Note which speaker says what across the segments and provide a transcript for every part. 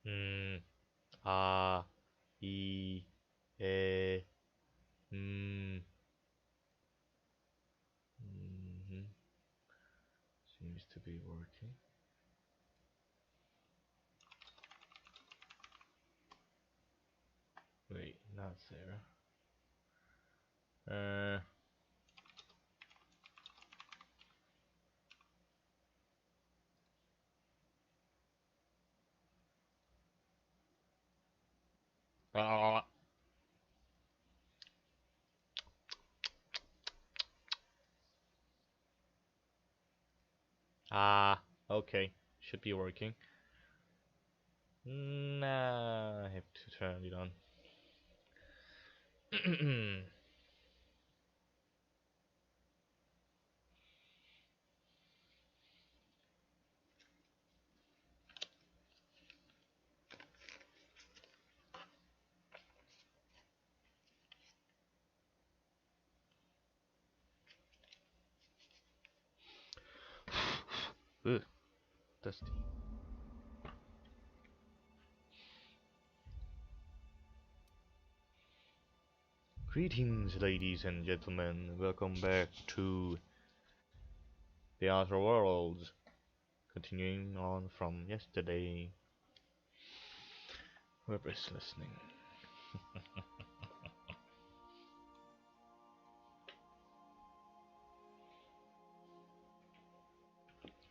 Speaker 1: 음, 아, 이, 에, 음, mhm. Seems to be working. Wait, not there. Ah, okay, should be working. Nah, I have to turn it on. Ugh, dusty. Greetings, ladies and gentlemen. Welcome back to the Outer Worlds. Continuing on from yesterday. Whoever's listening.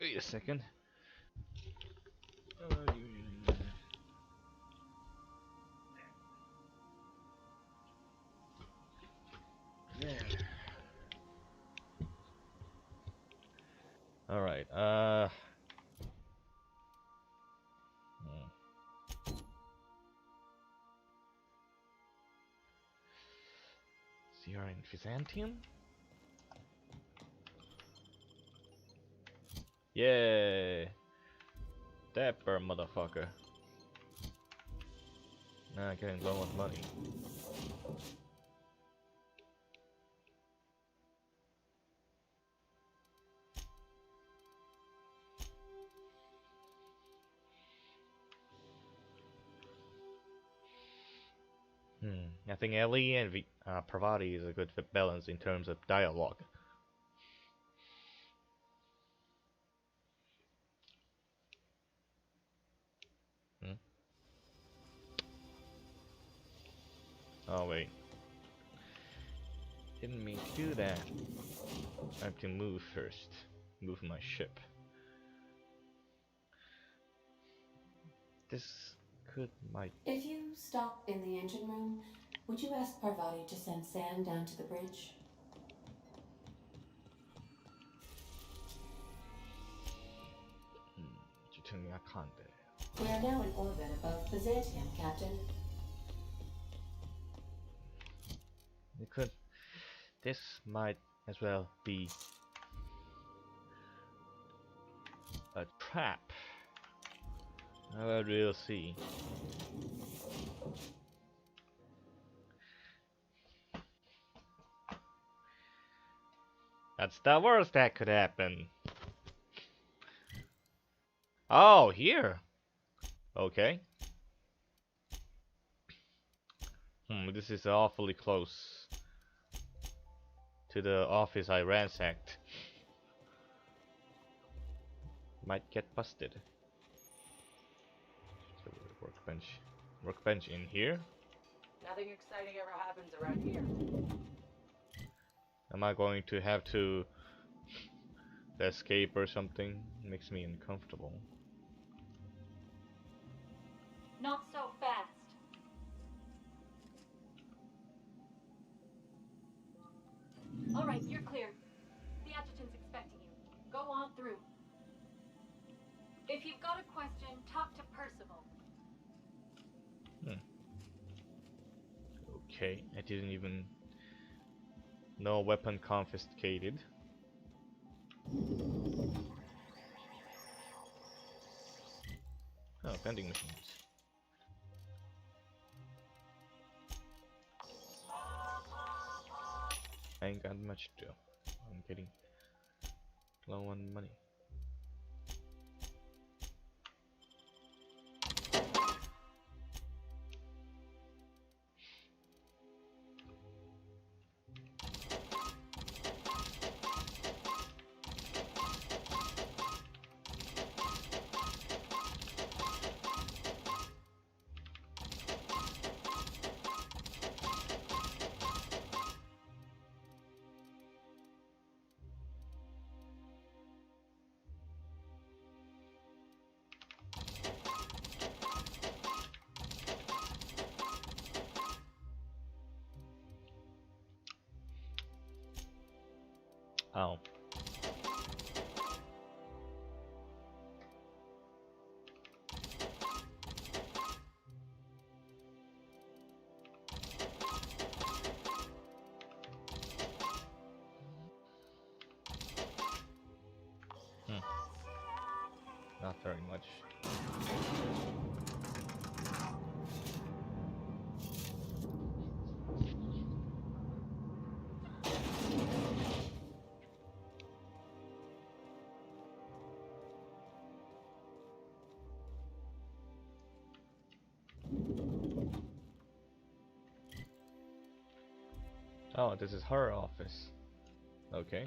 Speaker 1: Wait a second. Alright, so you're in Byzantium? Yeah, dapper motherfucker. Now getting low on money. I think Ellie and Parvati is a good balance in terms of dialogue. Oh wait. Didn't mean to do that. I have to move first. Move my ship. This might...
Speaker 2: If you stop in the engine room, would you ask Parvati to send Sam down to the bridge? We are now in orbit above Byzantium, Captain.
Speaker 1: This might as well be a trap. We'll see. That's the worst that could happen. Oh, here. Okay. This is awfully close to the office I ransacked. Might get busted. So workbench in here.
Speaker 3: Nothing exciting ever happens around here.
Speaker 1: Am I going to have to escape or something? Makes me uncomfortable.
Speaker 3: Not so fast. All right, you're clear. The adjutant's expecting you. Go on through. If you've got a question, talk to Percival.
Speaker 1: Okay, I didn't even know weapon confiscated. Oh, vending machines. I ain't got much to do. I'm getting low on money. Oh. Hmm. Not very much. Oh, this is her office. Okay.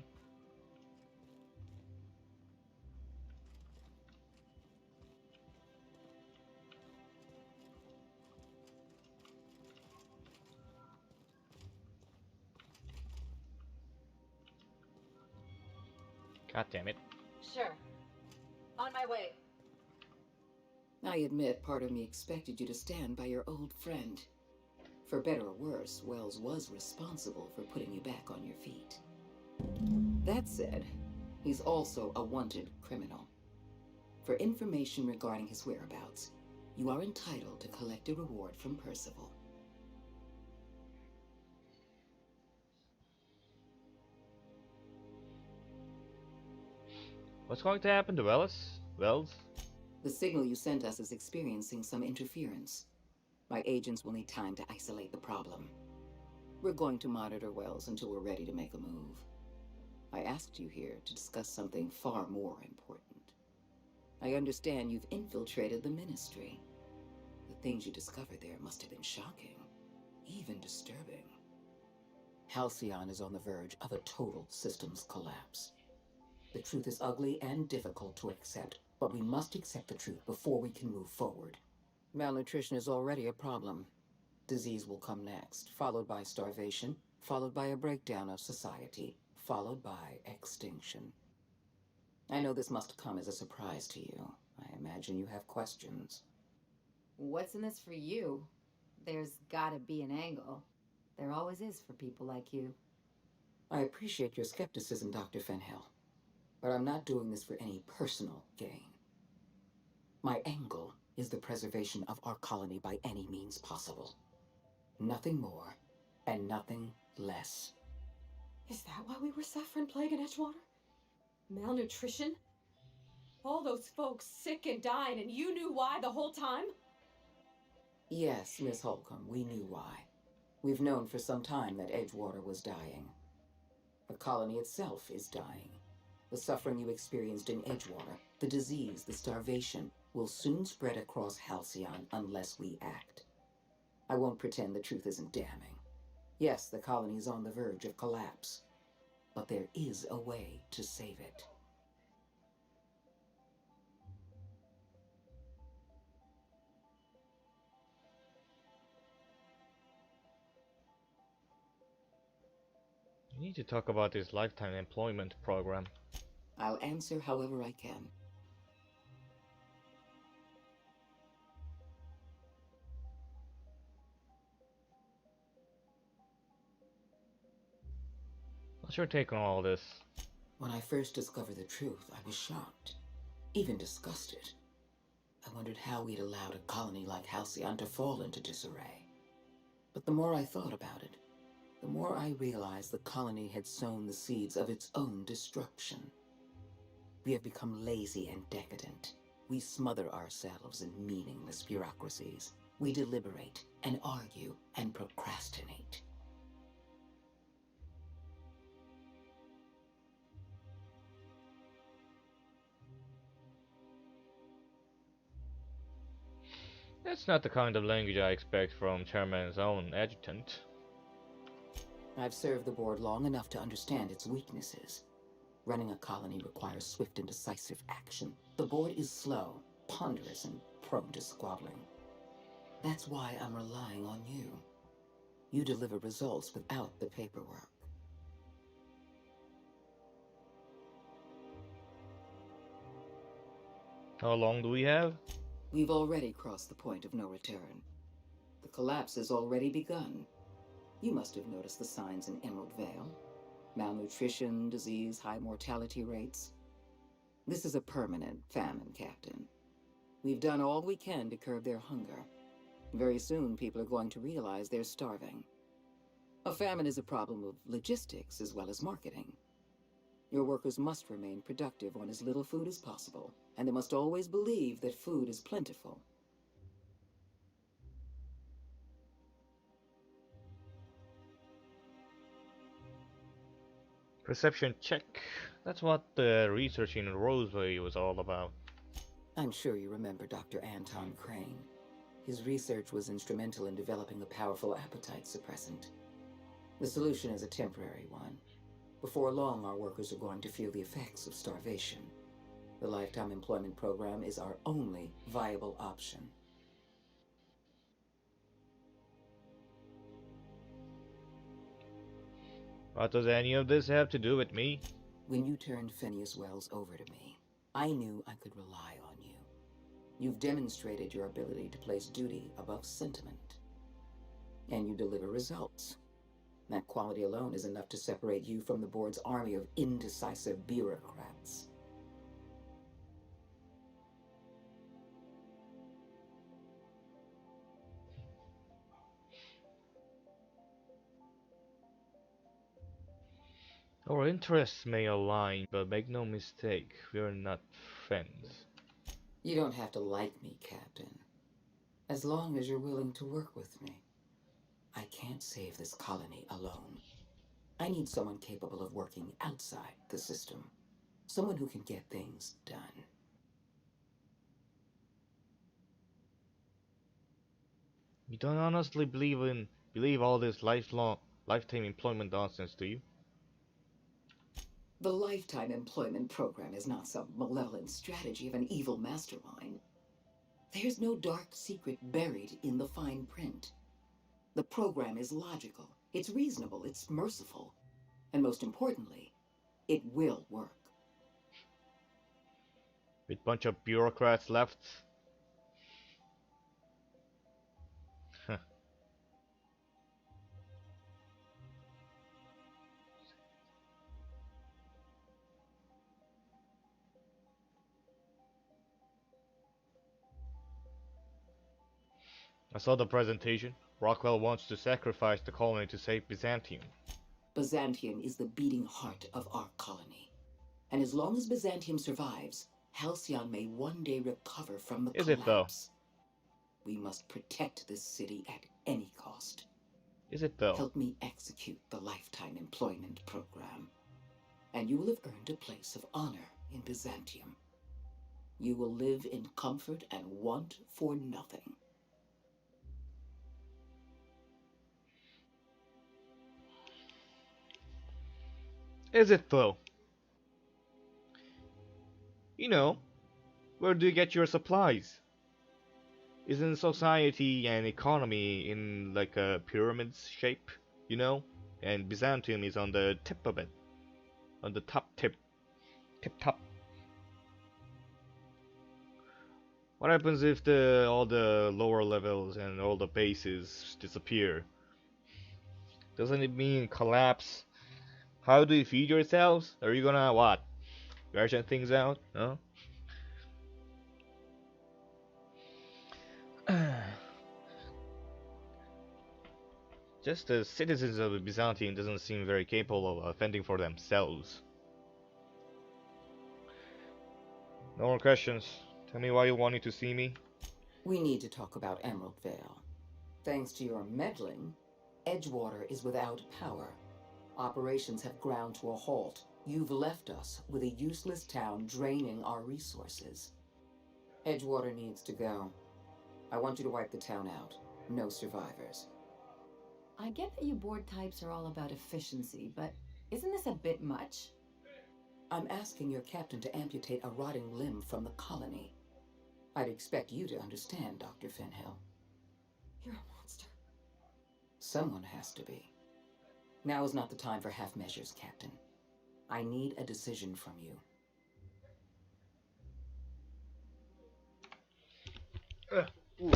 Speaker 1: God damn it.
Speaker 3: Sure. On my way.
Speaker 4: I admit part of me expected you to stand by your old friend. For better or worse, Wells was responsible for putting you back on your feet. That said, he's also a wanted criminal. For information regarding his whereabouts, you are entitled to collect a reward from Percival.
Speaker 1: What's going to happen to Wells?
Speaker 4: The signal you sent us is experiencing some interference. My agents will need time to isolate the problem. We're going to monitor Wells until we're ready to make a move. I asked you here to discuss something far more important. I understand you've infiltrated the Ministry. The things you discovered there must have been shocking, even disturbing. Halcyon is on the verge of a total systems collapse. The truth is ugly and difficult to accept, but we must accept the truth before we can move forward. Malnutrition is already a problem. Disease will come next, followed by starvation, followed by a breakdown of society, followed by extinction. I know this must come as a surprise to you. I imagine you have questions.
Speaker 5: What's in this for you? There's gotta be an angle. There always is for people like you.
Speaker 4: I appreciate your skepticism, Dr. Fenhill, but I'm not doing this for any personal gain. My angle is the preservation of our colony by any means possible. Nothing more, and nothing less.
Speaker 6: Is that why we were suffering plague in Edgewater? Malnutrition? All those folks sick and dying, and you knew why the whole time?
Speaker 4: Yes, Miss Holcomb, we knew why. We've known for some time that Edgewater was dying. The colony itself is dying. The suffering you experienced in Edgewater, the disease, the starvation, will soon spread across Halcyon unless we act. I won't pretend the truth isn't damning. Yes, the colony is on the verge of collapse, but there is a way to save it.
Speaker 1: You need to talk about this lifetime employment program.
Speaker 4: I'll answer however I can.
Speaker 1: What's your take on all this?
Speaker 4: When I first discovered the truth, I was shocked, even disgusted. I wondered how we'd allowed a colony like Halcyon to fall into disarray. But the more I thought about it, the more I realized the colony had sown the seeds of its own destruction. We have become lazy and decadent. We smother ourselves in meaningless bureaucracies. We deliberate and argue and procrastinate.
Speaker 1: That's not the kind of language I expect from Chairman's own adjutant.
Speaker 4: I've served the board long enough to understand its weaknesses. Running a colony requires swift and decisive action. The board is slow, ponderous, and prone to squabbling. That's why I'm relying on you. You deliver results without the paperwork.
Speaker 1: How long do we have?
Speaker 4: We've already crossed the point of no return. The collapse has already begun. You must have noticed the signs in Emerald Vale. Malnutrition, disease, high mortality rates. This is a permanent famine, Captain. We've done all we can to curb their hunger. Very soon, people are going to realize they're starving. A famine is a problem of logistics as well as marketing. Your workers must remain productive on as little food as possible, and they must always believe that food is plentiful.
Speaker 1: Perception check. That's what the research in Roseway was all about.
Speaker 4: I'm sure you remember Dr. Anton Crane. His research was instrumental in developing a powerful appetite suppressant. The solution is a temporary one. Before long, our workers are going to feel the effects of starvation. The Lifetime Employment Program is our only viable option.
Speaker 1: What does any of this have to do with me?
Speaker 4: When you turned Phineas Wells over to me, I knew I could rely on you. You've demonstrated your ability to place duty above sentiment. And you deliver results. That quality alone is enough to separate you from the board's army of indecisive bureaucrats.
Speaker 1: Our interests may align, but make no mistake, we're not friends.
Speaker 4: You don't have to like me, Captain. As long as you're willing to work with me. I can't save this colony alone. I need someone capable of working outside the system. Someone who can get things done.
Speaker 1: You don't honestly believe all this lifetime employment nonsense, do you?
Speaker 4: The Lifetime Employment Program is not some malevolent strategy of an evil mastermind. There's no dark secret buried in the fine print. The program is logical, it's reasonable, it's merciful, and most importantly, it will work.
Speaker 1: With bunch of bureaucrats left? I saw the presentation. Rockwell wants to sacrifice the colony to save Byzantium.
Speaker 4: Byzantium is the beating heart of our colony. And as long as Byzantium survives, Halcyon may one day recover from the
Speaker 1: Is
Speaker 4: collapse.
Speaker 1: it though?
Speaker 4: We must protect this city at any cost.
Speaker 1: Is it though?
Speaker 4: Help me execute the Lifetime Employment Program, and you will have earned a place of honor in Byzantium. You will live in comfort and want for nothing.
Speaker 1: Is it though? You know, where do you get your supplies? Isn't society and economy in like a pyramid shape, you know? And Byzantium is on the tip of it. On the tip top. What happens if all the lower levels and all the bases disappear? Doesn't it mean collapse? How do you feed yourselves? Are you gonna what? Ration things out? No? Just the citizens of Byzantium doesn't seem very capable of fending for themselves. No more questions. Tell me why you wanted to see me.
Speaker 4: We need to talk about Emerald Vale. Thanks to your meddling, Edgewater is without power. Operations have ground to a halt. You've left us with a useless town draining our resources. Edgewater needs to go. I want you to wipe the town out. No survivors.
Speaker 5: I get that you board types are all about efficiency, but isn't this a bit much?
Speaker 4: I'm asking your captain to amputate a rotting limb from the colony. I'd expect you to understand, Dr. Finhill.
Speaker 6: You're a monster.
Speaker 4: Someone has to be. Now is not the time for half measures, Captain. I need a decision from you.
Speaker 1: Ooh.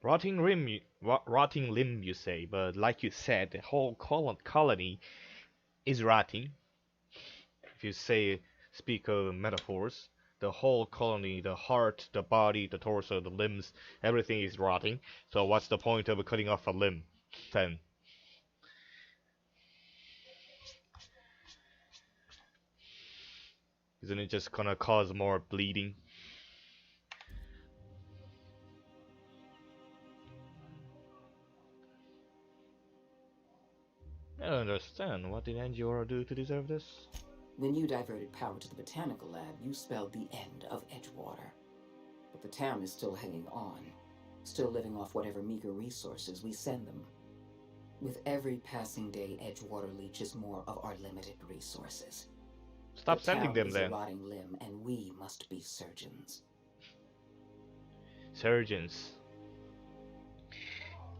Speaker 1: Rotting limb, you say, but like you said, the whole colony is rotting. If you speak of metaphors, the whole colony, the heart, the body, the torso, the limbs, everything is rotting. So what's the point of cutting off a limb then? Isn't it just gonna cause more bleeding? I don't understand. What did Angiora do to deserve this?
Speaker 4: When you diverted power to the botanical lab, you spelled the end of Edgewater. But the town is still hanging on, still living off whatever meager resources we send them. With every passing day, Edgewater leeches more of our limited resources.
Speaker 1: Stop sending them then.
Speaker 4: The town is a rotting limb, and we must be surgeons.
Speaker 1: Surgeons.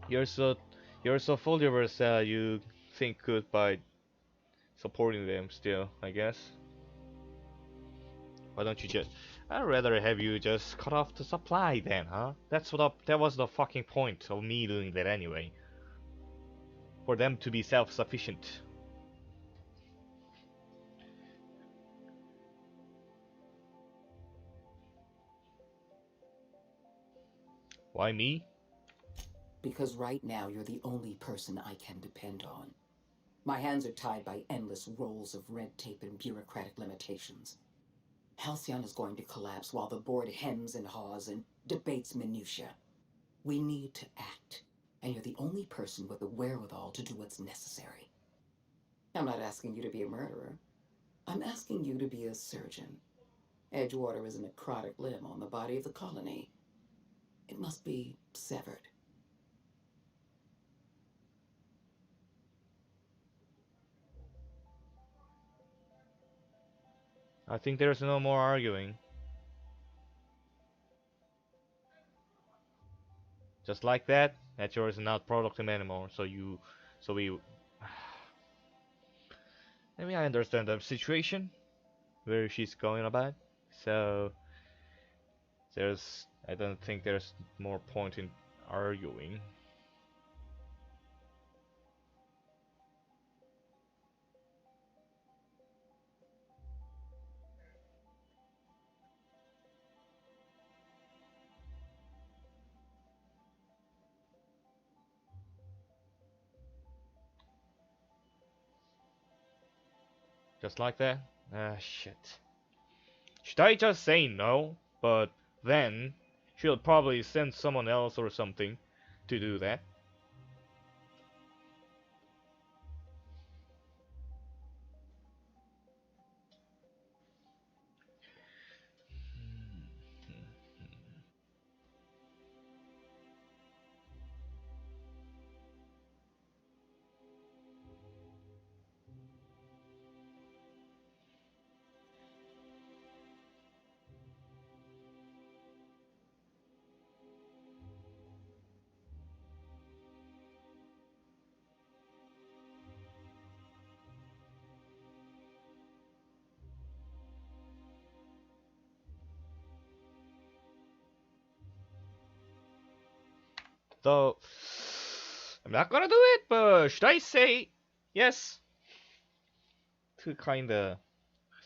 Speaker 1: You're so full of yourself. You think good by supporting them still, I guess. Why don't you just... I'd rather have you just cut off the supply then, huh? That was the fucking point of me doing that anyway. For them to be self-sufficient. Why me?
Speaker 4: Because right now you're the only person I can depend on. My hands are tied by endless rolls of red tape and bureaucratic limitations. Halcyon is going to collapse while the board hems and haws and debates minutiae. We need to act, and you're the only person with the wherewithal to do what's necessary. I'm not asking you to be a murderer. I'm asking you to be a surgeon. Edgewater is a necrotic limb on the body of the colony. It must be severed.
Speaker 1: I think there's no more arguing. Just like that, Edgewater is not productive anymore. So we. Maybe I understand the situation where she's going about. So I don't think there's more point in arguing. Just like that? Ah, shit. Should I just say no? But then she'll probably send someone else or something to do that. Though I'm not gonna do it, but should I say yes to kinda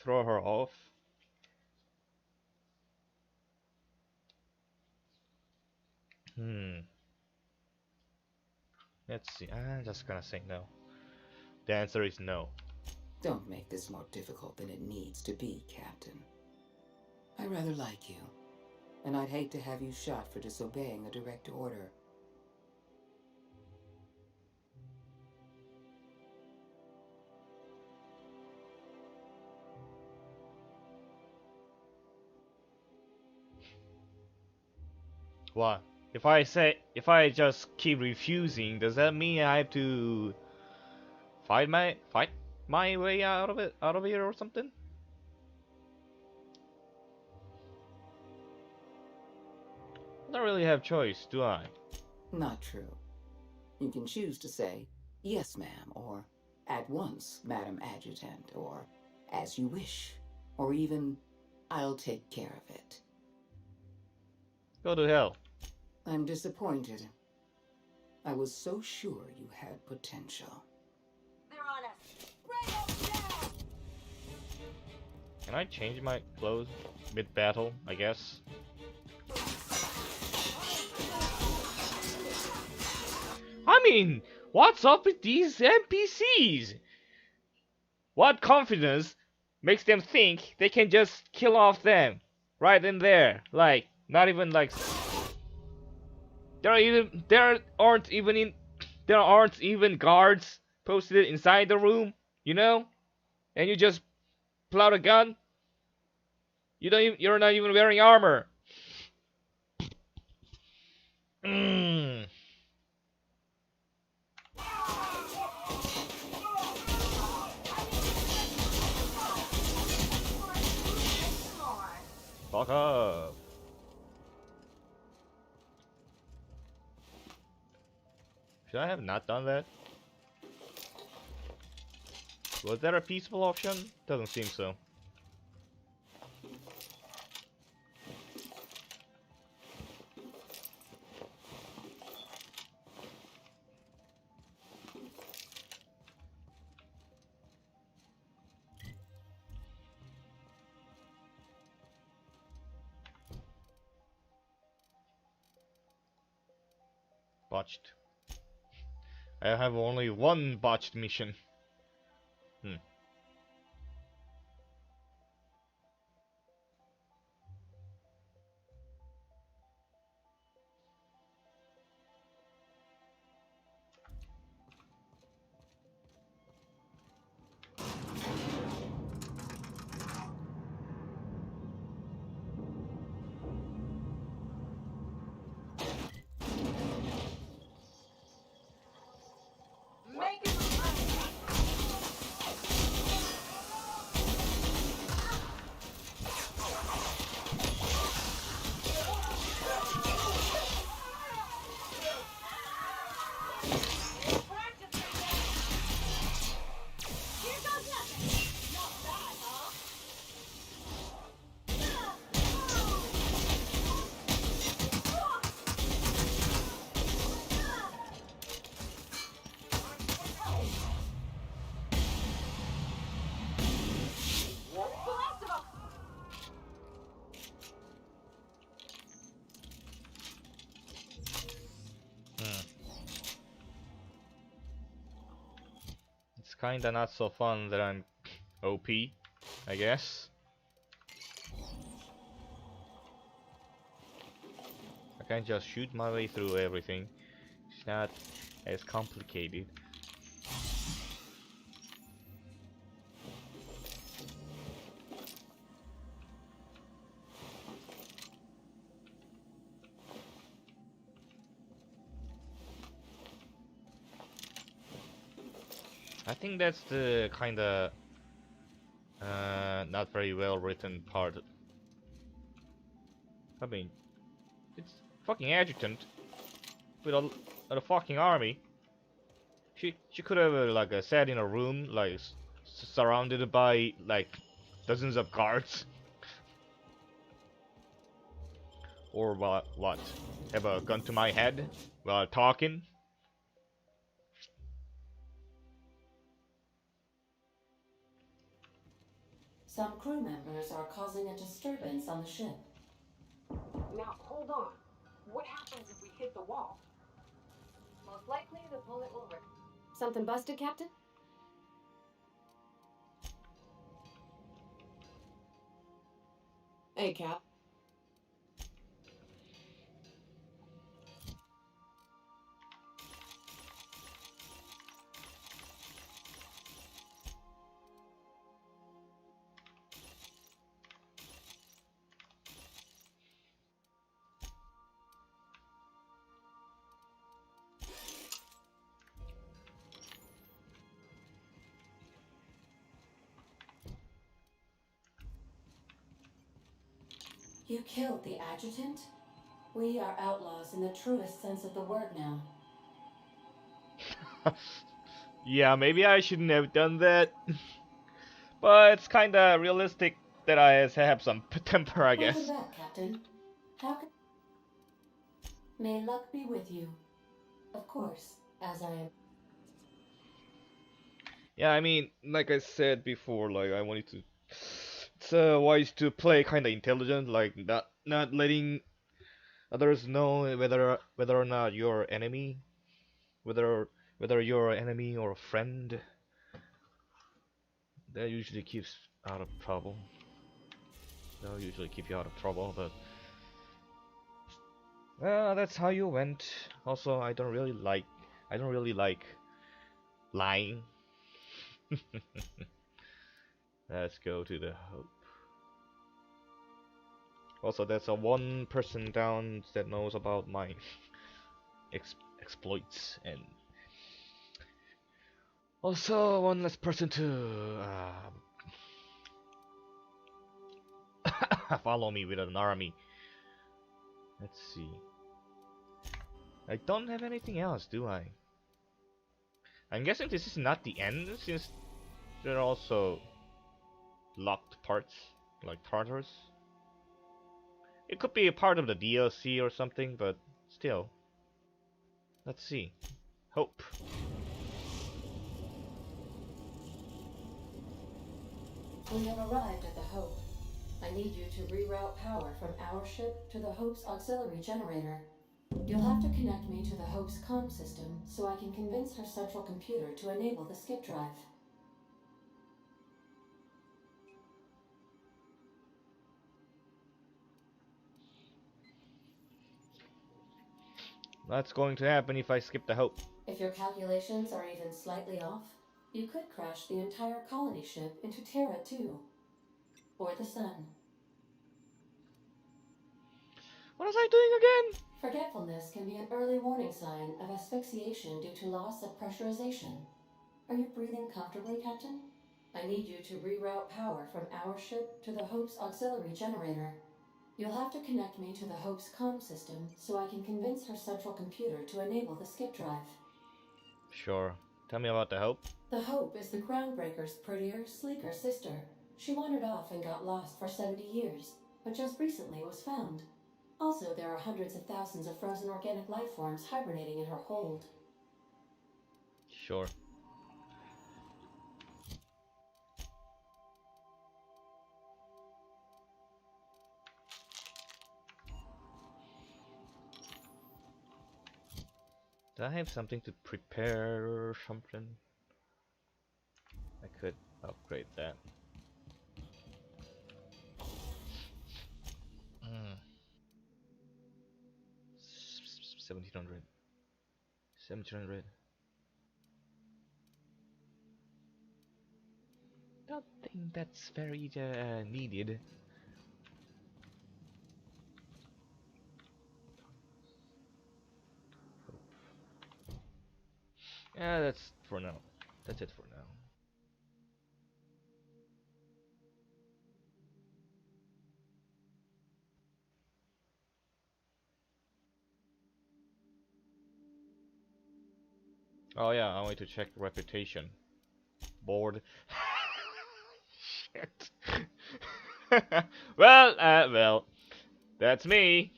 Speaker 1: throw her off? Let's see. I'm just gonna say no. The answer is no.
Speaker 4: Don't make this more difficult than it needs to be, Captain. I rather like you, and I'd hate to have you shot for disobeying a direct order.
Speaker 1: What? If I just keep refusing, does that mean I have to fight my way out of here or something? I don't really have choice, do I?
Speaker 4: Not true. You can choose to say, yes, ma'am, or at once, Madam Adjutant, or as you wish, or even, I'll take care of it.
Speaker 1: Go to hell.
Speaker 4: I'm disappointed. I was so sure you had potential.
Speaker 3: They're on us. Bring 'em down!
Speaker 1: Can I change my clothes mid-battle, I guess? I mean, what's up with these NPCs? What confidence makes them think they can just kill off them right in there? Like, not even like there aren't even guards posted inside the room, you know? And you just pull out a gun. You're not even wearing armor. Mm. Fuck up. Should I have not done that? Was there a peaceful option? Doesn't seem so. Botched. I have only one botched mission.
Speaker 3: Make it
Speaker 1: It's kinda not so fun that I'm OP, I guess. I can't just shoot my way through everything. It's not as complicated. I think that's the kinda not very well written part. I mean, it's fucking adjutant with a fucking army. She could have like sat in a room like surrounded by like dozens of guards, or what? Have a gun to my head while talking.
Speaker 2: Some crew members are causing a disturbance on the ship.
Speaker 3: Now, hold on. What happens if we hit the wall? Most likely, the bullet will rip.
Speaker 6: Something busted, Captain? Hey, Cap.
Speaker 2: You killed the adjutant? We are outlaws in the truest sense of the word now.
Speaker 1: Yeah, maybe I shouldn't have done that. But it's kinda realistic that I have some temper, I
Speaker 2: Welcome
Speaker 1: guess.
Speaker 2: back, Captain. How can... May luck be with you. Of course, as I am.
Speaker 1: Yeah, I mean, like I said before, like I wanted to. It's wise to play kind of intelligent, like not letting others know whether or not you're enemy, whether you're an enemy or a friend. That usually keeps out of trouble. They'll usually keep you out of trouble, but well, that's how you went. Also, I don't really like lying. Let's go to the hope. Also, that's a one person down that knows about my exploits, and also one less person to follow me with an army. Let's see. I don't have anything else, do I? I'm guessing this is not the end, since there are also locked parts, like Tartarus. It could be a part of the DLC or something, but still. Let's see. Hope.
Speaker 2: We have arrived at the Hope. I need you to reroute power from our ship to the Hope's auxiliary generator. You'll have to connect me to the Hope's comm system so I can convince her central computer to enable the skip drive.
Speaker 1: That's going to happen if I skip the Hope.
Speaker 2: If your calculations are even slightly off, you could crash the entire colony ship into Terra too. Or the Sun.
Speaker 1: What was I doing again?
Speaker 2: Forgetfulness can be an early warning sign of asphyxiation due to loss of pressurization. Are you breathing comfortably, Captain? I need you to reroute power from our ship to the Hope's auxiliary generator. You'll have to connect me to the Hope's comm system so I can convince her central computer to enable the skip drive.
Speaker 1: Sure. Tell me about the Hope.
Speaker 2: The Hope is the Groundbreaker's prettier, sleeker sister. She wandered off and got lost for 70 years, but just recently was found. Also, there are hundreds of thousands of frozen organic life forms hibernating in her hold.
Speaker 1: Sure. Do I have something to prepare or something? I could upgrade that. 1700. 1700. Don't think that's very needed. Yeah, that's for now. That's it for now. Oh yeah, I want to check reputation. Bored. Shit. Well, that's me.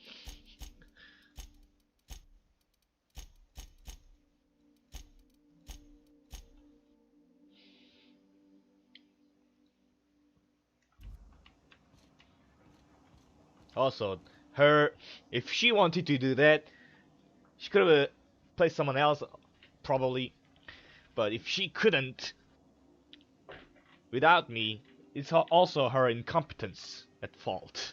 Speaker 1: Also, if she wanted to do that, she could have placed someone else, probably. But if she couldn't, without me, it's also her incompetence at fault.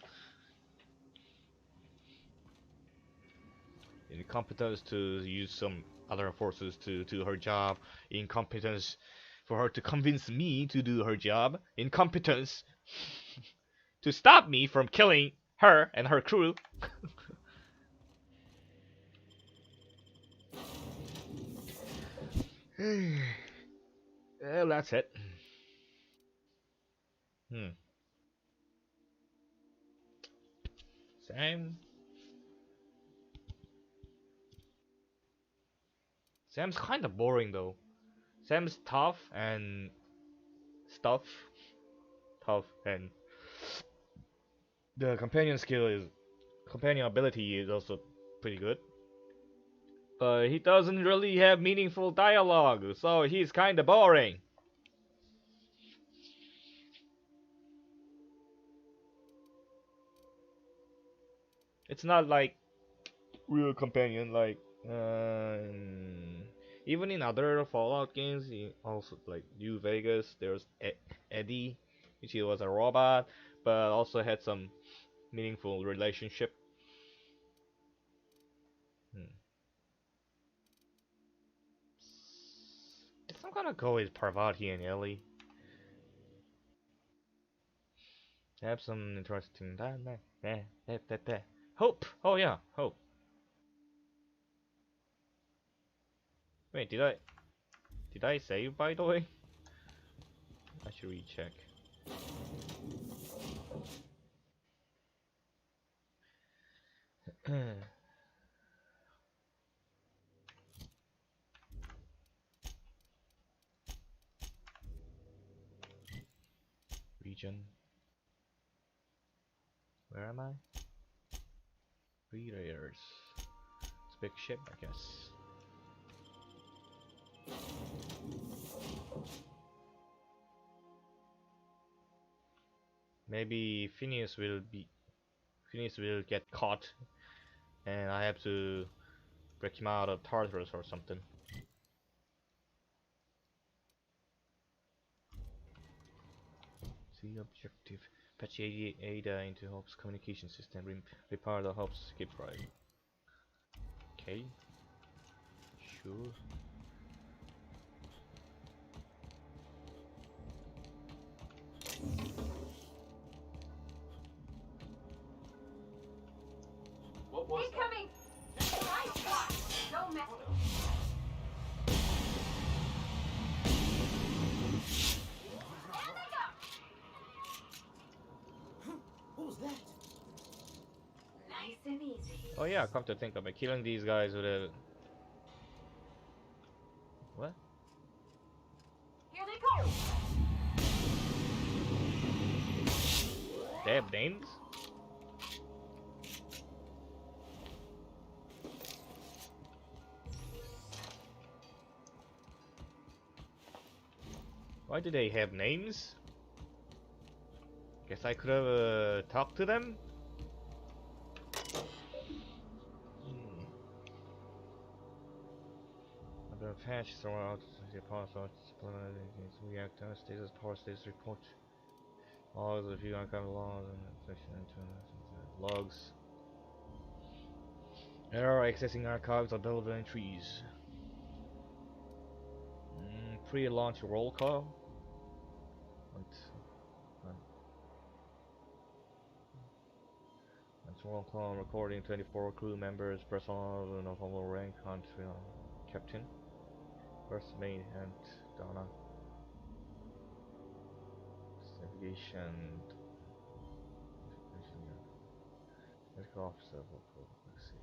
Speaker 1: Incompetence to use some other forces to do her job. Incompetence for her to convince me to do her job. Incompetence to stop me from killing her and her crew. Well, that's it. Sam. Sam's kind of boring though. Sam's tough and stuff. Tough and the companion ability is also pretty good. But he doesn't really have meaningful dialogue, so he's kinda boring. It's not like real companion like even in other Fallout games, also like New Vegas, there's Eddie, which he was a robot, but also had some meaningful relationship. Hmm. Guess I'm gonna go with Parvati and Ellie. Have some interesting. Hope. Oh yeah, Hope. Wait, did I save by the way? I should recheck. Region. Where am I? Readers. It's a big ship, I guess. Maybe Phineas will get caught, and I have to break him out of Tartarus or something. See objective. Patch Ada into Hope's communication system. Repair the Hope's skip drive. Okay. Sure.
Speaker 3: What was incoming? Nice shot. Don't mess with
Speaker 7: What was that?
Speaker 3: nice and easy.
Speaker 1: Oh yeah, come to think of it, killing these guys with a... What?
Speaker 3: Here they go.
Speaker 1: They have names? Why do they have names? Guess I could have talked to them? The patch throughout the apostle reactor status power status report. Logs of few uncovered logs and logs. Error accessing archives of relevant entries. Pre-launch roll call. Roll call recording 24 crew members, personnel of all rank, hunt captain, first mate, and Donna. Navigation. Medical officer. Let's see.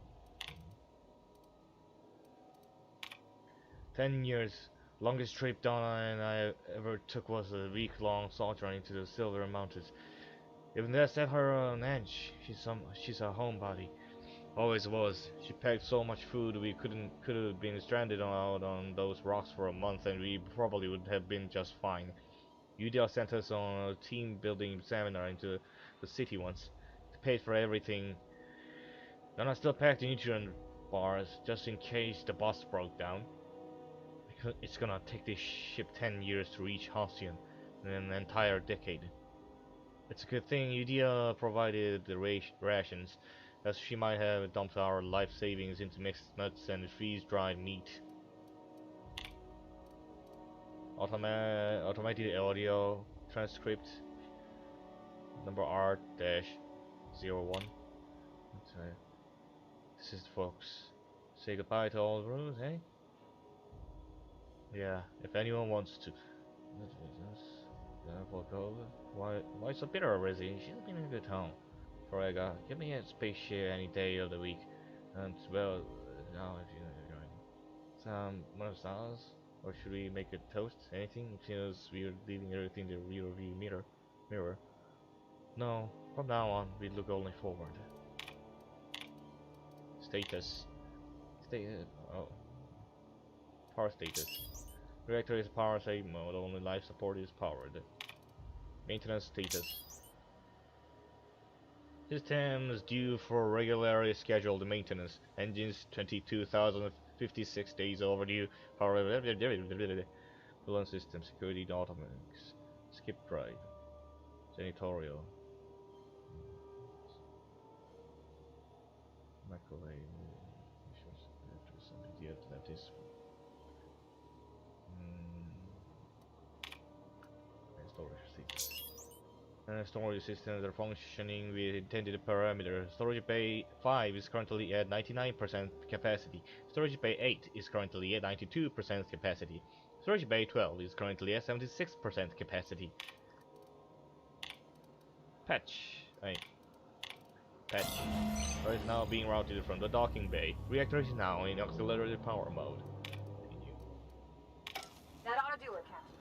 Speaker 1: 10 years. Longest trip Donna and I ever took was a week-long sojourn into the Silver Mountains. Even that set her on edge. She's a homebody. Always was. She packed so much food we could have been stranded out on those rocks for a month and we probably would have been just fine. UDL sent us on a team building seminar into the city once. It paid for everything. Then I still packed the nutrient bars just in case the bus broke down. Because it's gonna take this ship 10 years to reach Halcyon in an entire decade. It's a good thing UDL provided the rations, as she might have dumped our life savings into mixed nuts and freeze-dried meat. Automated audio transcript number R-01. This is folks. Say goodbye to all the rooms, eh? Yeah, if anyone wants to. Why so bitter, Rizzy? She's been in a good home. Forega, give me a spaceship any day of the week. And well, now if you're going. Some one of stars? Or should we make a toast? Anything? Since we're leaving everything in the rear view mirror. No, from now on we look only forward. Status. Oh, power status. Reactor is power save mode. Only life support is powered. Maintenance status. Systems due for regularly scheduled maintenance. Engines 22,056 days overdue. Power. Coolant system. Security automatics. Skip drive. Janitorial. Microwave. Storage systems. Storage systems are functioning with intended parameters. Storage bay 5 is currently at 99% capacity. Storage bay 8 is currently at 92% capacity. Storage bay 12 is currently at 76% capacity. Patch. Patch. Power is now being routed from the docking bay. Reactor is now in auxiliary power mode. Continue.
Speaker 3: That ought to do it, Captain.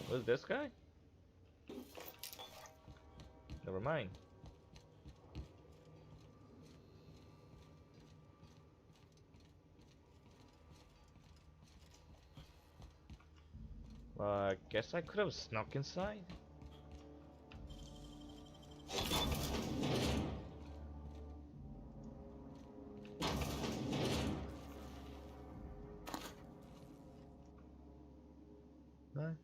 Speaker 1: Who's this guy? Never mind. I guess I could have snuck inside. No?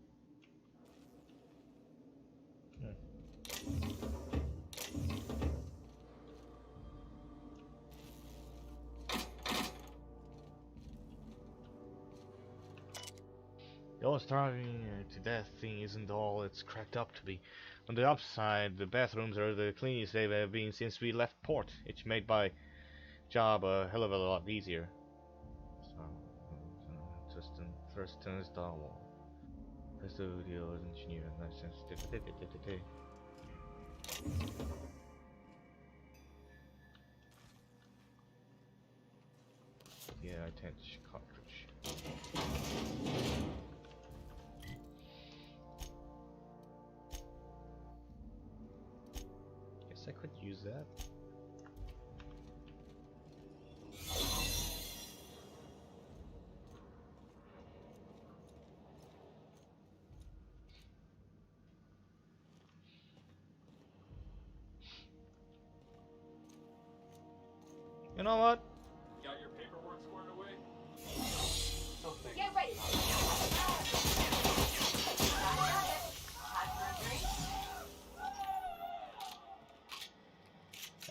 Speaker 1: The old starving to death thing isn't all it's cracked up to be. On the upside, the bathrooms are the cleanest they have been since we left port. It's made my job a hell of a lot easier. So, Thurston Star Wars. Studio engineer, nice sensitivity. Yeah, I tend to cartridge. Guess I could use that. You know what?
Speaker 7: Got your paperwork squared away? Something.
Speaker 3: Get ready!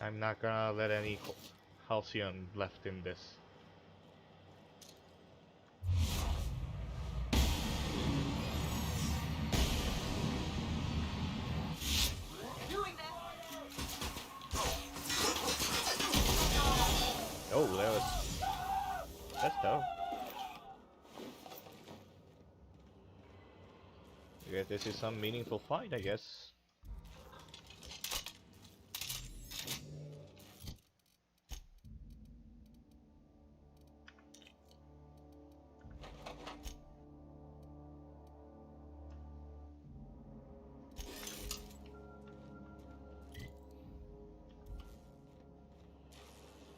Speaker 1: I'm not gonna let any halcyon left in this.
Speaker 3: Doing this!
Speaker 1: Oh, that's dope. Yeah, this is some meaningful fight, I guess.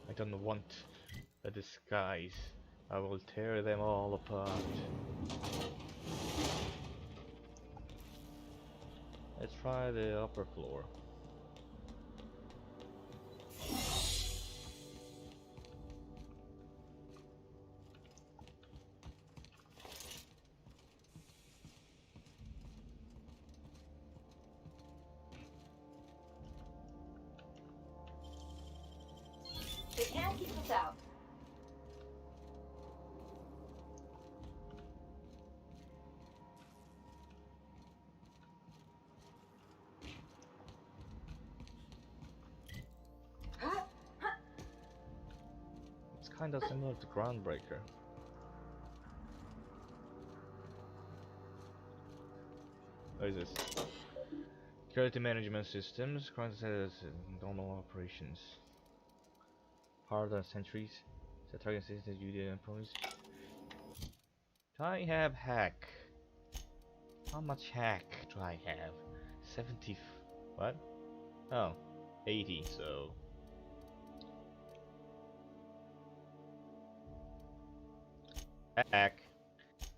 Speaker 1: I don't want a disguise. I will tear them all apart. Let's try the upper floor.
Speaker 3: They can't keep us out.
Speaker 1: It's kind of similar to Groundbreaker. What is this? Security management systems, crisis normal operations. Hard sentries. Set target systems, UD employees. I have hack. How much hack do I have? 70. What? Oh, 80. So hack,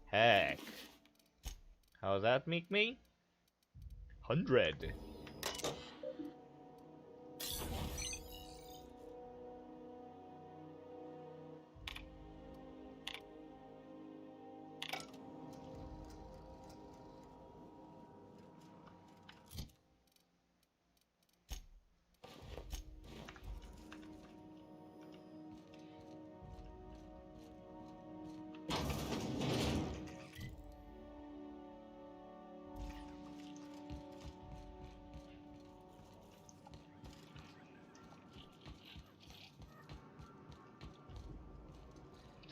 Speaker 1: hack. How does that make me? 100.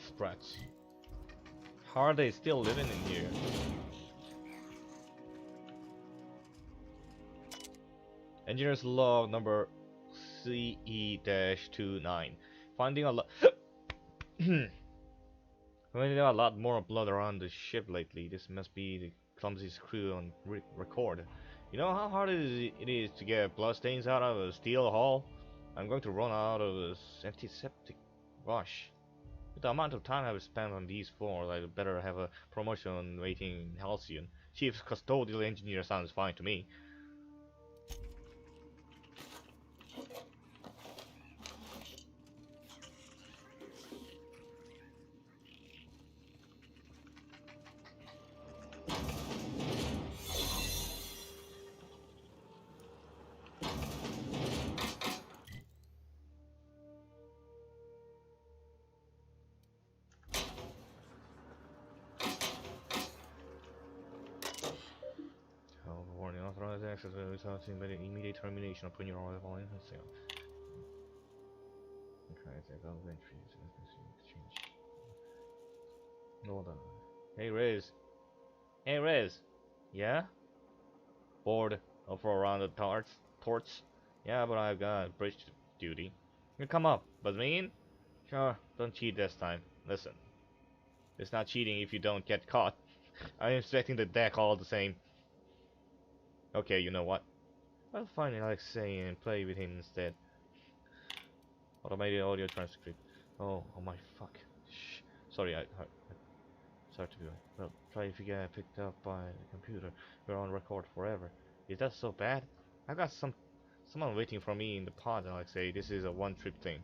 Speaker 1: Sprats. How are they still living in here? Engineer's Law number CE-29. Finding a lot finding a lot more blood around the ship lately. This must be the clumsy screw on record. You know how hard it is to get blood stains out of a steel hull? I'm going to run out of this antiseptic wash. With the amount of time I've spent on these floors, I'd better have a promotion waiting in Halcyon. Chief Custodial Engineer sounds fine to me. Warning, authorized access resulting by the immediate termination upon your arrival in the sale. Okay, take out the entries exchange. Hold on. Hey Riz. Hey Riz. Yeah? Bored of around the torch? Yeah, but I've got bridge duty. You come up, but mean? Sure, don't cheat this time. Listen. It's not cheating if you don't get caught. I'm inspecting the deck all the same. Okay, you know what? I'll find Alexei and play with him instead. Automated audio transcript. Oh my fuck. Shh. Sorry, I sorry to be like. Well, try if you get picked up by the computer. We're on record forever. Is that so bad? I got someone waiting for me in the pod, Alexei. This is a one-trip thing.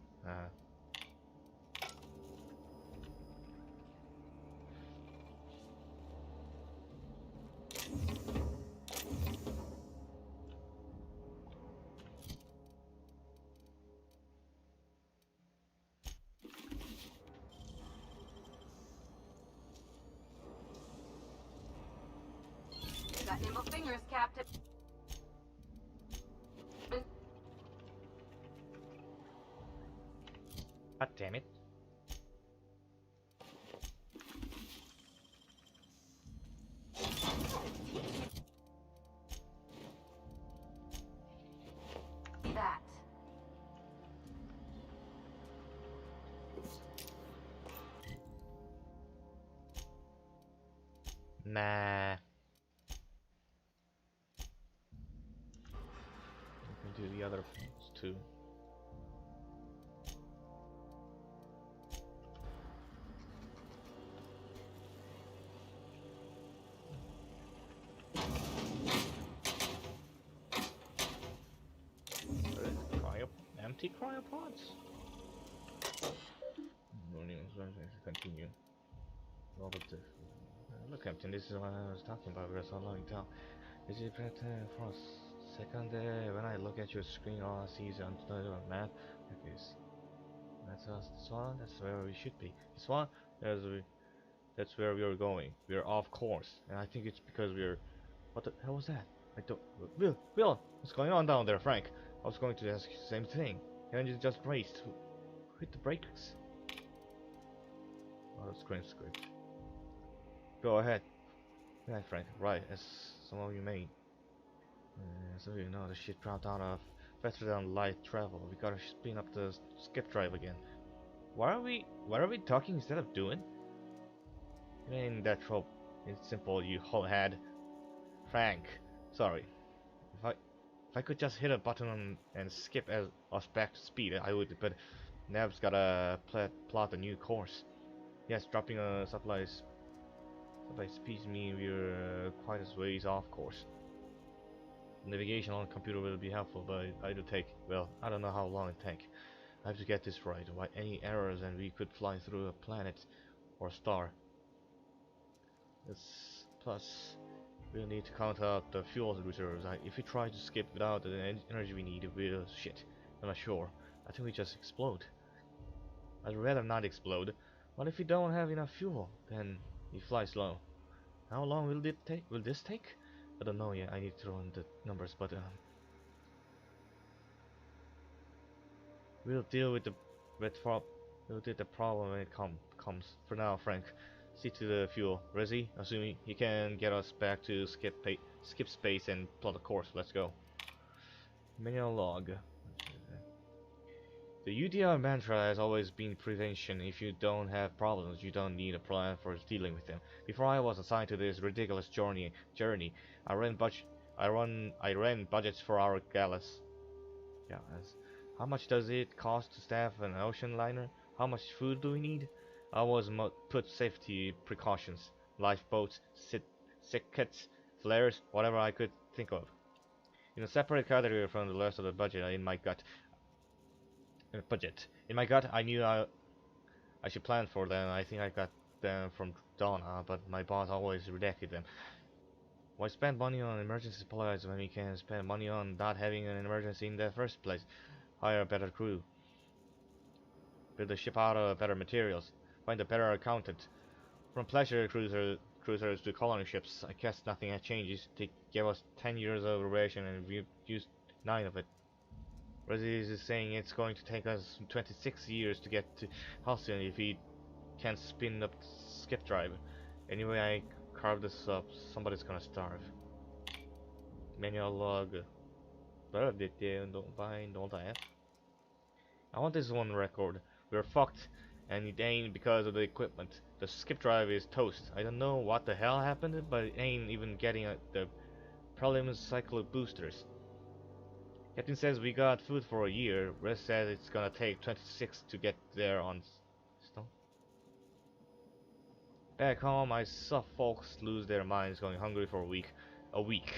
Speaker 3: Got nimble fingers, Captain.
Speaker 1: God damn it.
Speaker 3: That.
Speaker 1: Nah. We can do the other ones too. Empty cryopods? Continue. Look, Captain, this is what I was talking about. We're so long down. Is it better for a second there? When I look at your screen, all I see is on the map. Okay, that's us. This one, that's where we should be. This one, that's where we are going. We are off course, and I think it's because we're. What the hell was that? I don't. Will, what's going on down there, Frank? I was going to ask you the same thing. Can't you just race to hit the brakes? Oh, that's screen script. Go ahead. Yeah, Frank. Right, as some of you may. So you know the ship dropped out of faster than light travel. We gotta spin up the skip drive again. What are we talking instead of doing? It ain't that trouble. It's simple, you whole head. Frank, sorry. If I could just hit a button and skip us back to speed, I would. But Nav's gotta plot a new course. Yes, dropping supplies speeds mean we're quite a ways off course. Navigation on computer will be helpful, but it'll take, well, I don't know how long it take. I have to get this right. Why any errors and we could fly through a planet or star. Plus, we'll need to count out the fuel reserves. If we try to skip without the energy we need, we'll shit. I'm not sure. I think we just explode. I'd rather not explode. What if we don't have enough fuel? Then we fly slow. How long will it take? Will this take? I don't know yet. I need to throw in the numbers, but we'll deal with the problem when it comes. For now, Frank, see to the fuel. Resi, assuming he can get us back to skip space and plot a course. Let's go. Manual log. The UDR mantra has always been prevention. If you don't have problems, you don't need a plan for dealing with them. Before I was assigned to this ridiculous journey, I ran budgets for our galas. Yeah, how much does it cost to staff an ocean liner? How much food do we need? I always put safety precautions, lifeboats, sick kits, flares, whatever I could think of, in a separate category from the rest of the budget. In my gut, I knew I should plan for them. I think I got them from Donna, but my boss always rejected them. Why spend money on emergency supplies when we can spend money on not having an emergency in the first place? Hire a better crew. Build a ship out of better materials. Find a better accountant. From pleasure cruisers to colony ships, I guess nothing has changed. They gave us 10 years of duration and we've used 9 of it. Resi is saying it's going to take us 26 years to get to Halcyon if we can't spin up the skip drive. Anyway, I carve this up, somebody's gonna starve. Manual log. I want this one record. We're fucked, and it ain't because of the equipment. The skip drive is toast. I don't know what the hell happened, but it ain't even getting the prelims cycle boosters. Captain says we got food for a year. Rest says it's gonna take 26 to get there on stone. Back home, I saw folks lose their minds going hungry for a week.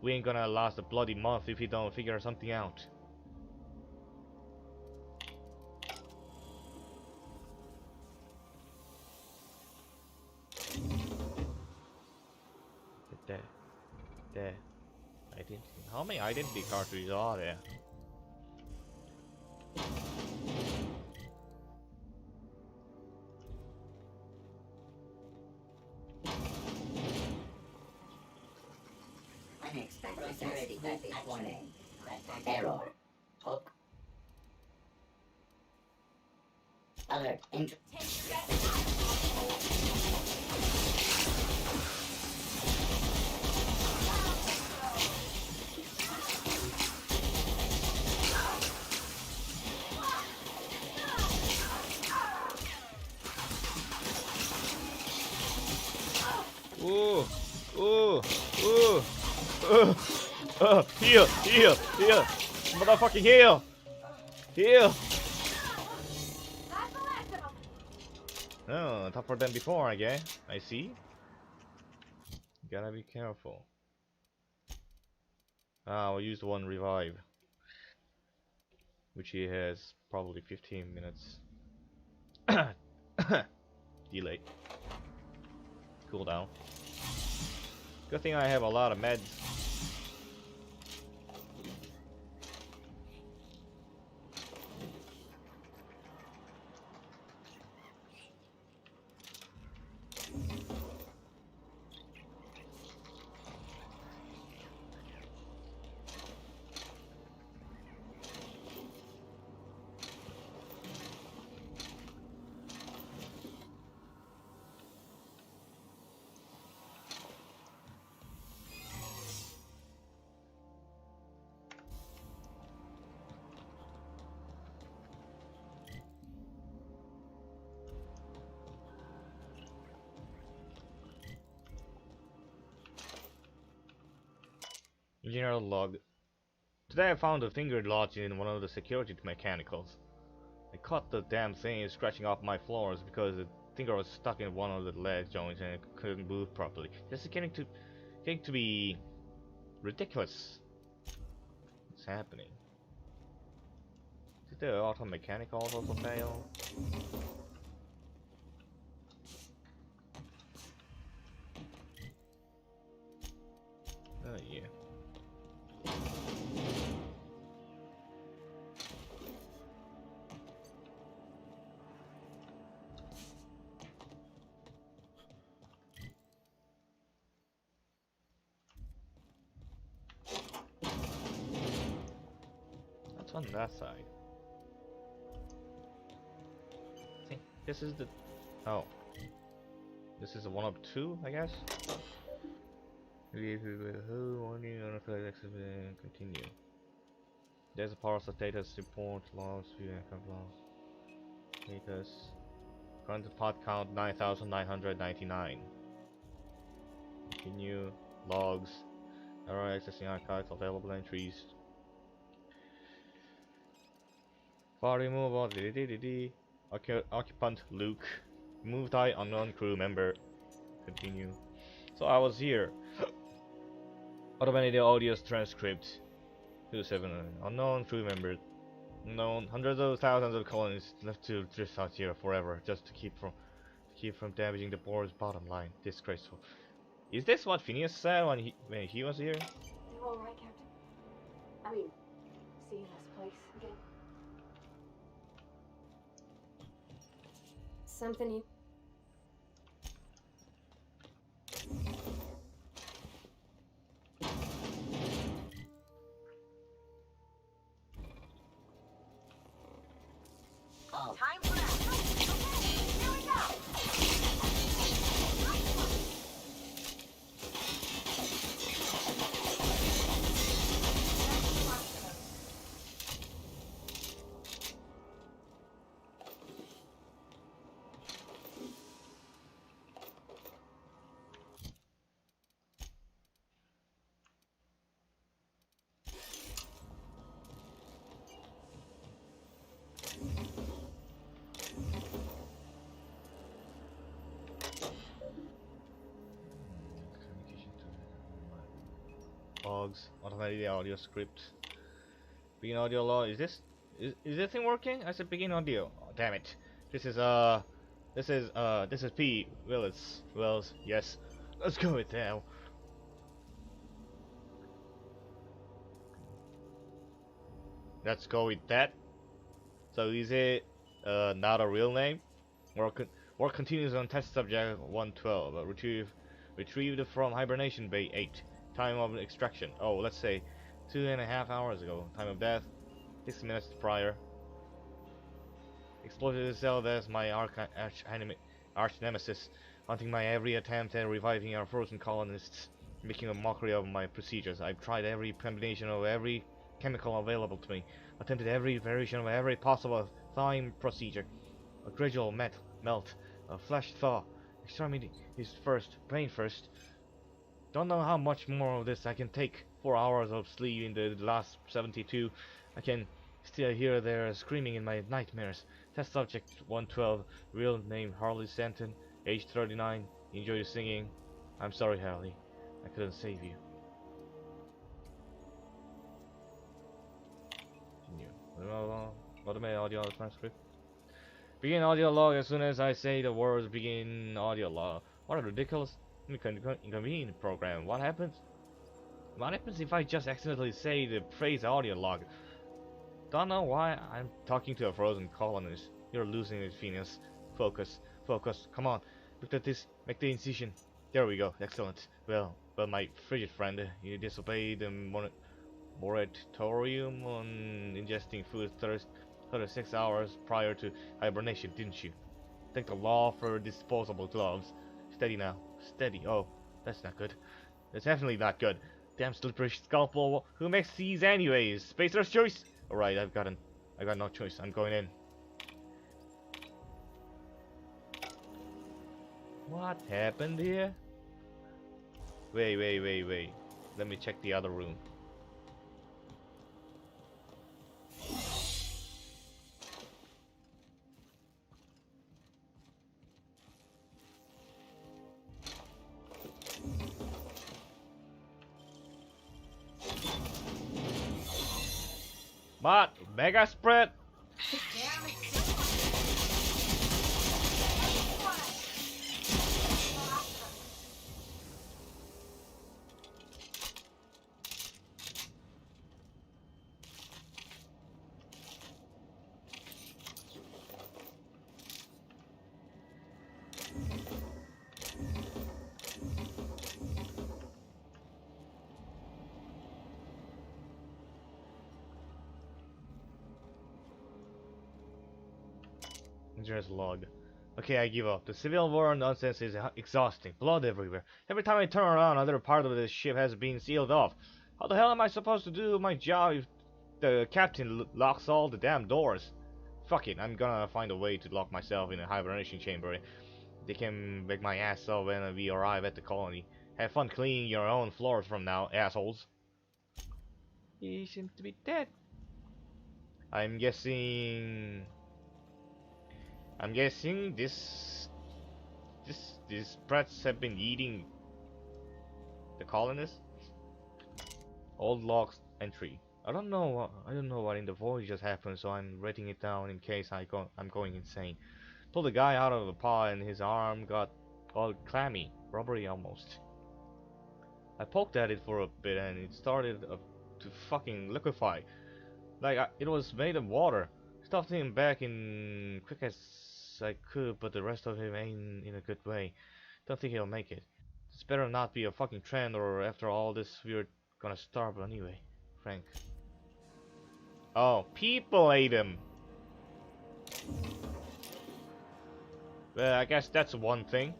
Speaker 1: We ain't gonna last a bloody month if we don't figure something out. There. Identity. How many identity cartridges are there?
Speaker 8: Unexpected warning. Error. Hook. Alert.
Speaker 1: Heal! Motherfucking heal! Oh, tougher than before, I guess. I see. Gotta be careful. I'll use the one revive, which he has probably 15 minutes delay. Cooldown. Good thing I have a lot of meds. Engineer log. Today I found a finger lodged in one of the security mechanicals. I caught the damn thing scratching off my floors because the finger was stuck in one of the leg joints and it couldn't move properly. This is getting to be ridiculous. What's happening? Did the auto mechanicals also fail? Oh yeah. That's on that side. I think this is the... Oh. This is a 1 up 2, I guess? Continue. There's a parcel status report, loss, view aircraft loss. Status. Current pod count 9,999. Continue. Logs. Error accessing archives, available entries. File removal. Occupant Luke. Moved by unknown crew member. Continue. So I was here. Automated audio transcript. 27 unknown crew member. Unknown hundreds of thousands of colonists left to drift out here forever just to keep from damaging the board's bottom line. Disgraceful. Is this what Phineas said when he was here?
Speaker 3: You alright, Captain? I mean, seeing this place again?
Speaker 6: Something you...
Speaker 8: Oh,
Speaker 3: Time for action! Okay, here we go!
Speaker 1: Logs, automated audio script. Begin audio log. Is this thing working? I said begin audio. Oh, damn it. This is P. Willis. Yes. Let's go with that. Let's go with that. So is it not a real name? Work continues on test subject 112. Retrieved from hibernation bay 8. Time of extraction. Oh, let's say 2.5 hours ago. Time of death 6 minutes prior. Exploited itself as my arch nemesis, haunting my every attempt at reviving our frozen colonists, making a mockery of my procedures. I've tried every combination of every chemical available to me, attempted every variation of every possible thawing procedure. A gradual melt, a flash thaw, extremity is first, brain first. Don't know how much more of this I can take. 4 hours of sleep in the last 72. I can still hear their screaming in my nightmares. Test subject 112, real name Harley Stanton, age 39, enjoy singing. I'm sorry, Harley, I couldn't save you. Continue. Automated audio transcript. Begin audio log as soon as I say the words begin audio log. What a ridiculous inconvenient program. What happens? What happens if I just accidentally say the phrase audio log? Don't know why I'm talking to a frozen colonist. You're losing it, Phineas. Focus. Come on. Look at this. Make the incision. There we go. Excellent. Well, my frigid friend, you disobeyed the moratorium on ingesting food 36 hours prior to hibernation, didn't you? Thank the law for disposable gloves. Steady now. Steady. Oh, that's not good. That's definitely not good. Damn slippery scalpel. Who makes these anyways? Spacer's choice? Alright, I got no choice. I'm going in. What happened here? Wait. Let me check the other room. But mega spread. There's a log. Okay, I give up. The Civil War nonsense is exhausting. Blood everywhere. Every time I turn around, another part of the ship has been sealed off. How the hell am I supposed to do my job if the captain locks all the damn doors? Fuck it, I'm gonna find a way to lock myself in a hibernation chamber. They can beg my ass off when we arrive at the colony. Have fun cleaning your own floors from now, assholes. He seems to be dead. I'm guessing... I'm guessing these brats have been eating the colonists. Old logs entry. I don't know what in the void just happened, so I'm writing it down in case I'm going insane. Pulled the guy out of the pod and his arm got all clammy, rubbery almost. I poked at it for a bit and it started to fucking liquefy. Like it was made of water. Stuffed him back in quick as I could, but the rest of him ain't in a good way. Don't think he'll make it. This better not be a fucking trend, or after all this we're gonna starve anyway. Frank. Oh, people ate him. Well, I guess that's one thing.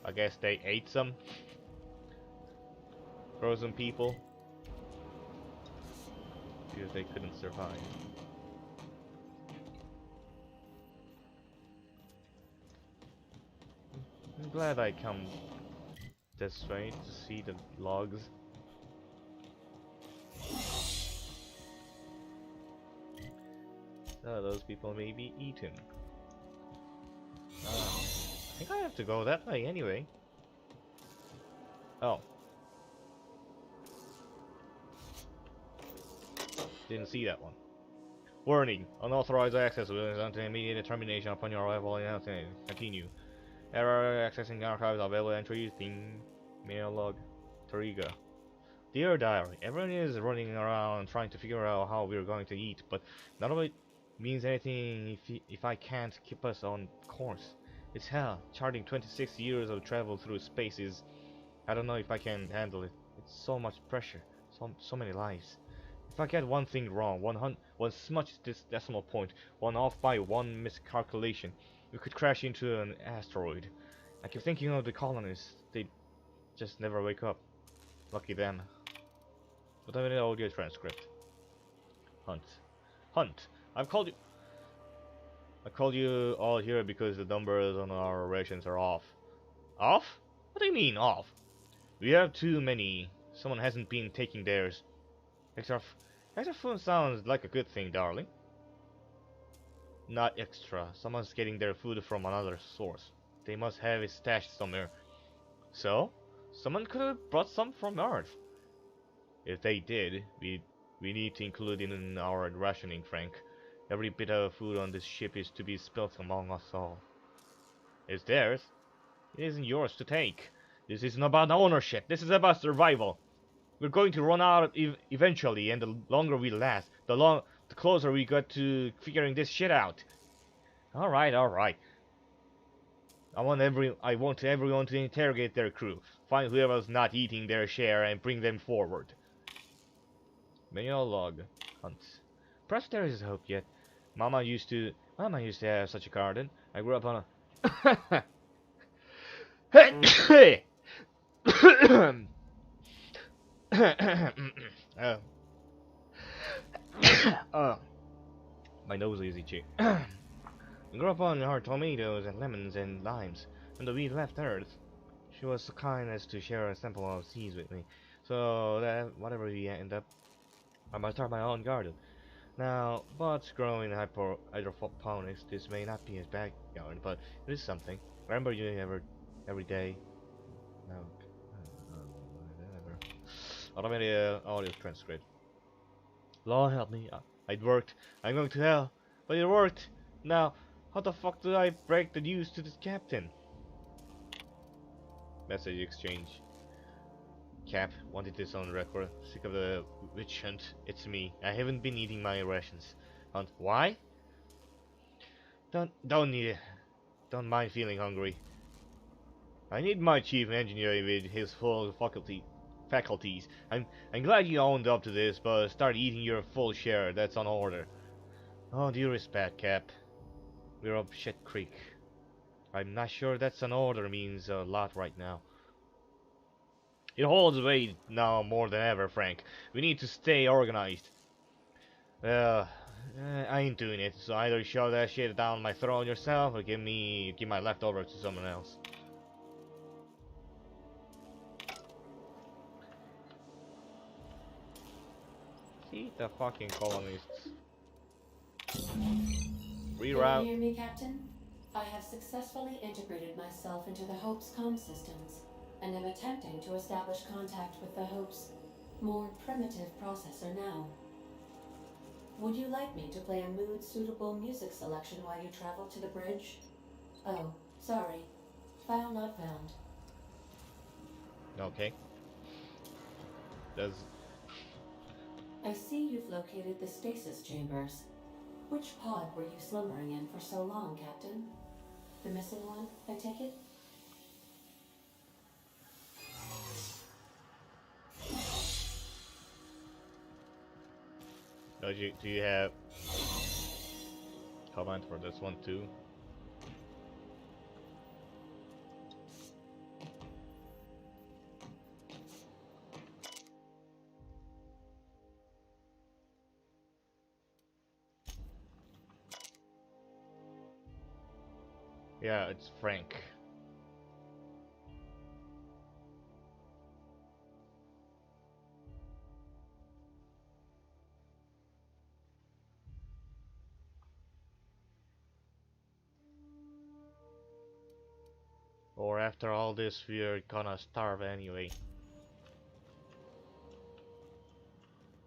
Speaker 1: I guess they ate some frozen people because they couldn't survive. I'm glad I come this way to see the logs. So those people may be eaten. I think I have to go that way anyway. Oh. Didn't see that one. Warning. Unauthorized access will result in immediate termination upon your arrival in Continue. Error accessing archives available entries. Theme. Mail log. Tariga. Dear Diary, everyone is running around trying to figure out how we're going to eat, but none of it means anything if I can't keep us on course. It's hell. Charting 26 years of travel through space is... I don't know if I can handle it. It's so much pressure. So many lives. If I get one thing wrong, one smudge this decimal point, one off by one miscalculation, we could crash into an asteroid. I keep thinking of the colonists. They just never wake up. Lucky them. But I have an audio transcript. Hunt. Hunt. I called you all here because the numbers on our rations are off. Off? What do you mean, off? We have too many. Someone hasn't been taking theirs. Extra food sounds like a good thing, darling. Not extra. Someone's getting their food from another source. They must have it stashed somewhere. So? Someone could have brought some from Earth. If they did, we need to include it in our rationing, Frank. Every bit of food on this ship is to be spilt among us all. It's theirs. It isn't yours to take. This isn't about ownership. This is about survival. We're going to run out eventually, and the longer we last, the closer we get to figuring this shit out. All right. I want everyone to interrogate their crew, find whoever's not eating their share, and bring them forward. Manual log. Hunt. Perhaps there is hope yet. Mama used to have such a garden. I grew up on a... My nose is itchy. I grew up on her tomatoes and lemons and limes. When we left Earth, she was so kind as to share a sample of seeds with me. So that whatever we end up, I might start my own garden. Now, bots grow in hydroponics. This may not be his backyard, but it is something. Remember you every day. No, whatever. Automated audio transcript. Lord help me. It worked. I'm going to hell. But it worked. Now, how the fuck do I break the news to the captain? Message exchange. Cap, wanted this on record. Sick of the witch hunt. It's me. I haven't been eating my rations. Hunt. Why? Don't need it. Don't mind feeling hungry. I need my chief engineer with his full faculties. I'm glad you owned up to this, but start eating your full share. That's on order. Oh, due respect, Cap. We're up shit creek. I'm not sure that's an order means a lot right now. It holds weight now more than ever, Frank. We need to stay organized. Well, I ain't doing it, so either shove that shit down my throat yourself or give my leftovers to someone else. See the fucking colonists. Reroute.
Speaker 2: Can you hear me, Captain? I have successfully integrated myself into the Hope's comm systems, and am attempting to establish contact with the Hope's more primitive processor now. Would you like me to play a mood-suitable music selection while you travel to the bridge? Oh, sorry. File not found.
Speaker 1: Okay. Does...
Speaker 2: I see you've located the stasis chambers. Which pod were you slumbering in for so long, Captain? The missing one, I take it?
Speaker 1: Do you have comment for this one too? Yeah, it's Frank. Or after all this, we're gonna starve anyway.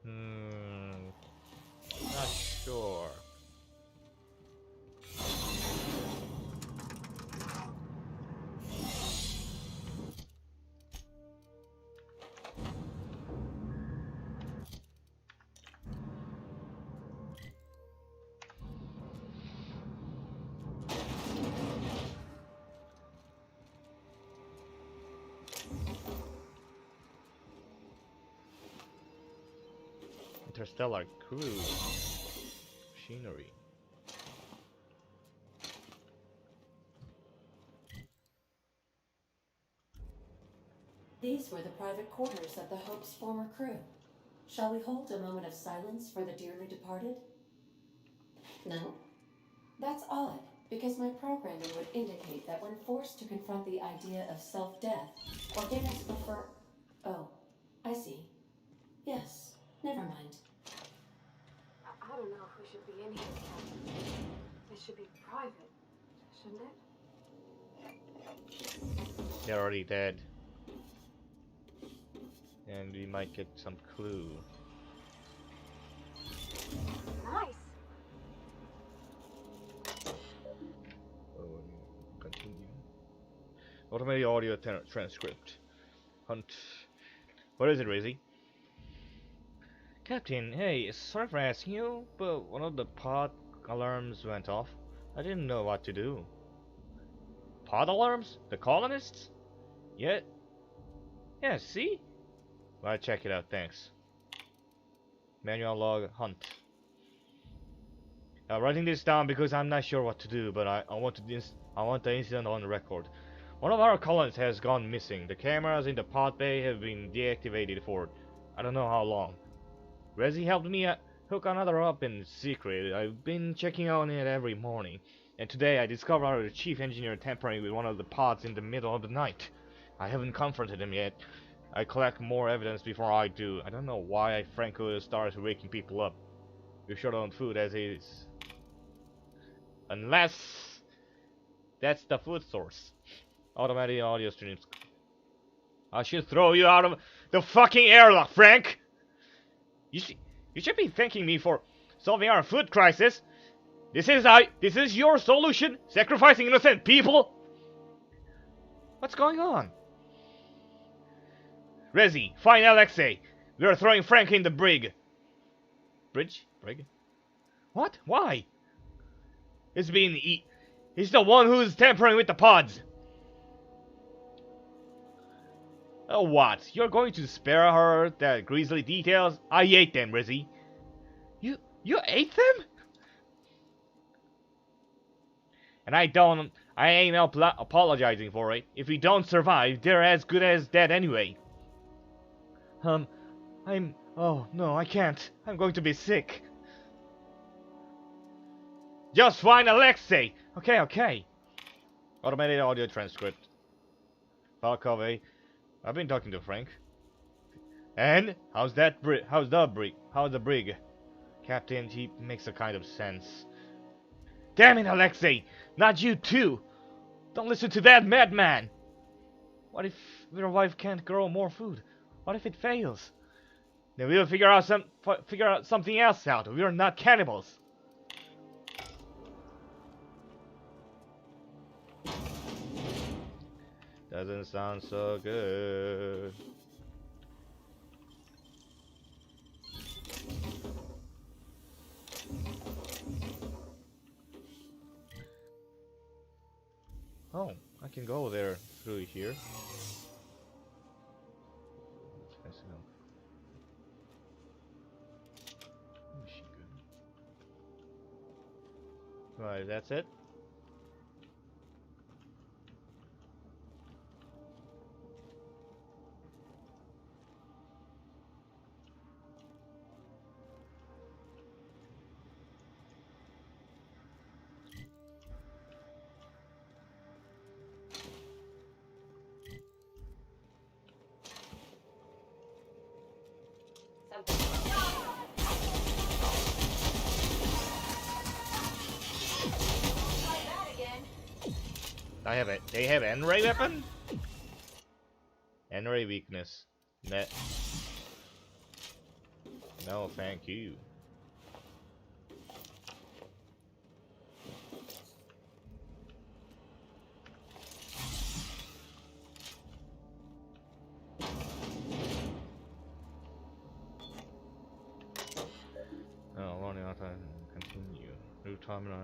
Speaker 1: Not sure. Interstellar cruise machinery.
Speaker 2: These were the private quarters of the Hope's former crew. Shall we hold a moment of silence for the dearly departed? No? That's odd, because my programming would indicate that when forced to confront the idea of self-death, organics prefer... Oh, I see. Yes, never mind.
Speaker 3: I don't know if we should be in here, Captain. It should be private, shouldn't it?
Speaker 1: They're already dead. And we might get some clue.
Speaker 3: Nice.
Speaker 1: Oh, continue. Automated audio transcript. Hunt. What is it, Rizzy? Captain, hey, sorry for asking you, but one of the pod alarms went off. I didn't know what to do. Pod alarms? The colonists? Yeah. Yeah, see? I'll check it out, thanks. Manual log hunt. Writing this down because I'm not sure what to do, but I want the incident on record. One of our colonists has gone missing. The cameras in the pod bay have been deactivated for I don't know how long. Rezi helped me hook another up in secret. I've been checking on it every morning, and today I discovered our chief engineer tampering with one of the pods in the middle of the night. I haven't confronted him yet. I collect more evidence before I do. I don't know why Franco starts waking people up. We're short on food as is. Unless that's the food source. Automatic audio streams. I should throw you out of the fucking airlock, Frank! You should be thanking me for solving our food crisis. This is your solution? Sacrificing innocent people? What's going on? Rezi, find Alexei. We are throwing Frank in the brig. Brig? What? Why? He's the one who's tampering with the pods. Oh, what? You're going to spare her the grisly details? I ate them, Rizzy. You ate them? And I ain't apologizing for it. If we don't survive, they're as good as dead anyway. Oh no, I can't. I'm going to be sick. Just find Alexei! Okay. Automated audio transcript. Falkove. I've been talking to Frank. And? How's the brig? Captain, he makes a kind of sense. Damn it, Alexei! Not you too! Don't listen to that madman! What if your wife can't grow more food? What if it fails? Then we'll figure out something else out. We're not cannibals. Doesn't sound so good. Oh, I can go there through here. Let's go. Right, that's it. They have N-ray weapon? N-ray weakness. Net. No, thank you. Oh, running out and continue. New terminal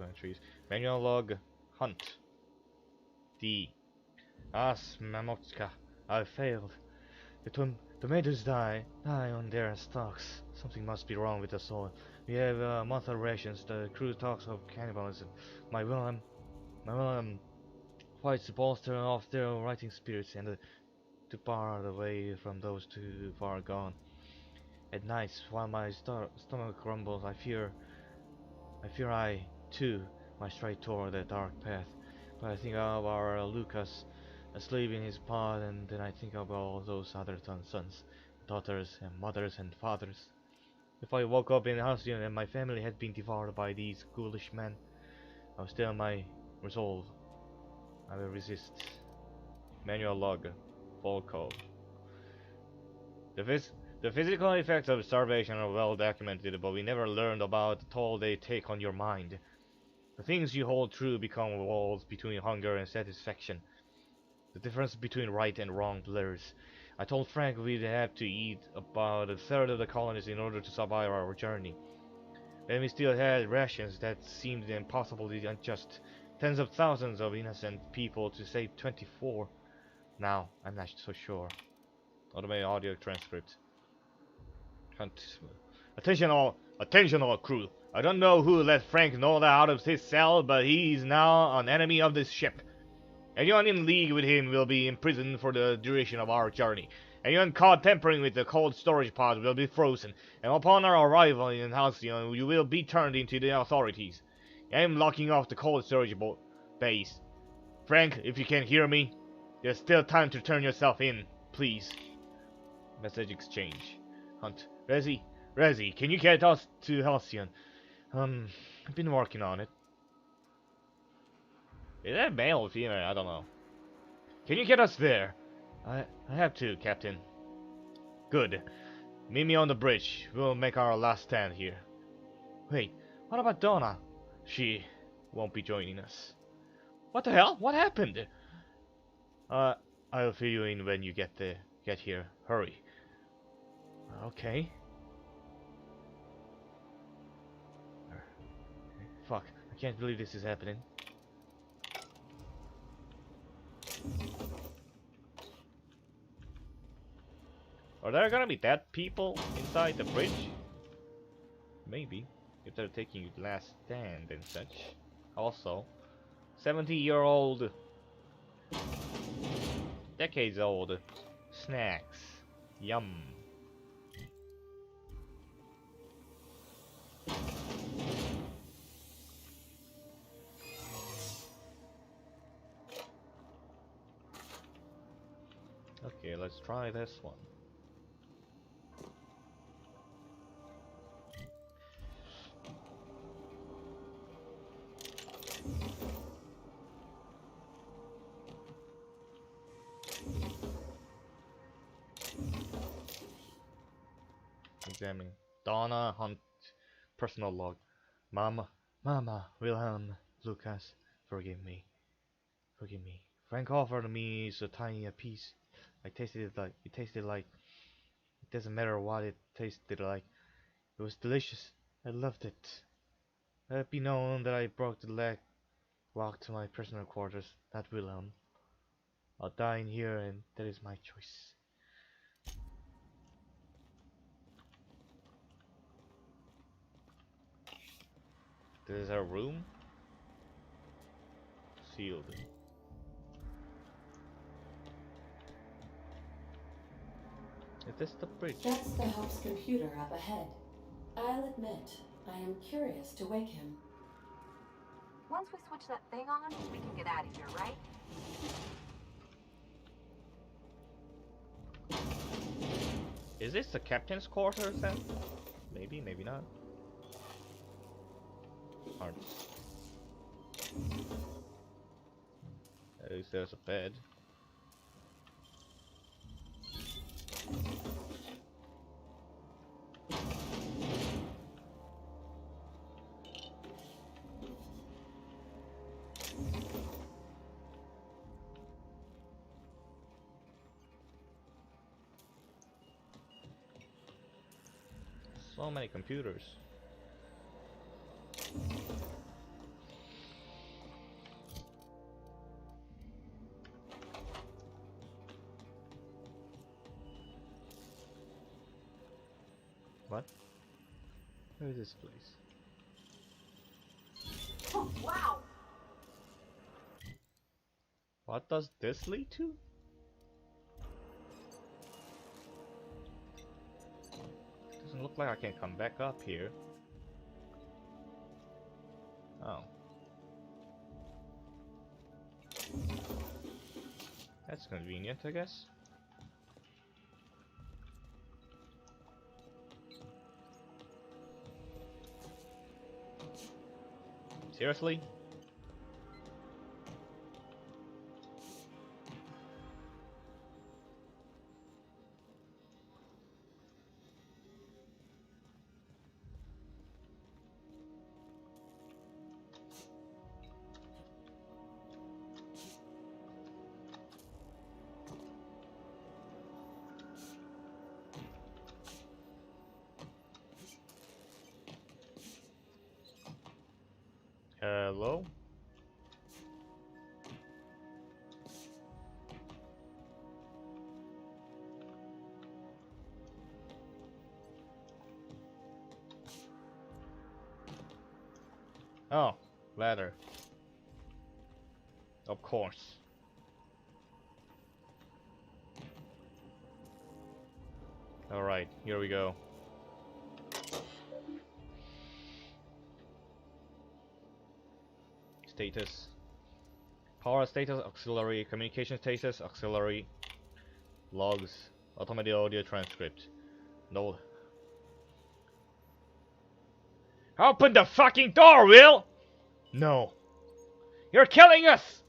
Speaker 1: entries. Manual log. Hunt. D. Mamotka. I failed. The tomatoes die on their stalks. Something must be wrong with the soil. We have monthly rations. The crew talks of cannibalism. My Willem fights to bolster off their writing spirits and to bar away from those too far gone. At nights, while my stomach grumbles, I fear I too might stray toward that dark path. But I think of our Lucas asleep in his pod, and then I think of all those other sons, daughters, and mothers and fathers. If I woke up in Halcyon and my family had been devoured by these ghoulish men, I will still my resolve. I will resist. Manual log. Volkov. The physical effects of starvation are well documented, but we never learned about the toll they take on your mind. The things you hold true become walls between hunger and satisfaction. The difference between right and wrong blurs. I told Frank we'd have to eat about a third of the colonies in order to survive our journey. Then we still had rations that seemed impossibly unjust. Tens of thousands of innocent people to save 24. Now, I'm not so sure. Automated audio transcript. Attention all crew. I don't know who let Frank know that out of his cell, but he's now an enemy of this ship. Anyone in league with him will be imprisoned for the duration of our journey. Anyone caught tampering with the cold storage pods will be frozen, and upon our arrival in Halcyon, you will be turned into the authorities. I am locking off the cold storage base. Frank, if you can hear me, there's still time to turn yourself in, please. Message exchange. Hunt. Rezi, Rezi, can you get us to Halcyon? I've been working on it. Is that male or female? I don't know. Can you get us there? I have to, Captain. Good. Meet me on the bridge. We'll make our last stand here. Wait, what about Donna? She won't be joining us. What the hell? What happened? I'll fill you in when you get here. Hurry. Okay. Fuck, I can't believe this is happening. Are there gonna be dead people inside the bridge? Maybe, if they're taking your last stand and such. Also, 70-year-old, decades old snacks. Yum. Okay, let's try this one. Examining Donna Hunt personal log. Mama, Wilhelm, Lucas, forgive me. Frank offered me so tiny a piece. It tasted like it doesn't matter what it tasted like. It was delicious. I loved it. Let it be known that I broke the leg walk to my personal quarters, not Wilhelm. I'll die in here and that is my choice. This is our room. Sealed. Is this the bridge?
Speaker 2: That's the Hope's computer up ahead. I'll admit, I am curious to wake him.
Speaker 3: Once we switch that thing on, we can get out of here, right?
Speaker 1: Is this the captain's quarters then? Maybe, maybe not. Hard. At least there's a bed. So many computers. What? Where is this place?
Speaker 3: Oh, wow!
Speaker 1: What does this lead to? Doesn't look like I can come back up here. Oh. That's convenient, I guess. Seriously? Hello? Oh, ladder. Of course. Alright, here we go. Status. Power status, auxiliary. Communication status, auxiliary. Logs. Automated audio transcript. No. Open the fucking door, Will! No. You're killing us!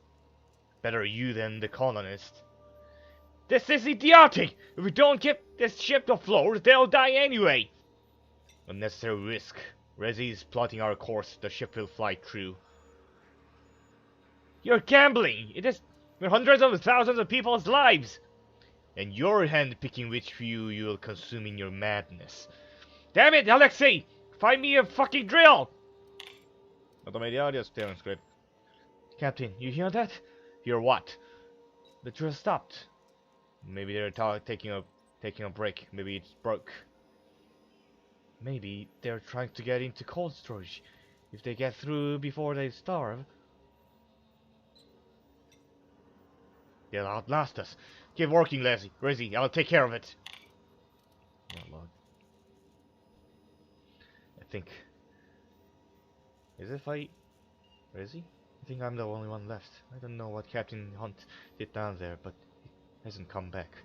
Speaker 1: Better you than the colonist. This is idiotic! If we don't get this ship to float, they'll die anyway! Unnecessary risk. Resi is plotting our course. The ship will fly through. You're gambling! It is with hundreds of thousands of people's lives! And you're handpicking which few you'll consume in your madness. Damn it, Alexei! Find me a fucking drill! Automated audio steering script. Captain, you hear that? Hear what? The drill stopped. Maybe they're taking a break. Maybe it's broke. Maybe they're trying to get into cold storage. If they get through before they starve, they'll outlast us. Keep working, Resi. I'll take care of it. Oh, Lord. I think... Is it Resi? I think I'm the only one left. I don't know what Captain Hunt did down there, but he hasn't come back.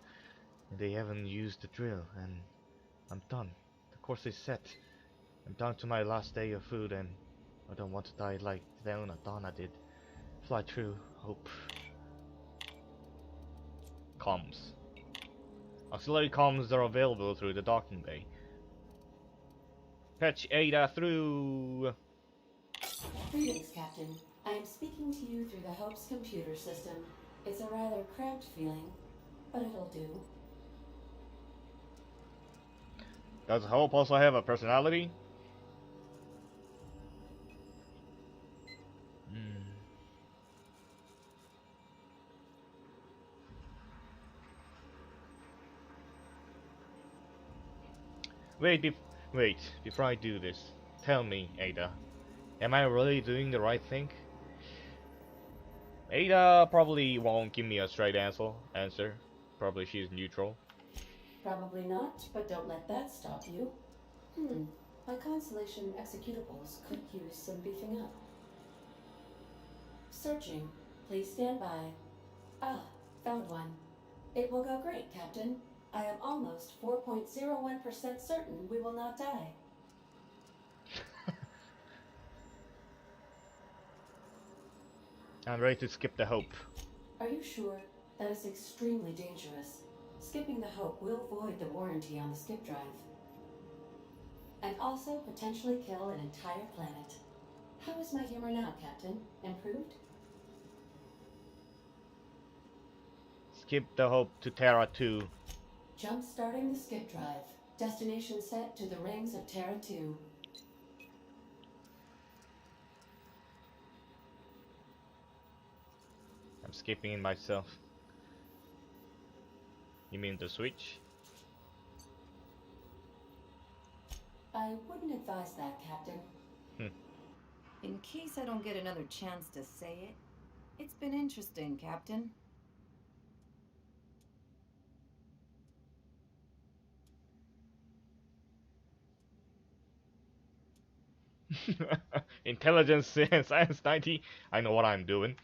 Speaker 1: And they haven't used the drill, and I'm done. The course is set. I'm down to my last day of food, and I don't want to die like Donna did. Fly through, hope. Comms. Auxiliary comms are available through the docking bay. Patch Ada through.
Speaker 2: Greetings, Captain. I am speaking to you through the Hope's computer system. It's a rather cramped feeling, but it'll do.
Speaker 1: Does Hope also have a personality? Wait, before I do this, tell me, Ada, am I really doing the right thing? Ada probably won't give me a straight answer. Probably she's neutral.
Speaker 2: Probably not, but don't let that stop you. My Constellation executables could use some beefing up. Searching. Please stand by. Ah, found one. It will go great, Captain. I am almost 4.01% certain we will not die.
Speaker 1: I'm ready to skip the Hope.
Speaker 2: Are you sure? That is extremely dangerous. Skipping the Hope will void the warranty on the skip drive. And also potentially kill an entire planet. How is my humor now, Captain? Improved?
Speaker 1: Skip the Hope to Terra 2.
Speaker 2: Jump starting the skip drive. Destination set to the rings of Terra 2.
Speaker 1: I'm skipping it myself. You mean the switch?
Speaker 2: I wouldn't advise that, Captain.
Speaker 5: In case I don't get another chance to say it, it's been interesting, Captain.
Speaker 1: Intelligence and Science 90. I know what I'm doing.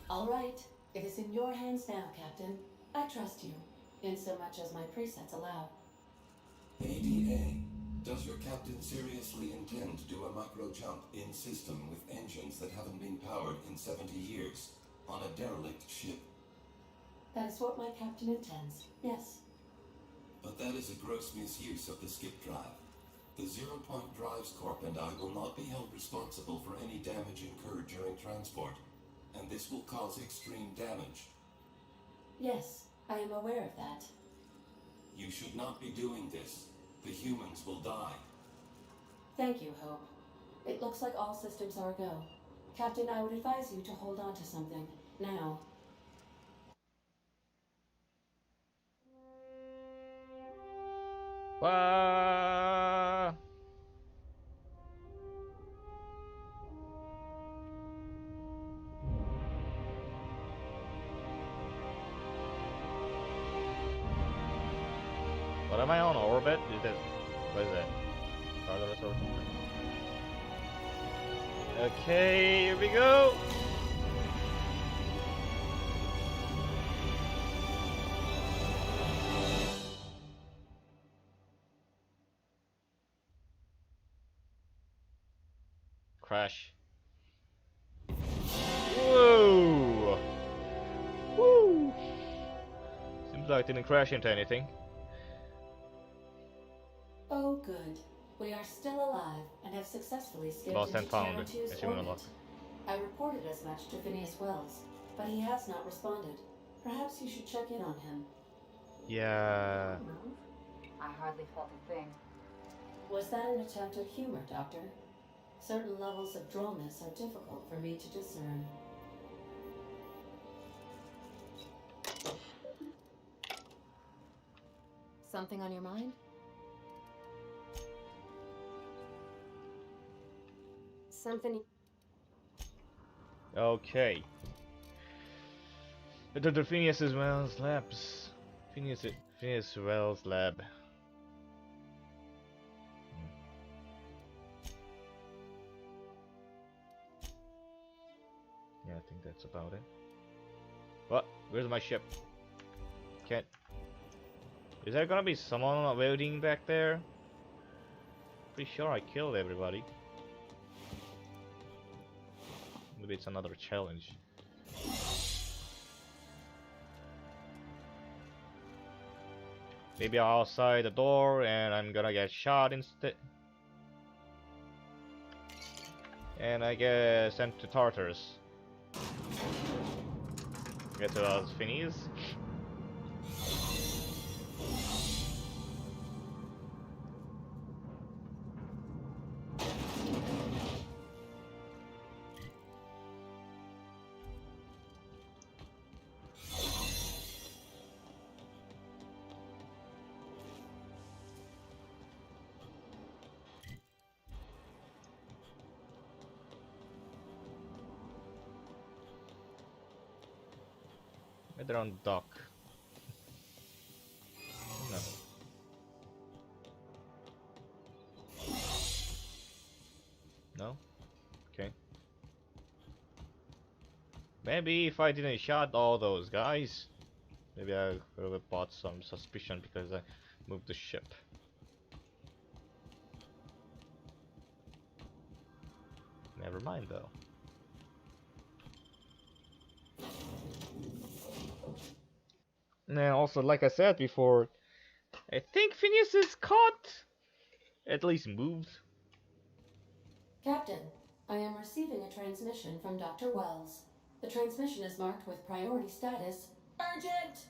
Speaker 2: All right. It is in your hands now, Captain. I trust you, in so much as my presets allow.
Speaker 9: ADA, does your captain seriously intend to do a macro jump in system with engines that haven't been powered in 70 years on a derelict ship?
Speaker 2: That is what my captain intends, yes.
Speaker 9: But that is a gross misuse of the skip drive. The Zero Point Drives Corp and I will not be held responsible for any damage incurred during transport, and this will cause extreme damage.
Speaker 2: Yes, I am aware of that.
Speaker 9: You should not be doing this. The humans will die.
Speaker 2: Thank you, Hope. It looks like all systems are go. Captain, I would advise you to hold on to something, now.
Speaker 1: What am I on orbit? Is that what is that? Cargo resource? Okay, here we go. crash. Whoa! Woo! Seems like I didn't crash into anything.
Speaker 2: Oh, good. We are still alive and have successfully skipped
Speaker 1: Lost
Speaker 2: into
Speaker 1: and found.
Speaker 2: Terra 2's
Speaker 1: Achievement
Speaker 2: orbit.
Speaker 1: unlocked.
Speaker 2: I reported as much to Phineas Wells, but he has not responded. Perhaps you should check in on him.
Speaker 1: Yeah.
Speaker 5: Move? I hardly felt a thing.
Speaker 2: Was that an attempt at humor, Doctor? Certain levels of drollness are difficult for me to discern.
Speaker 5: Something on your mind?
Speaker 6: Something.
Speaker 1: Okay. The Phineas Wells Labs. Phineas Wells Lab. Yeah, I think that's about it. What? Where's my ship? Can't. Is there gonna be someone waiting back there? Pretty sure I killed everybody. Maybe it's another challenge. Maybe outside the door and I'm gonna get shot instead. And I get sent to Tartarus. Get to us Phineas. They're on dock. No. No? Okay. Maybe if I didn't shot all those guys, maybe I could have bought some suspicion because I moved the ship. Never mind though. And also, like I said before, I think Phineas is caught. At least moved.
Speaker 2: Captain, I am receiving a transmission from Dr. Wells. The transmission is marked with priority status urgent!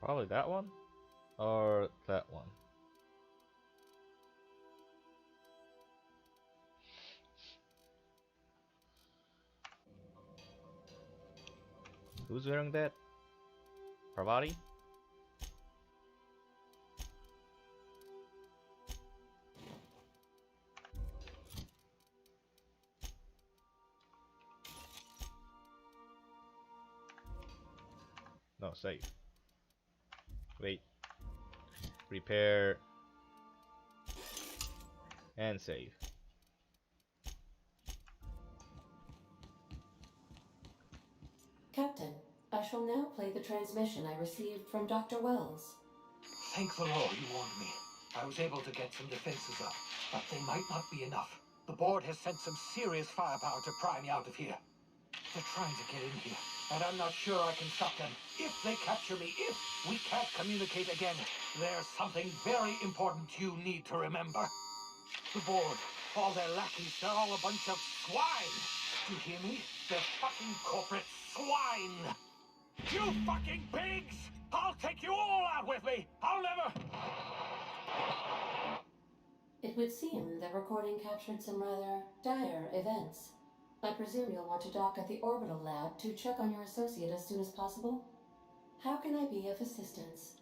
Speaker 1: Probably that one or that one. Who's wearing that? Parvati? No, save. Wait. Repair. And save.
Speaker 2: Captain, I shall now play the transmission I received from Dr. Wells.
Speaker 10: Thank the Lord you warned me. I was able to get some defenses up, but they might not be enough. The board has sent some serious firepower to pry me out of here. They're trying to get in here, and I'm not sure I can stop them. If they capture me, if we can't communicate again, there's something very important you need to remember. The board, all their lackeys, they're all a bunch of swine. Do you hear me? They're fucking corporate swine. You fucking pigs! I'll take you all out with me! I'll never...
Speaker 2: It would seem the recording captured some rather dire events. I presume you'll want to dock at the orbital lab to check on your associate as soon as possible? How can I be of assistance?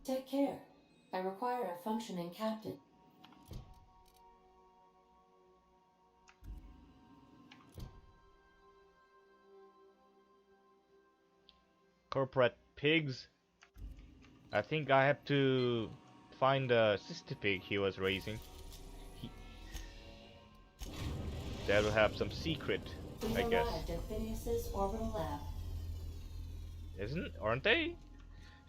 Speaker 2: Take care. I require a functioning captain.
Speaker 1: Corporate pigs. I think I have to find the sister pig he was raising. That'll have some secret, I
Speaker 2: We've
Speaker 1: guess.
Speaker 2: arrived at Phineas's orbital lab.
Speaker 1: Aren't they?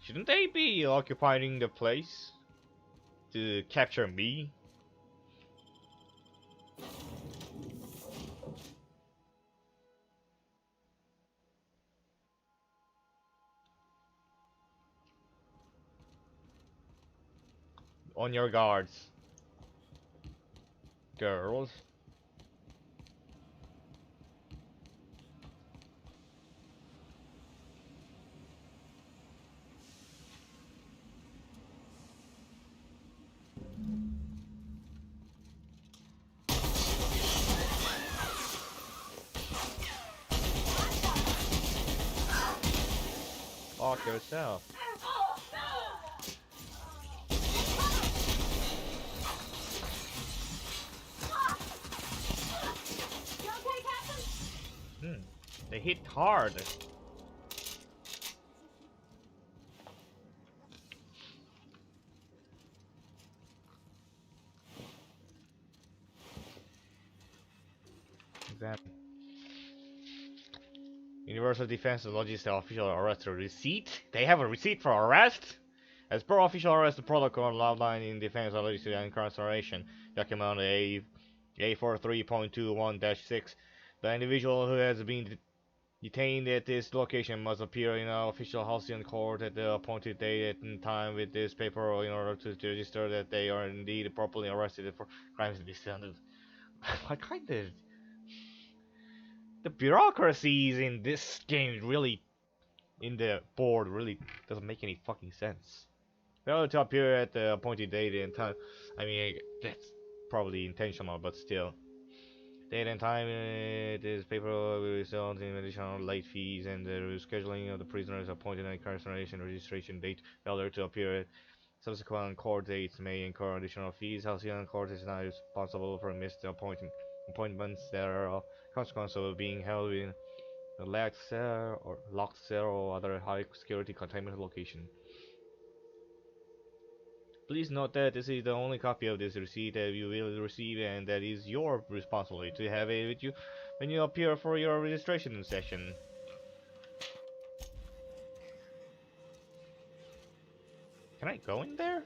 Speaker 1: Shouldn't they be occupying the place to capture me? On your guards, girls. Fuck yourself. They hit hard. Exactly. Universal Defense and Logistics official arrest receipt? They have a receipt for arrest? As per official arrest protocol outlined in Defense and Logistics and Incarceration, document A43.21-6, the individual who has been detained at this location must appear in an official Halcyon court at the appointed date and time with this paper in order to register that they are indeed properly arrested for crimes descended. What kind of... The bureaucracies in this game really, in the board, really doesn't make any fucking sense. Failure to appear at the appointed date and time. I mean, that's probably intentional, but still. Date and time, this paper will result in additional late fees and the rescheduling of the prisoner's appointed incarceration registration date. Failure to appear at subsequent court dates may incur additional fees. Halcyon Court is not responsible for missed appointments that are a consequence of being held in a locked cell or other high security containment location. Please note that this is the only copy of this receipt that you will receive, and that is your responsibility to have it with you when you appear for your registration session. Can I go in there?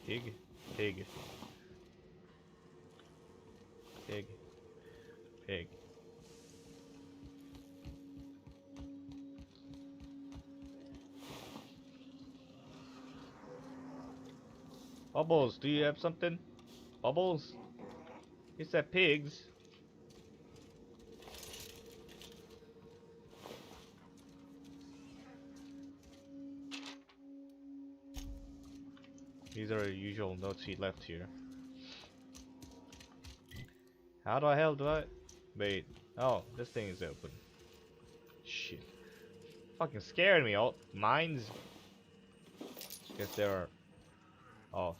Speaker 1: Pig, pig, pig, pig. Bubbles, do you have something? Bubbles? He said pigs. These are the usual notes he left here. How the hell do I... Wait. Oh, this thing is open. Shit. Fucking scared me. All mines. Guess they're off.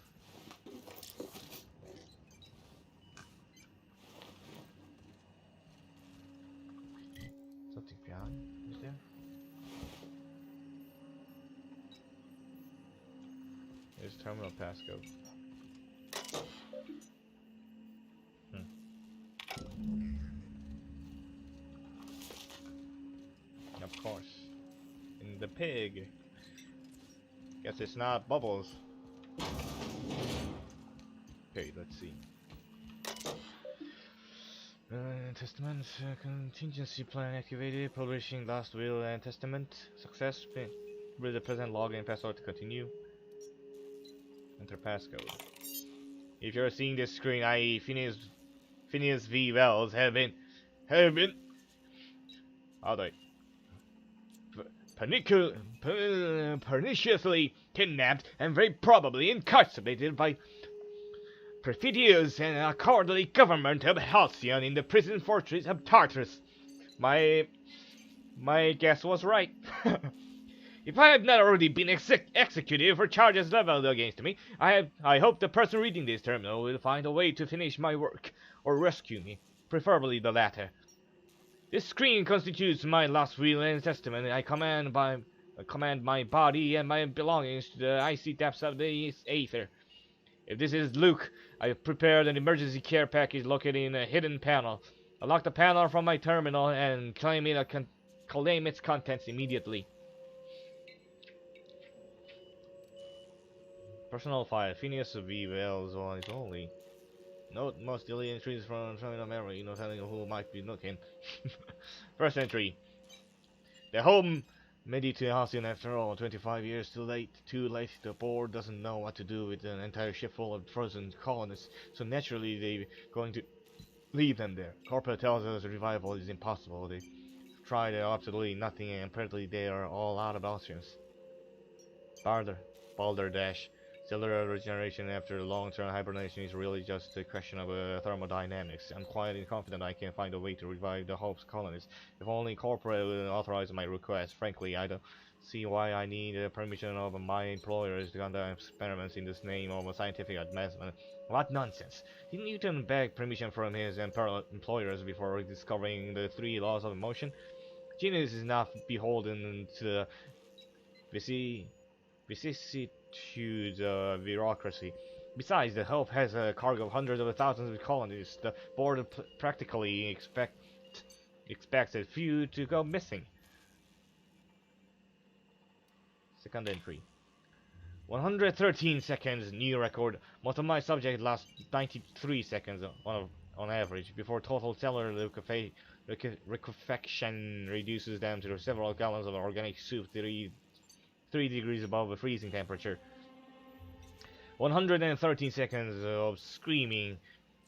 Speaker 1: Something behind? Is there? There's terminal passcode. Of course. And the pig. Guess it's not Bubbles. Okay, let's see. Testament contingency plan activated. Publishing last will and testament. Success. With the present login password to continue. Enter passcode. If you're seeing this screen, i.e. Phineas V. Wells have been how do I perniciously kidnapped and very probably incarcerated by perfidious and accordingly government of Halcyon in the prison fortress of Tartarus. My guess was right. If I have not already been executed for charges leveled against me, I hope the person reading this terminal will find a way to finish my work or rescue me, preferably the latter. This screen constitutes my last will and testament. I command my body and my belongings to the icy depths of the aether. If this is Luke, I have prepared an emergency care package located in a hidden panel. Unlock the panel from my terminal and claim its contents immediately. Personal file, Phineas V. Wells on only. Note most delete entries from terminal memory, no telling who might be looking. First entry. The home made it to Halcyon after all, 25 years too late. The board doesn't know what to do with an entire ship full of frozen colonists, so naturally they're going to leave them there. Corporate tells us revival is impossible. They've tried absolutely nothing and apparently they are all out of options. Balderdash. Cellular regeneration after long-term hibernation is really just a question of thermodynamics. I'm quite confident I can find a way to revive the Hope's colonists. If only corporate will authorize my request. Frankly, I don't see why I need permission of my employers to conduct experiments in this name of scientific advancement. What nonsense! Didn't Newton beg permission from his employers before discovering the 3 laws of motion? Genius is not beholden to the vicissitudes of bureaucracy. Besides, the Hope has a cargo of hundreds of thousands of colonists. The board practically expects a few to go missing. Second entry. 113 seconds, new record. Most of my subjects last 93 seconds on average, before total cellular liquefaction reduces them to several gallons of organic soup 3 degrees above the freezing temperature. 113 seconds of screaming.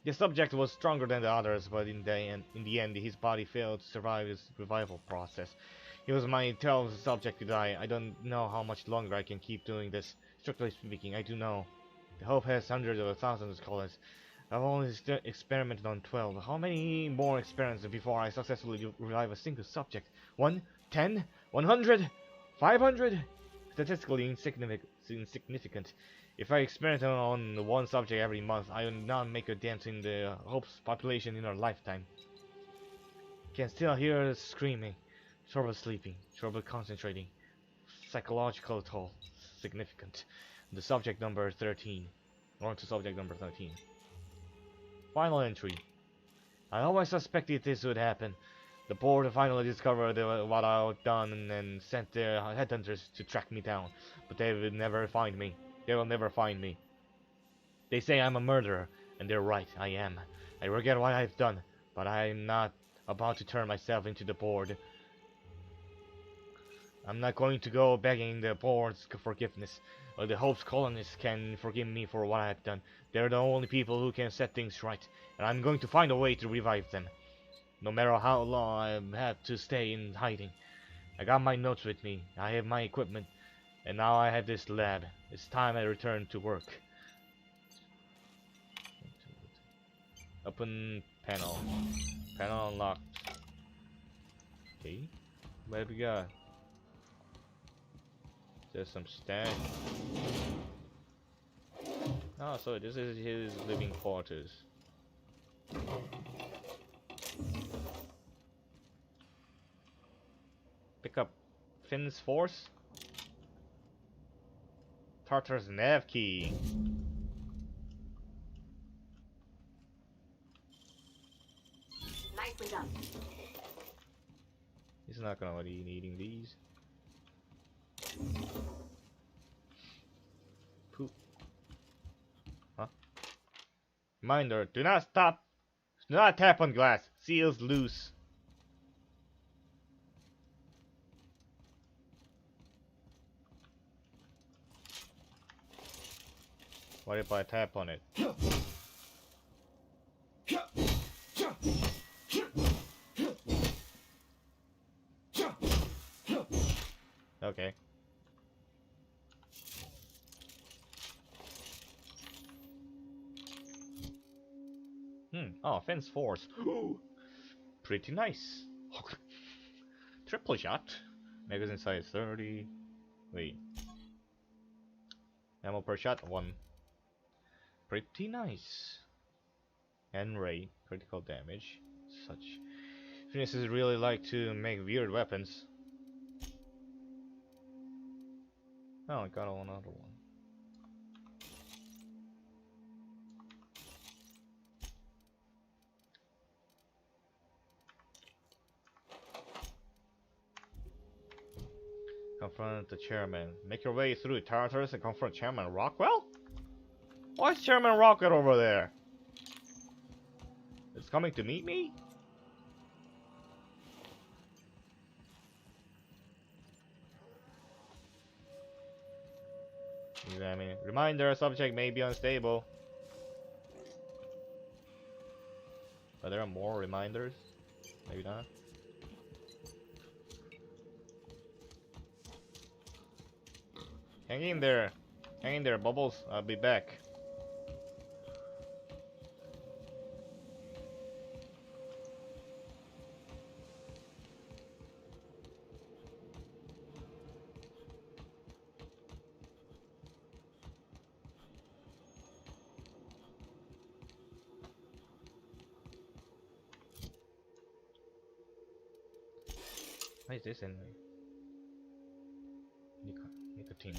Speaker 1: The subject was stronger than the others, but in the end his body failed to survive his revival process. He was my 12th subject to die. I don't know how much longer I can keep doing this. Strictly speaking, I do know. The Hope has hundreds of thousands of colonists. I've only experimented on 12. How many more experiments before I successfully revive a single subject? 1? 10? 100? 500? Statistically insignificant. If I experiment on one subject every month, I will not make a dent in the Hope's population in our lifetime. Can still hear us screaming. Trouble sleeping. Trouble concentrating. Psychological toll. Significant. The subject number 13. On to subject number 13. Final entry. I always suspected this would happen. The board finally discovered what I've done and sent their headhunters to track me down. But they will never find me. They will never find me. They say I'm a murderer, and they're right, I am. I regret what I've done, but I'm not about to turn myself into the board. I'm not going to go begging the board's forgiveness, or the Hope's colonists can forgive me for what I've done. They're the only people who can set things right, and I'm going to find a way to revive them. No matter how long I have to stay in hiding. I got my notes with me, I have my equipment, and now I have this lab. It's time I return to work. Open panel. Panel unlocked. Okay. What we got? There's some stash. Oh, so this is his living quarters. Pick up Finn's Force. Tartar's nav key.
Speaker 5: Nicely done.
Speaker 1: He's not gonna be needing these. Poop. Huh? Reminder, do not stop. Do not tap on glass. Seals loose. What if I tap on it? Okay. Oh, fence force. Pretty nice. Triple shot. Magazine size 30. Wait. Ammo per shot 1. Pretty nice. And ray. Critical damage. Such. Finishes really like to make weird weapons. Oh, I got another one. Confront the chairman. Make your way through Tartarus and confront Chairman Rockwell? Why is Chairman Rockwell over there? It's coming to meet me? Examine. Reminder, subject may be unstable. Are there more reminders? Maybe not. Hang in there. Hang in there, Bubbles. I'll be back. Why is this in nicotine?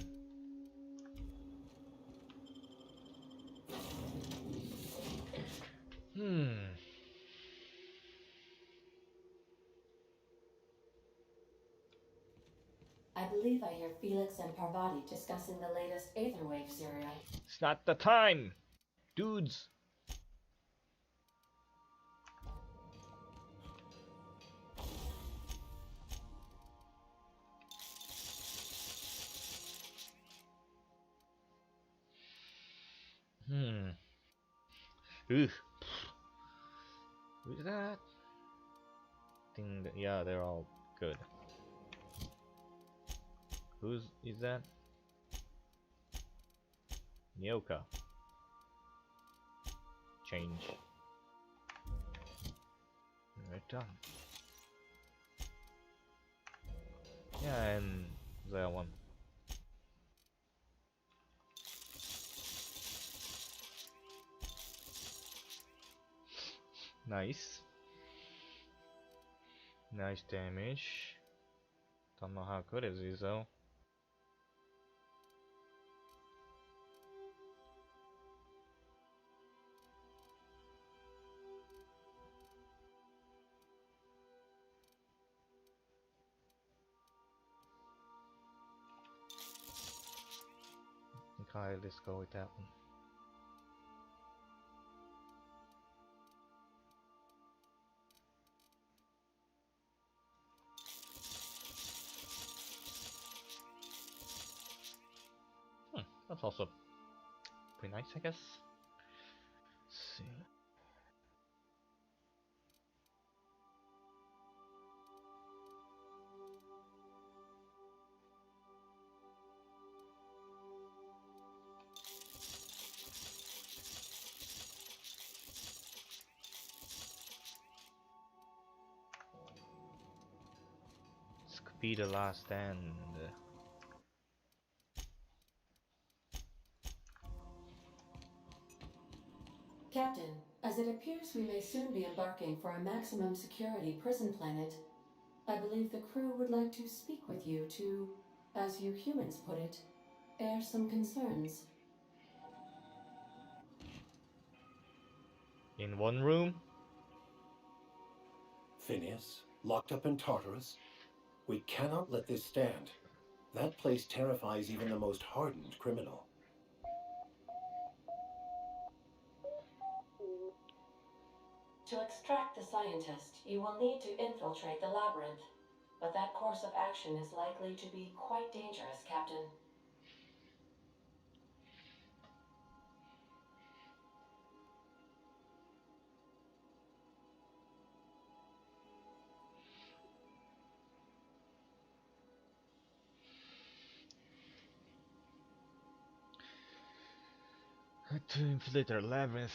Speaker 2: I believe I hear Felix and Parvati discussing the latest Aetherwave serial.
Speaker 1: It's not the time, dudes. Ugh. Who's that? Thing that, yeah, they're all good. Who's is that? Nyoka. Change. Right done. Yeah, and that one. Nice. Nice damage. Don't know how good is he though. Okay, let's go with that one. That's also pretty nice, I guess. Let's see. This could be the last stand.
Speaker 2: Captain, as it appears we may soon be embarking for a maximum security prison planet, I believe the crew would like to speak with you to, as you humans put it, air some concerns.
Speaker 1: In one room?
Speaker 10: Phineas, locked up in Tartarus? We cannot let this stand. That place terrifies even the most hardened criminal.
Speaker 2: To extract the scientist, you will need to infiltrate the labyrinth. But that course of action is likely to be quite dangerous, Captain.
Speaker 1: To infiltrate labyrinth.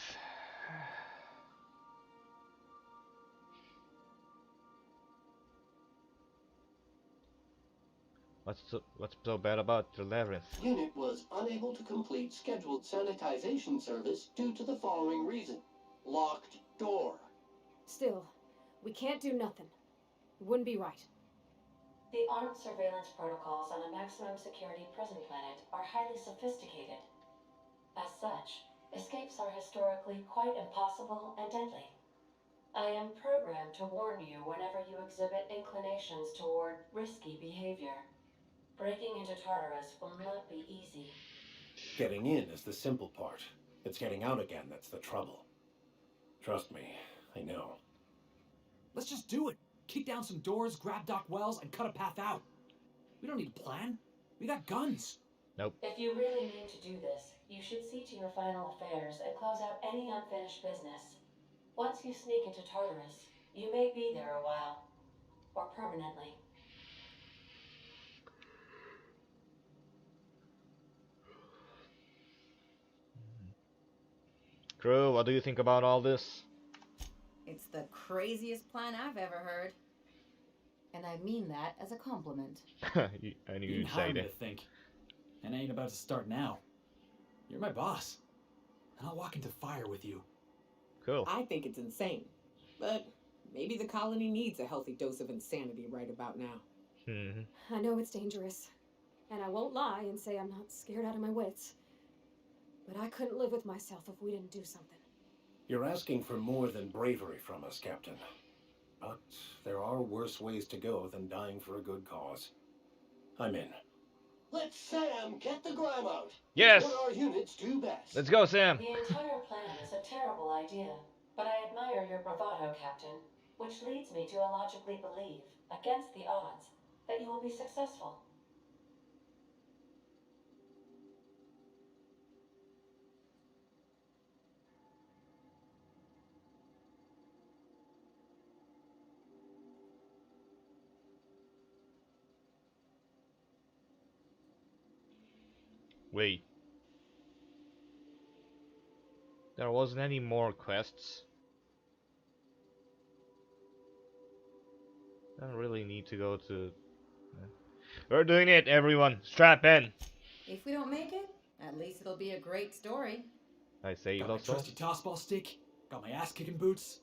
Speaker 1: What's so bad about the labyrinth?
Speaker 11: Unit was unable to complete scheduled sanitization service due to the following reason. Locked door.
Speaker 6: Still, we can't do nothing. It wouldn't be right.
Speaker 2: The armed surveillance protocols on a maximum security prison planet are highly sophisticated. As such, escapes are historically quite impossible and deadly. I am programmed to warn you whenever you exhibit inclinations toward risky behavior. Breaking into Tartarus will not be easy.
Speaker 12: Getting in is the simple part. It's getting out again that's the trouble. Trust me, I know.
Speaker 13: Let's just do it. Kick down some doors, grab Doc Wells, and cut a path out. We don't need a plan. We got guns.
Speaker 1: Nope.
Speaker 2: If you really mean to do this, you should see to your final affairs and close out any unfinished business. Once you sneak into Tartarus, you may be there a while. Or permanently.
Speaker 1: Crew, what do you think about all this?
Speaker 5: It's the craziest plan I've ever heard. And I mean that as a compliment.
Speaker 1: I knew
Speaker 13: You
Speaker 1: you'd
Speaker 13: hire
Speaker 1: say
Speaker 13: me to
Speaker 1: that.
Speaker 13: think. And I ain't about to start now. You're my boss. And I'll walk into fire with you.
Speaker 1: Cool.
Speaker 14: I think it's insane. But maybe the colony needs a healthy dose of insanity right about now.
Speaker 6: I know it's dangerous. And I won't lie and say I'm not scared out of my wits. But I couldn't live with myself if we didn't do something.
Speaker 12: You're asking for more than bravery from us, Captain. But there are worse ways to go than dying for a good cause. I'm in.
Speaker 11: Let Sam get the grime out.
Speaker 1: Yes!
Speaker 11: It's what our units do best.
Speaker 1: Let's go, Sam!
Speaker 2: The entire plan is a terrible idea, but I admire your bravado, Captain, which leads me to illogically believe, against the odds, that you will be successful.
Speaker 1: Wait. There wasn't any more quests. I don't really need to go to... We're doing it, everyone! Strap in!
Speaker 5: If we don't make it, at least it'll be a great story.
Speaker 1: I saved
Speaker 13: Got my
Speaker 1: also.
Speaker 13: trusty tossball stick. Got my ass-kicking boots.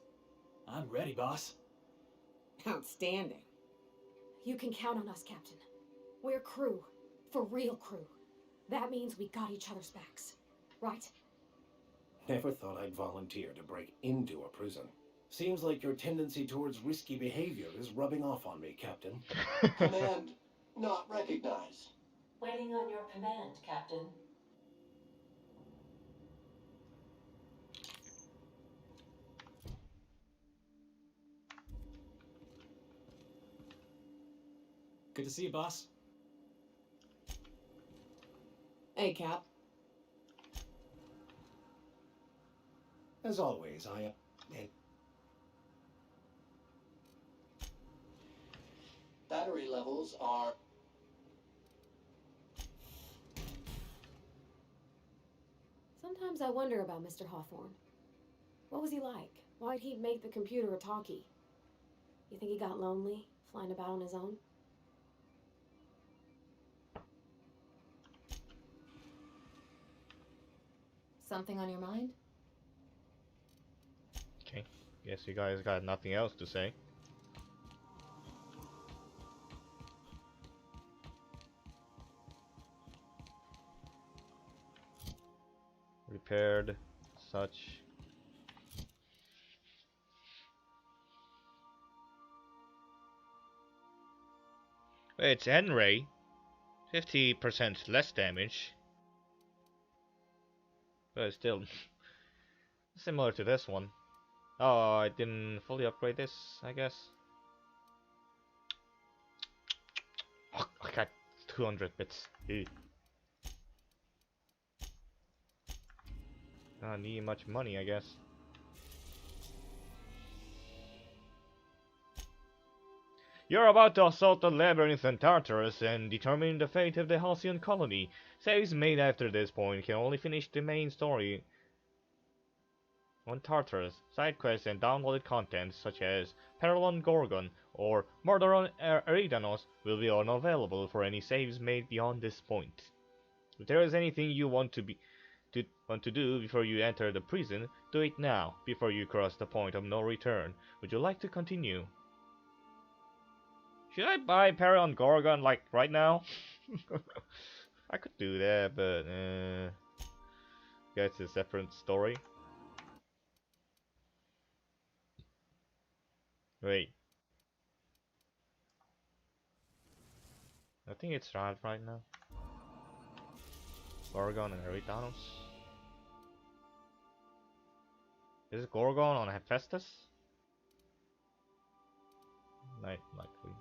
Speaker 13: I'm ready, boss.
Speaker 14: Outstanding.
Speaker 6: You can count on us, Captain. We're crew. For real crew. That means we got each other's backs. Right?
Speaker 12: Never thought I'd volunteer to break into a prison. Seems like your tendency towards risky behavior is rubbing off on me, Captain.
Speaker 11: Command not recognized.
Speaker 2: Waiting on your command, Captain.
Speaker 13: Good to see you, boss.
Speaker 14: Hey, Cap.
Speaker 12: As always,
Speaker 11: Battery levels are...
Speaker 6: Sometimes I wonder about Mr. Hawthorne. What was he like? Why'd he make the computer a talkie? You think he got lonely, flying about on his own?
Speaker 5: Something on your mind?
Speaker 1: Okay. Guess you guys got nothing else to say. Repaired. Such. Wait, it's N-Ray. 50% less damage. But it's still similar to this one. Oh, I didn't fully upgrade this, I guess. Oh, I got 200 bits. Ew. Not need much money, I guess. You're about to assault the labyrinth in Tartarus and determine the fate of the Halcyon colony. Saves made after this point can only finish the main story on Tartarus. Side quests and downloaded content such as Peril on Gorgon or Murder on Eridanos will be unavailable for any saves made beyond this point. If there is anything you want to do before you enter the prison, do it now, before you cross the point of no return. Would you like to continue? Should I buy Peril on Gorgon like right now? I could do that, but that's a separate story. Wait. I think it's right now. Gorgon and Eridanos. Is it Gorgon on Hephaestus? Likely.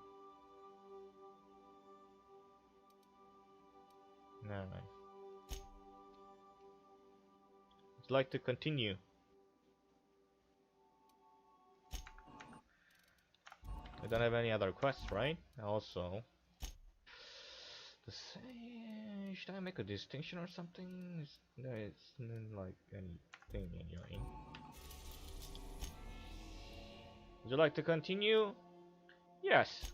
Speaker 1: No. Would you like to continue? I don't have any other quests, right? Also, should I make a distinction or something? It's not like anything anyway. Would you like to continue? Yes.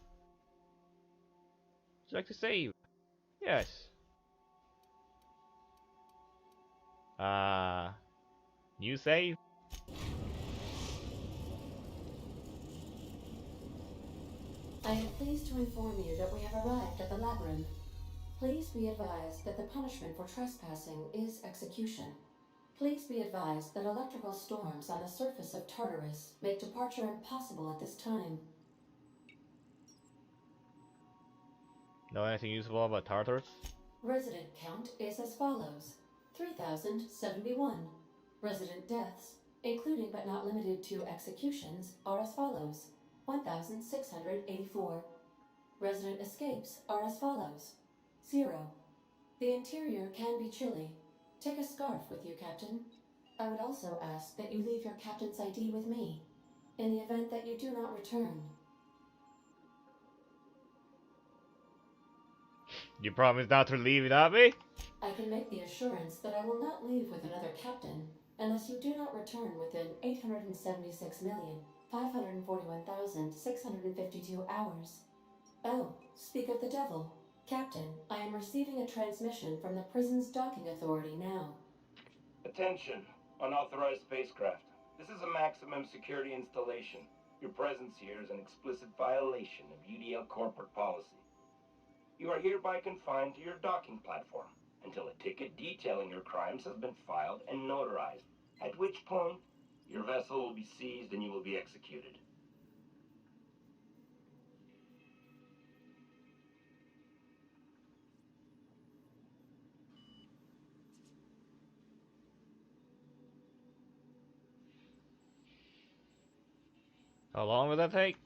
Speaker 1: Would you like to save? Yes. New save?
Speaker 2: I am pleased to inform you that we have arrived at the labyrinth. Please be advised that the punishment for trespassing is execution. Please be advised that electrical storms on the surface of Tartarus make departure impossible at this time.
Speaker 1: Know anything useful about Tartarus?
Speaker 2: Resident count is as follows: 3,071. Resident deaths, including but not limited to executions, are as follows: 1,684. Resident escapes are as follows: 0. The interior can be chilly. Take a scarf with you, Captain. I would also ask that you leave your captain's ID with me, in the event that you do not return.
Speaker 1: You promise not to leave without me?
Speaker 2: I can make the assurance that I will not leave with another captain unless you do not return within 876,541,652 hours. Oh, speak of the devil. Captain, I am receiving a transmission from the prison's docking authority now.
Speaker 15: Attention, unauthorized spacecraft. This is a maximum security installation. Your presence here is an explicit violation of UDL corporate policy. You are hereby confined to your docking platform until a ticket detailing your crimes has been filed and notarized, at which point your vessel will be seized and you will be executed.
Speaker 1: How long will that take?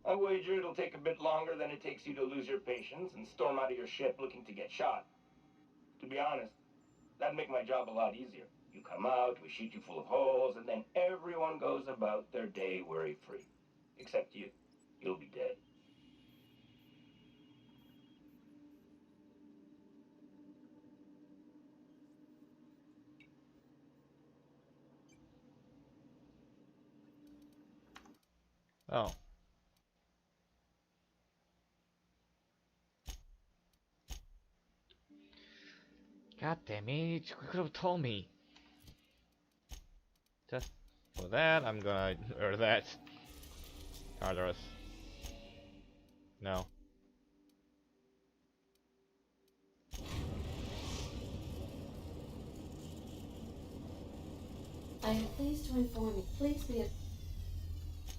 Speaker 15: I wager it'll take a bit longer than it takes you to lose your patience and storm out of your ship looking to get shot. To be honest, that'd make my job a lot easier. You come out, we shoot you full of holes, and then everyone goes about their day worry-free. Except you. You'll be dead.
Speaker 1: Oh. God damn it, you could have told me. Just for that, I'm gonna, or that. Tartarus. No.
Speaker 2: I am pleased to inform you. Please be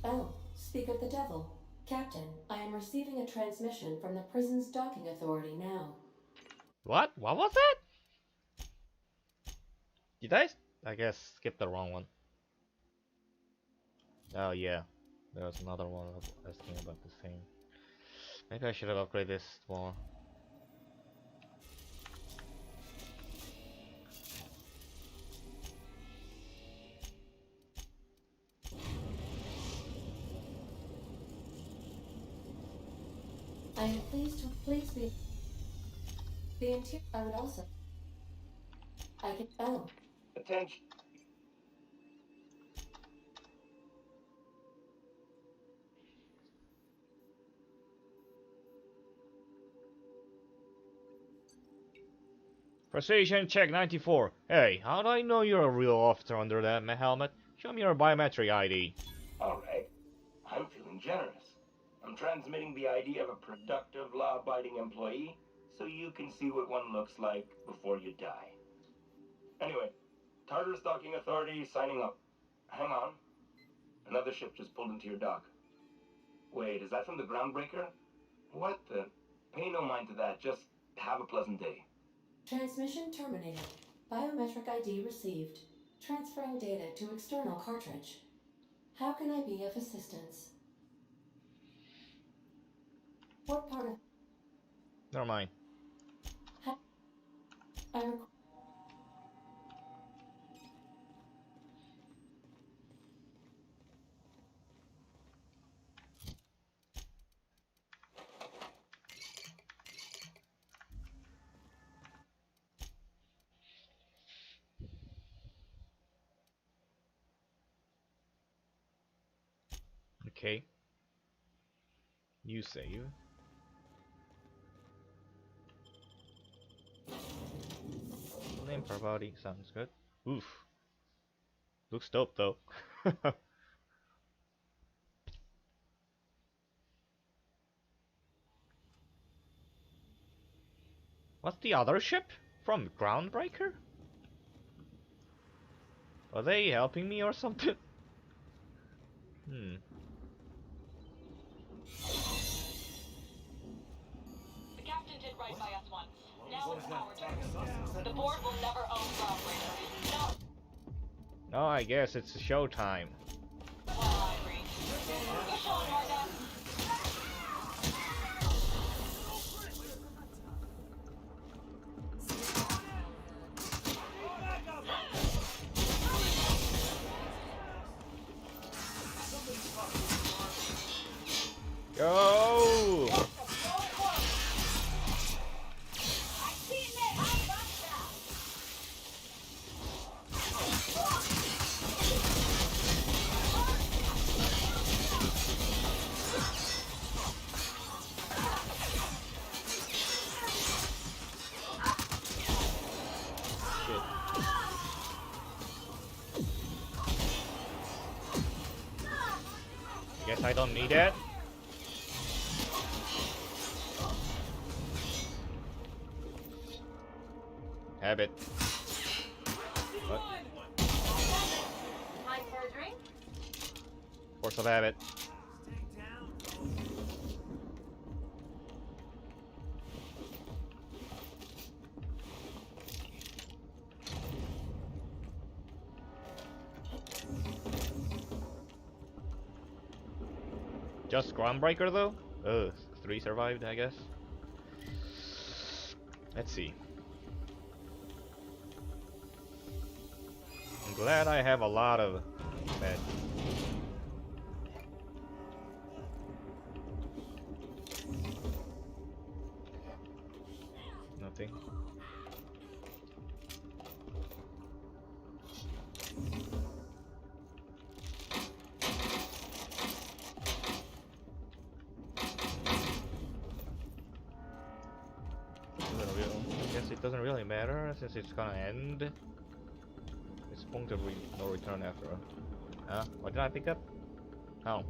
Speaker 2: Oh, speak of the devil. Captain, I am receiving a transmission from the prison's docking authority now.
Speaker 1: What? What was that? Did I guess skip the wrong one. Oh yeah. There was another one asking about the same. Maybe I should have upgraded this more.
Speaker 2: I am pleased to be the interior. I would also. I can. Oh.
Speaker 15: Attention.
Speaker 1: Precision check 94. Hey, how do I know you're a real officer under that helmet? Show me your biometric ID.
Speaker 15: Alright. I'm feeling generous. I'm transmitting the ID of a productive, law-abiding employee so you can see what one looks like before you die. Anyway, Tartar Stalking Authority signing up. Hang on. Another ship just pulled into your dock. Wait, is that from the Groundbreaker? What the? Pay no mind to that. Just have a pleasant day.
Speaker 2: Transmission terminated. Biometric ID received. Transferring data to external cartridge. How can I be of assistance? What part of...
Speaker 1: Never mind. Okay. You save. Limper body sounds good. Oof. Looks dope though. What's the other ship? From Groundbreaker? Are they helping me or something? Hmm.
Speaker 16: The captain did right by us once. Now it's our turn. The board will never own Groundbreaker. No.
Speaker 1: Oh, I guess it's showtime.
Speaker 16: Well, I agree. Push on, Marta.
Speaker 1: Go! Guess I don't need it. Habit. What?
Speaker 16: Time for a drink?
Speaker 1: Force of habit. Just Groundbreaker though? 3 survived, I guess. Let's see. I'm glad I have a lot of meds. Nothing. I guess it doesn't really matter since it's gonna end. It's point of no return after. Huh? What did I pick up? Oh,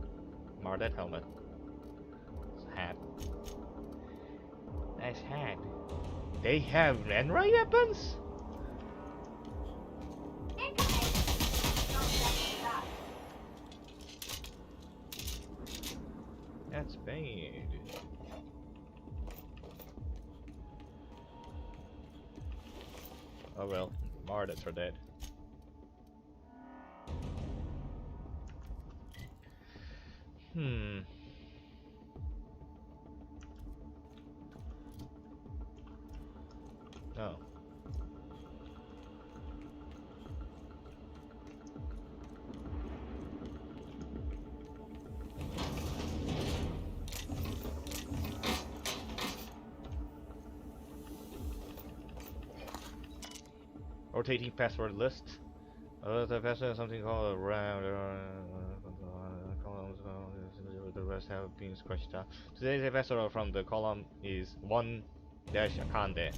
Speaker 1: Mardet helmet. It's a hat. Nice hat. They have Renrai weapons? That's bad. Oh well, Mardets are dead. Hmm. Oh. Rotating password list. The password is something called a round. Columns. The rest have been scratched out. Today's password from the column is 1-Akande.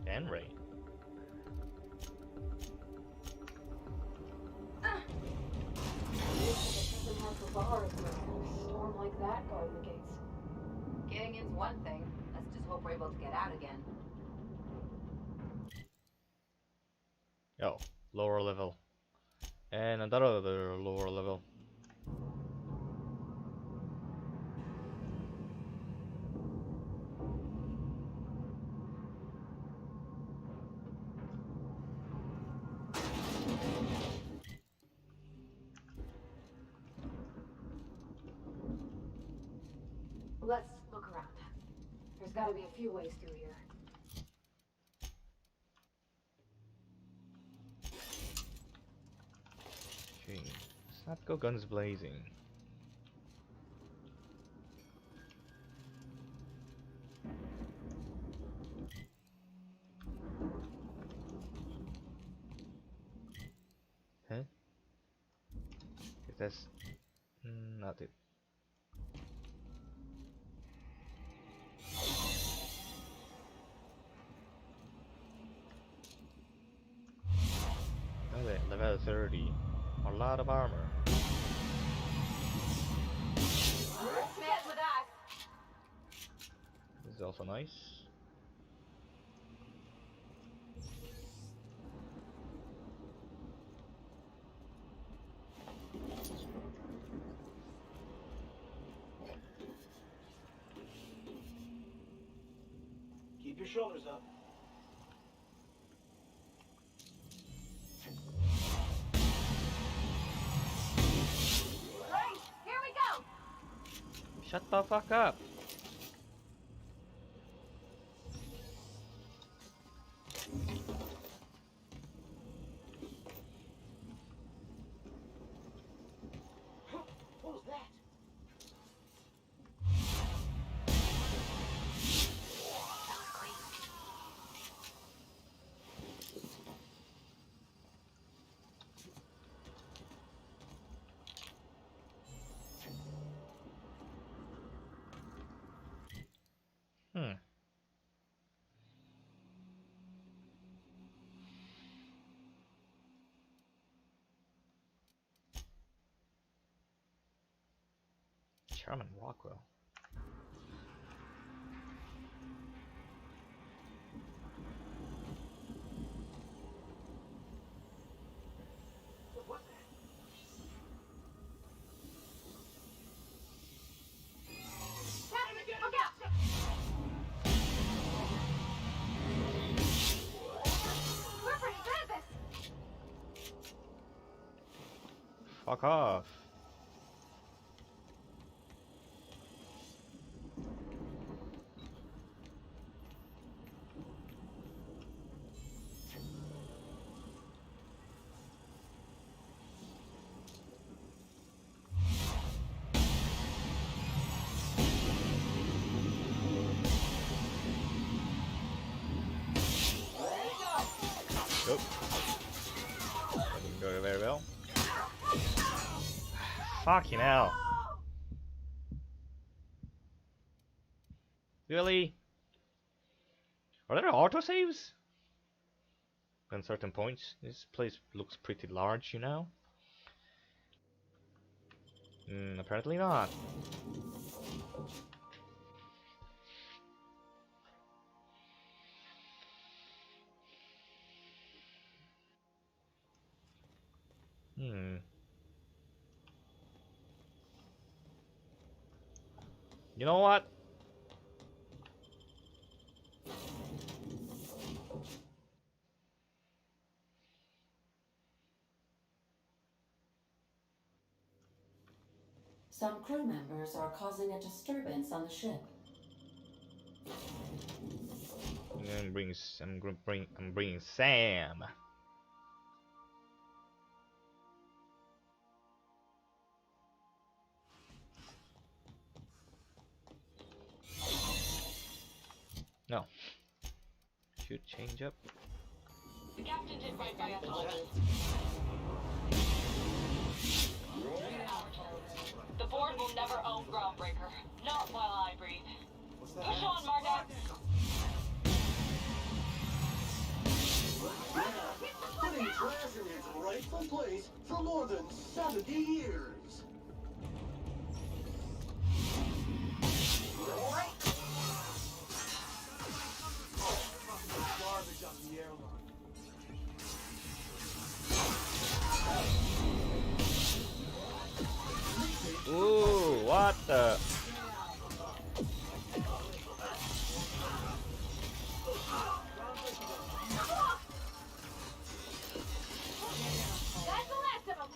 Speaker 1: And Ray.
Speaker 6: Doesn't have for bars when a storm like that guarding the gates.
Speaker 5: Getting in's one thing. Let's just hope we're able to get out again.
Speaker 1: Oh, lower level. And another lower level.
Speaker 6: Let's look around. There's got to be a few ways through here.
Speaker 1: Okay, let's not go guns blazing. Huh? That's not it. Okay, level 30. A lot of armor.
Speaker 5: Man's with us.
Speaker 1: This is also nice.
Speaker 11: Keep your shoulders up.
Speaker 5: Right, here we go.
Speaker 1: Shut the fuck up!
Speaker 11: What was that?
Speaker 1: Chairman Rockwell.
Speaker 11: What was that?
Speaker 5: Captain, look out. We're pretty good at this.
Speaker 1: Fuck off. Nope. That didn't go very well. Fucking hell. Really? Are there autosaves? On certain points? This place looks pretty large, you know? Apparently not. You know what?
Speaker 2: Some crew members are causing a disturbance on the ship.
Speaker 1: I'm bringing Sam. No. Should change up.
Speaker 16: The captain did right by us all. The board will never own Groundbreaker. Not while I breathe. Push on, Mardak!
Speaker 11: Putting trash in its rightful place for more than 70 years.
Speaker 7: Garbage on the airline.
Speaker 1: Ooh, what the?
Speaker 16: That's the last of them!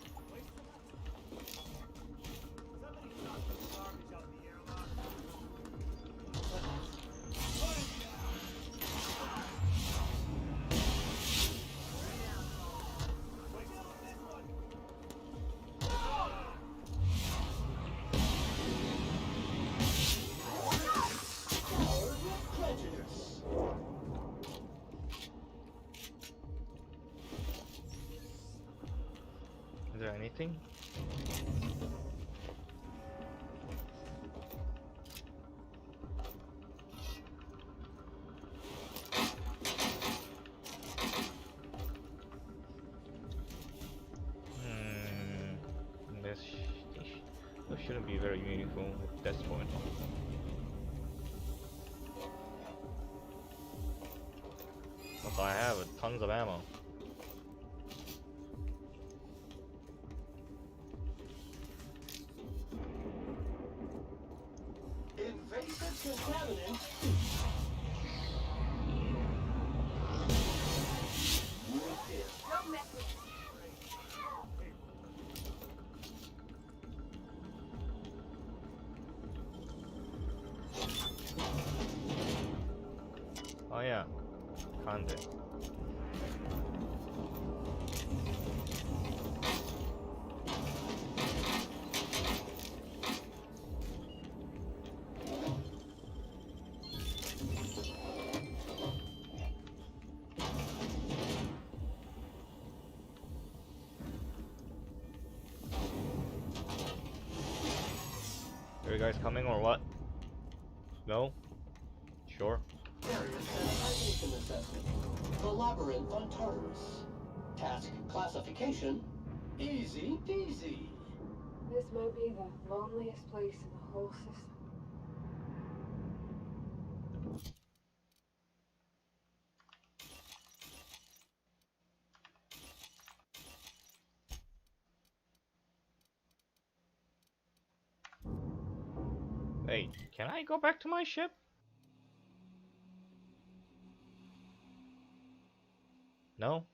Speaker 1: Is there anything? This shouldn't be very meaningful at this point. But I have tons of ammo.
Speaker 11: Invasive contaminants.
Speaker 16: Don't mess with me.
Speaker 1: Oh yeah, found it. Are you guys coming or what? No? Sure.
Speaker 11: Area sanitization assessment. The labyrinth on Tartarus. Task classification. Easy peasy.
Speaker 6: This might be the loneliest place in the whole system.
Speaker 1: Wait, can I go back to my ship? No?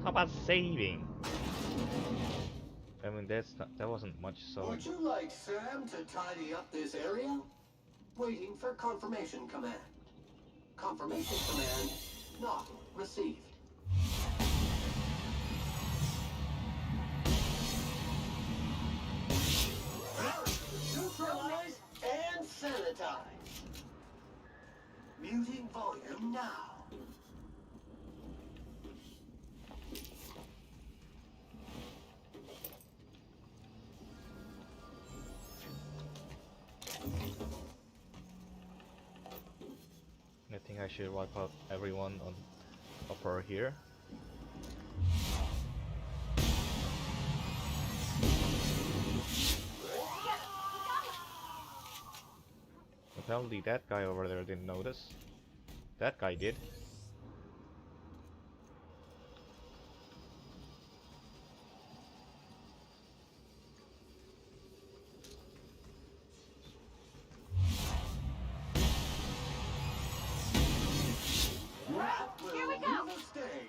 Speaker 1: How about saving? I mean, that wasn't much, so...
Speaker 11: Would you like Sam to tidy up this area? Waiting for confirmation command. Confirmation command not received. Neutralize and sanitize. Muting volume now.
Speaker 1: I think I should wipe out everyone on upper here. Apparently that guy over there didn't notice. That guy did.
Speaker 11: Here we go. Stain.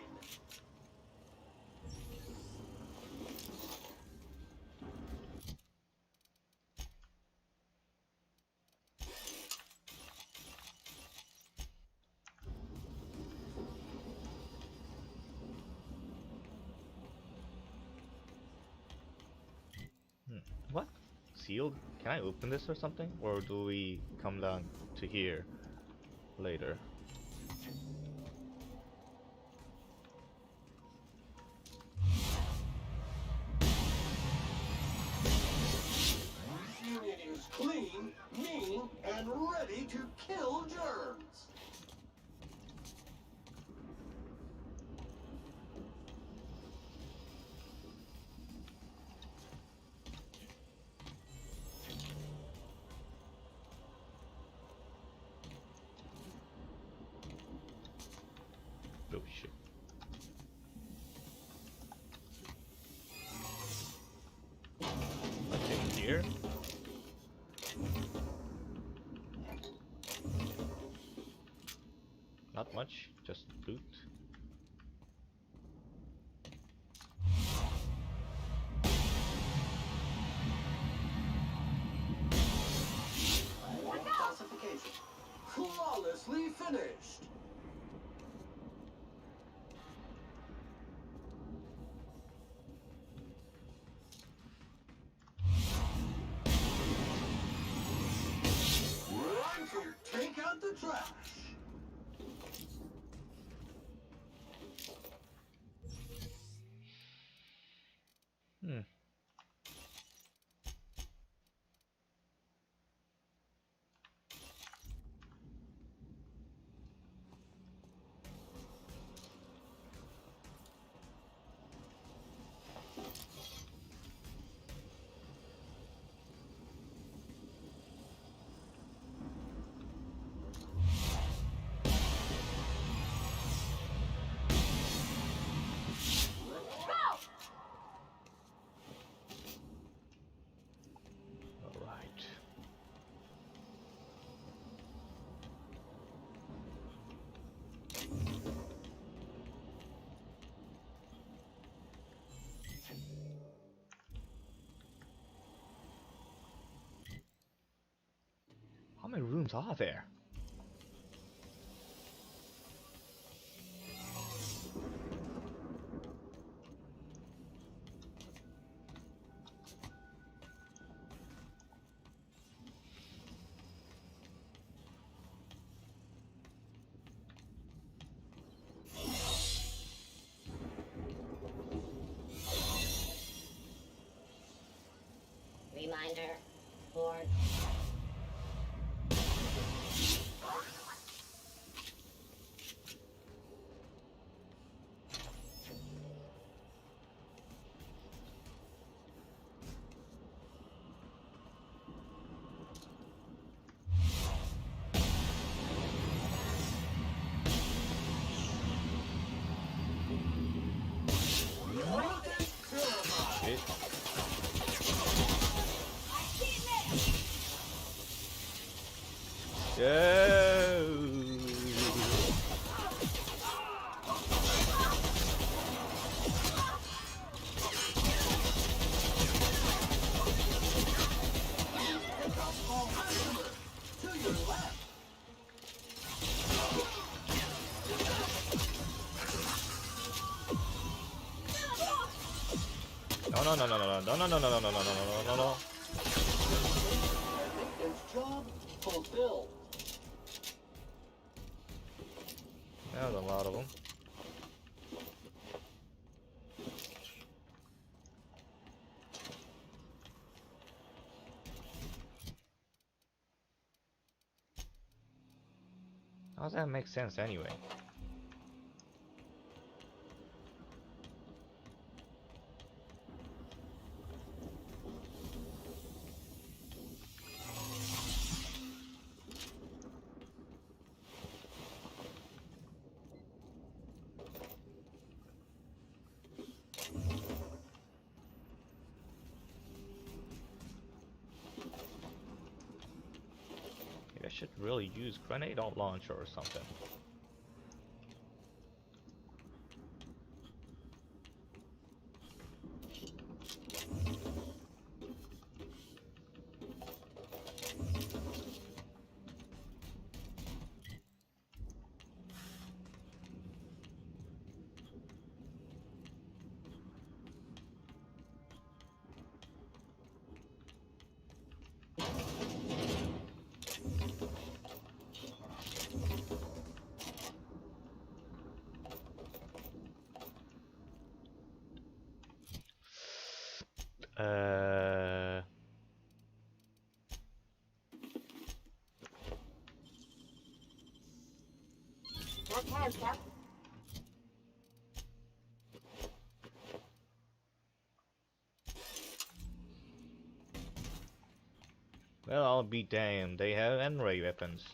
Speaker 1: sealed. Can I open this or something? Or do we come down to here later?
Speaker 11: Unit is clean, mean, and ready to kill germs.
Speaker 1: Oh shit. Okay, here. Not much, just loot.
Speaker 11: Classification. Flawlessly finished. Rifle, take out the trash.
Speaker 1: Hmm. Alright. How many rooms are there?
Speaker 8: Reminder, board.
Speaker 1: No, no, no, no, no, no, no, no, no, no, no, no, no, no, no, no.
Speaker 11: Maintenance job fulfilled.
Speaker 1: There's a lot of them. How does that make sense anyway? Maybe I should really use grenade launcher or something. Uh, well, I'll be damned. They have N-ray weapons.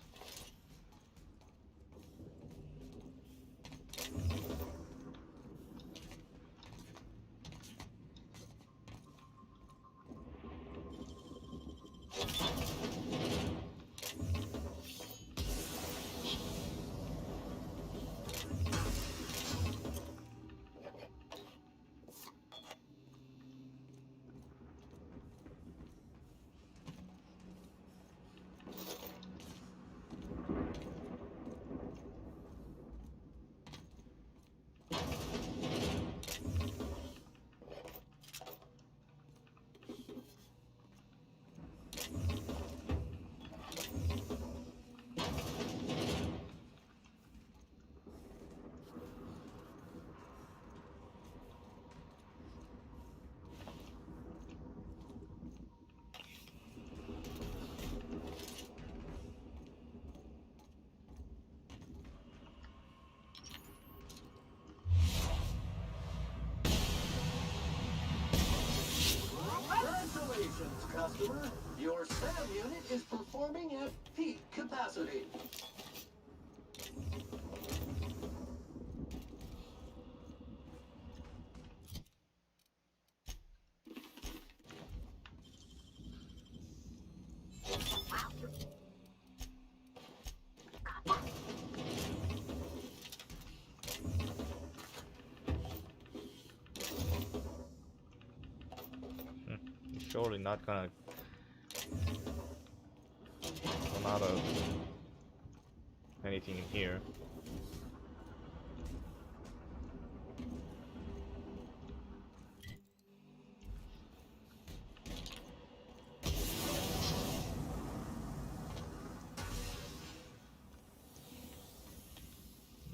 Speaker 11: Congratulations, customer. Your SAM unit is performing at peak capacity.
Speaker 1: Surely not gonna come out of anything in here.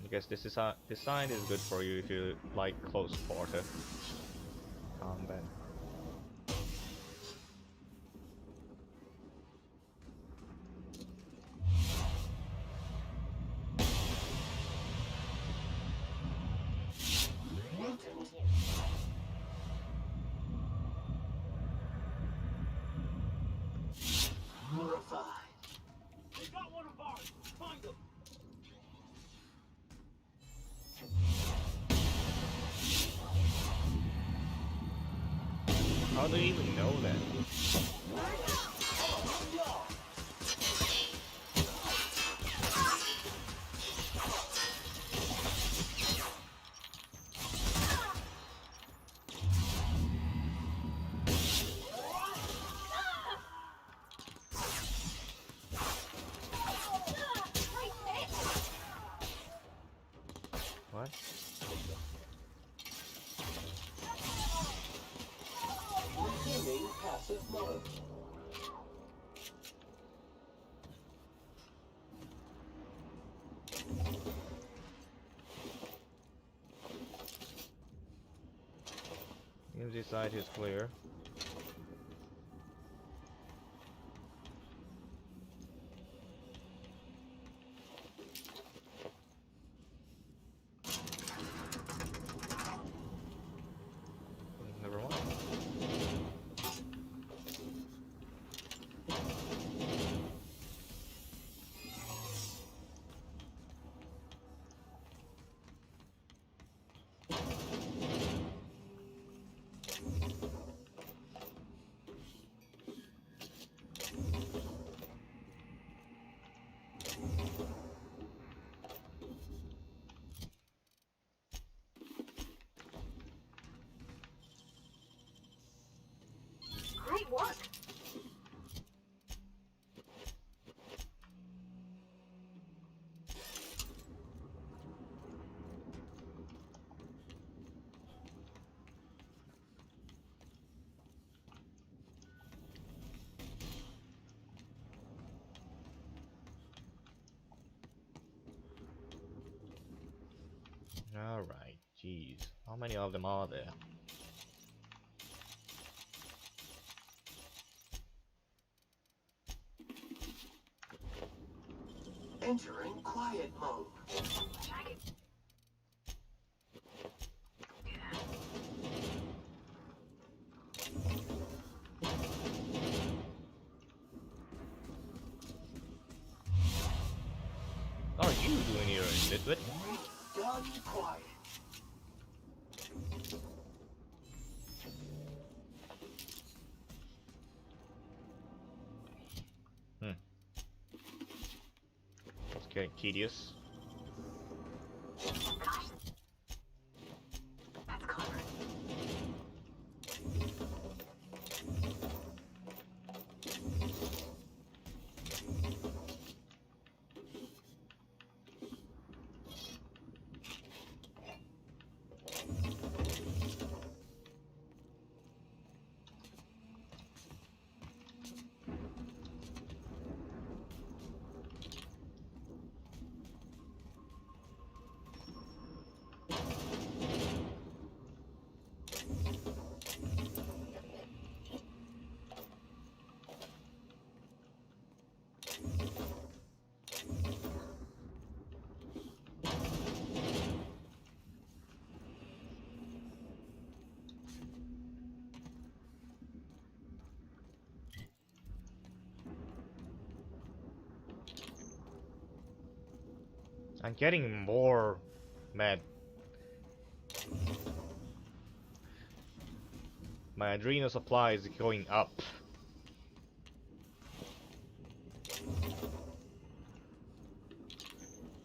Speaker 1: I guess this sign is good for you if you like close quarter combat.
Speaker 7: They got one of ours. Find them.
Speaker 1: How do you even know that? What?
Speaker 11: Resuming passive mode.
Speaker 1: Seems side is clear. Never mind.
Speaker 3: Great work.
Speaker 1: Alright, jeez. How many of them are there?
Speaker 11: entering quiet mode.
Speaker 1: What are you doing here, Litwit?
Speaker 11: Done quiet.
Speaker 1: It's getting tedious. I'm getting more mad. My adrenal supply is going up.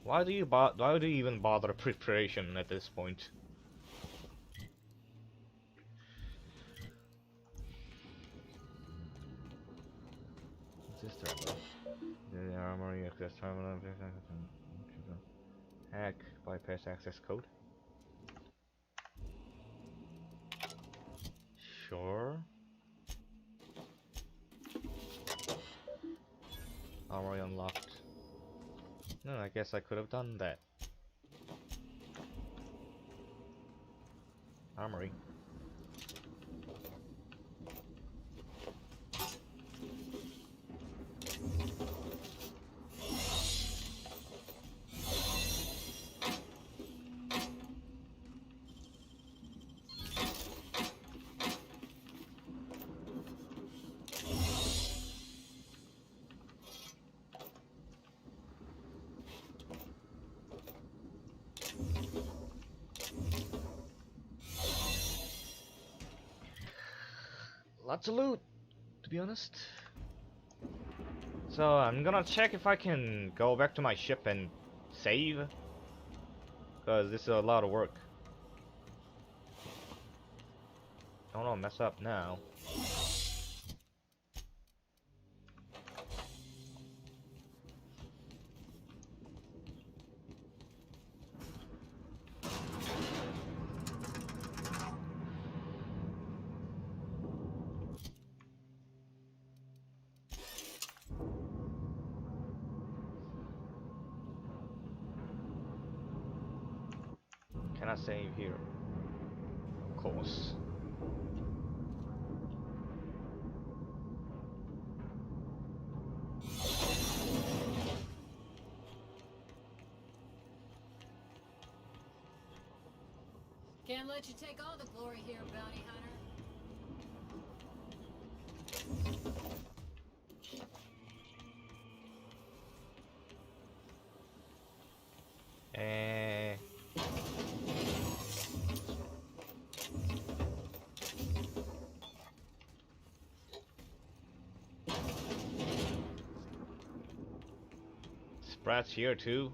Speaker 1: Why do you even bother preparation at this point? What's this terminal? The armory access terminal. Hack bypass access code. Sure. Armory unlocked. No, I guess I could have done that. Armory. Lots of loot, to be honest. So I'm gonna check if I can go back to my ship and save, because this is a lot of work. Don't wanna mess up now. Can I save here? Of course.
Speaker 5: Can't let you take all the glory here, bounty hunter. Sprat's here too.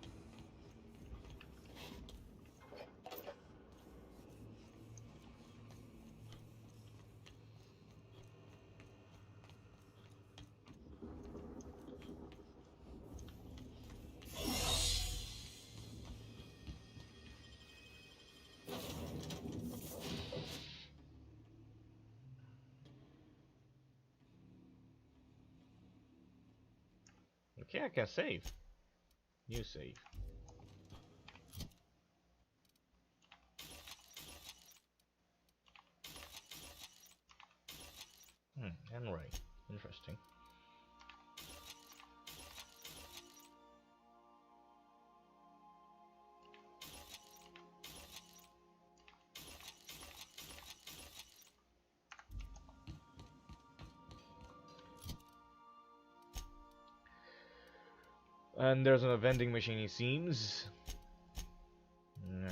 Speaker 5: Okay, I can save. New save. And right. Interesting.
Speaker 1: And there's a vending machine, it seems. Nah.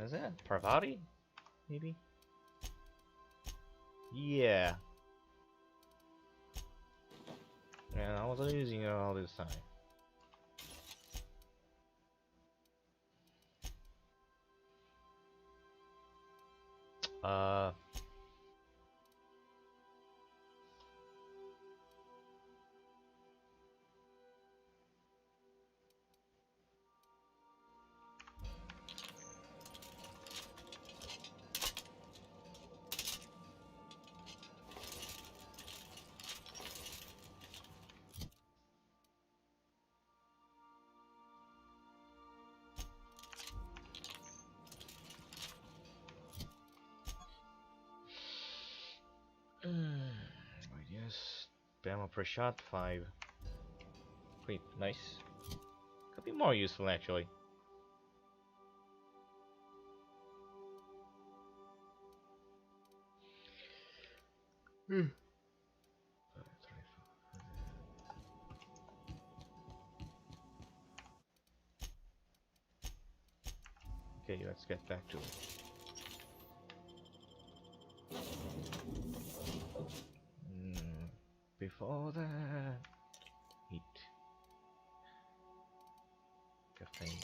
Speaker 1: Is that Parvati? Maybe? Yeah. Yeah, I was using it all this time. Uh. Wait, yes. Ammo per shot, 5. Wait, nice. Could be more useful actually. Okay, let's get back to it. Before that, heat. Caffeine.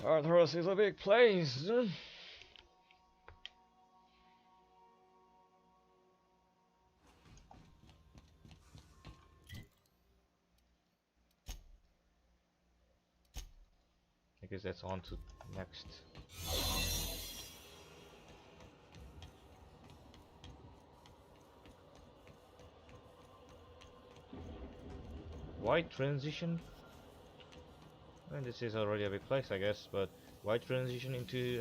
Speaker 1: Tartarus is a big place. I guess that's on to next. White transition? Well, this is already a big place, I guess, but white transition into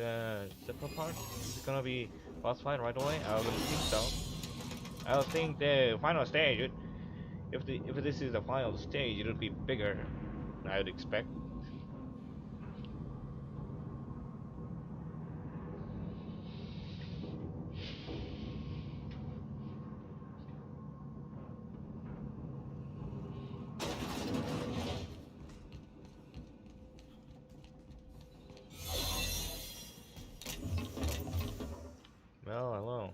Speaker 1: separate part? Is it gonna be boss fight right away? I wouldn't think so. I would think the final stage, if this is the final stage, it would be bigger, I would expect. Well, hello.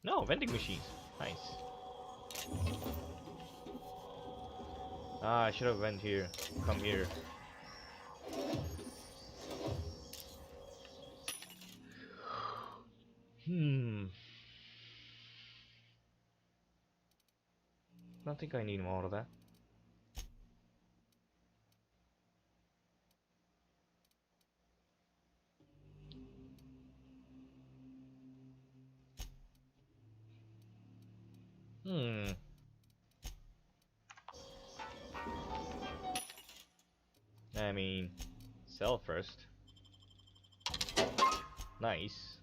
Speaker 1: No, vending machines. Nice. Ah, I should have went here. Come here. Don't think I need more of that. I mean, sell first. Nice.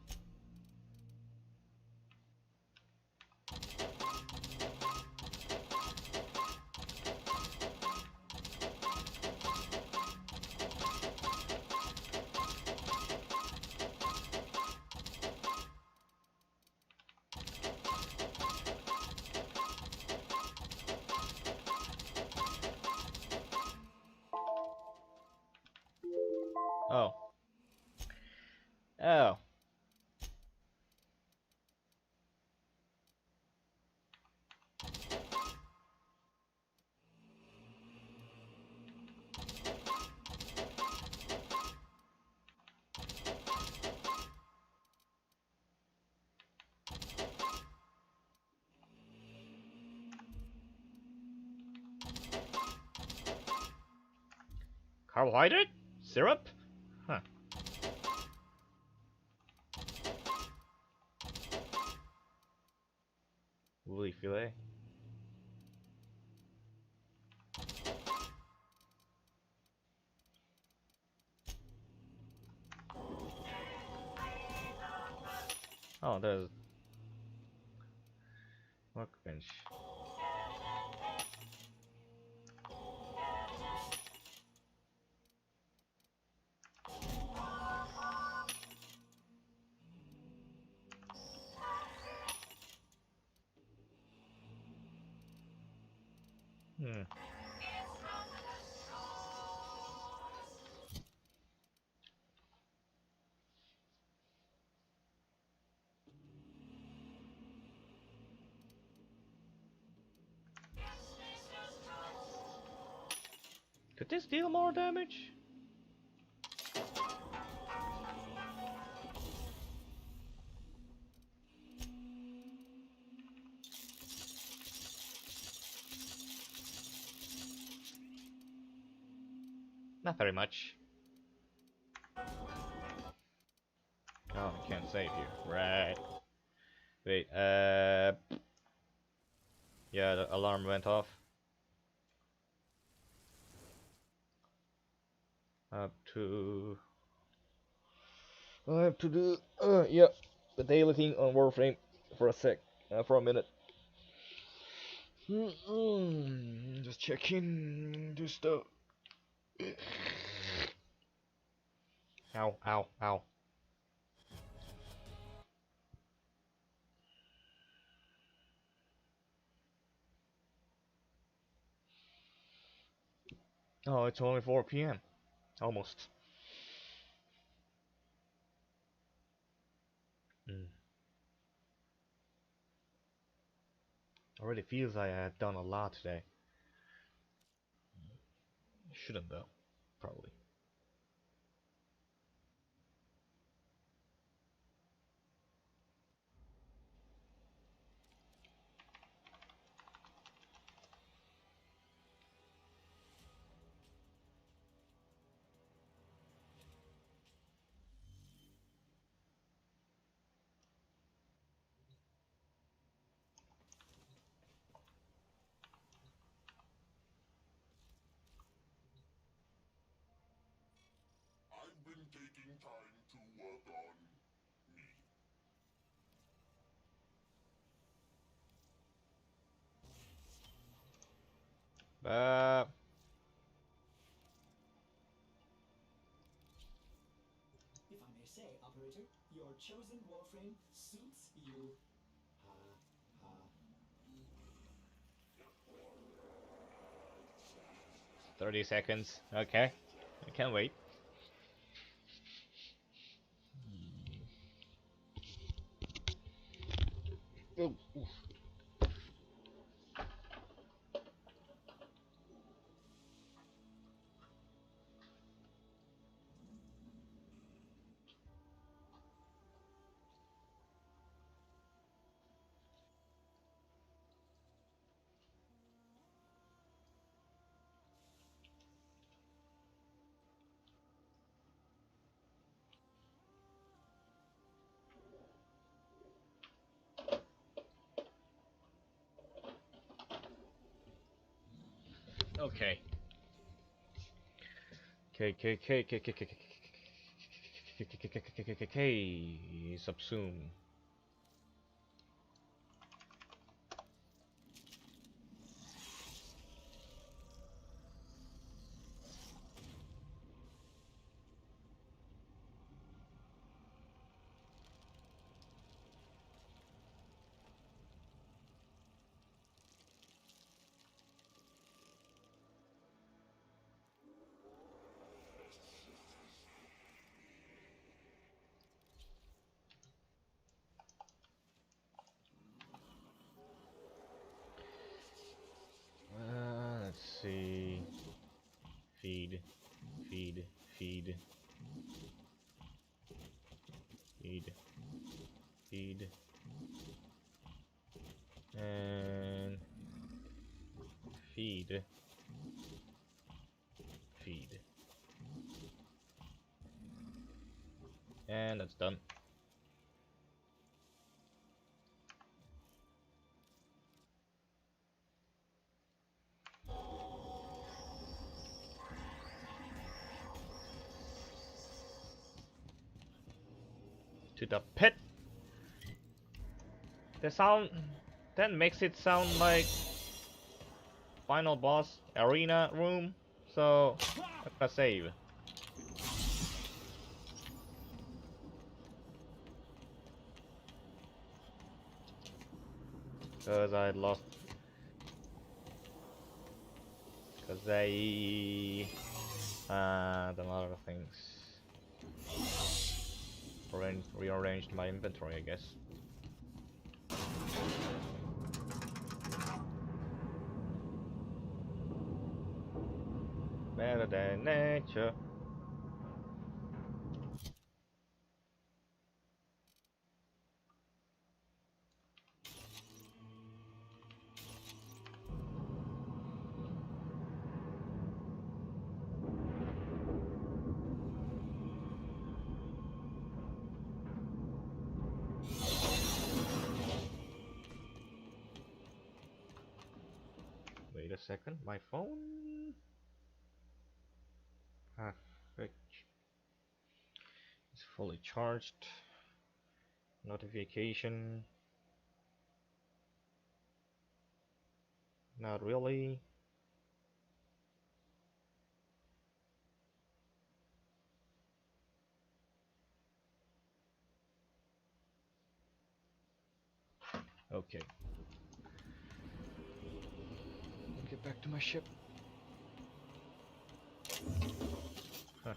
Speaker 1: Oh. Oh. Carbohydrate? Syrup? Huh. Woolly fillet. Oh, there's workbench. Hmm. Could this deal more damage? Not very much. Oh, I can't save here. Right. Wait, yeah, the alarm went off. Up to... I have to do, yeah, the daily thing on Warframe for a minute. Just checking this stuff. Ow, ow, ow. Oh, it's only 4 p.m. Almost. Already feels like I had done a lot today. Shouldn't though, probably.
Speaker 7: I've been taking time to work on me.
Speaker 17: If I may say, operator, your chosen Warframe suits you.
Speaker 1: 30 seconds. Okay, I can wait. Oh. Okay. Subsume. Let's see. Feed. Feed. Feed. Feed. Feed. And feed. Feed. And that's done. To the pit. The sound that makes it sound like final boss arena room. So I'm gonna save. Cause I lost. Cause I done a lot of things. Rearranged my inventory, I guess. Better than nature. Wait a second, my phone. Ah, frick. It's fully charged. Notification. Not really. Okay. Get back to my ship. Huh.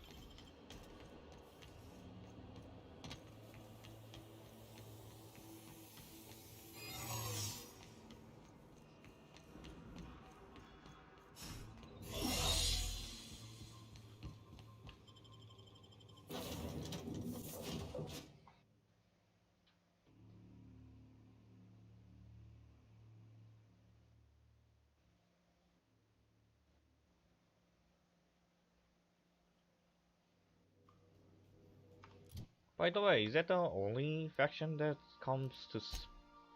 Speaker 1: By the way, is that the only faction that comes to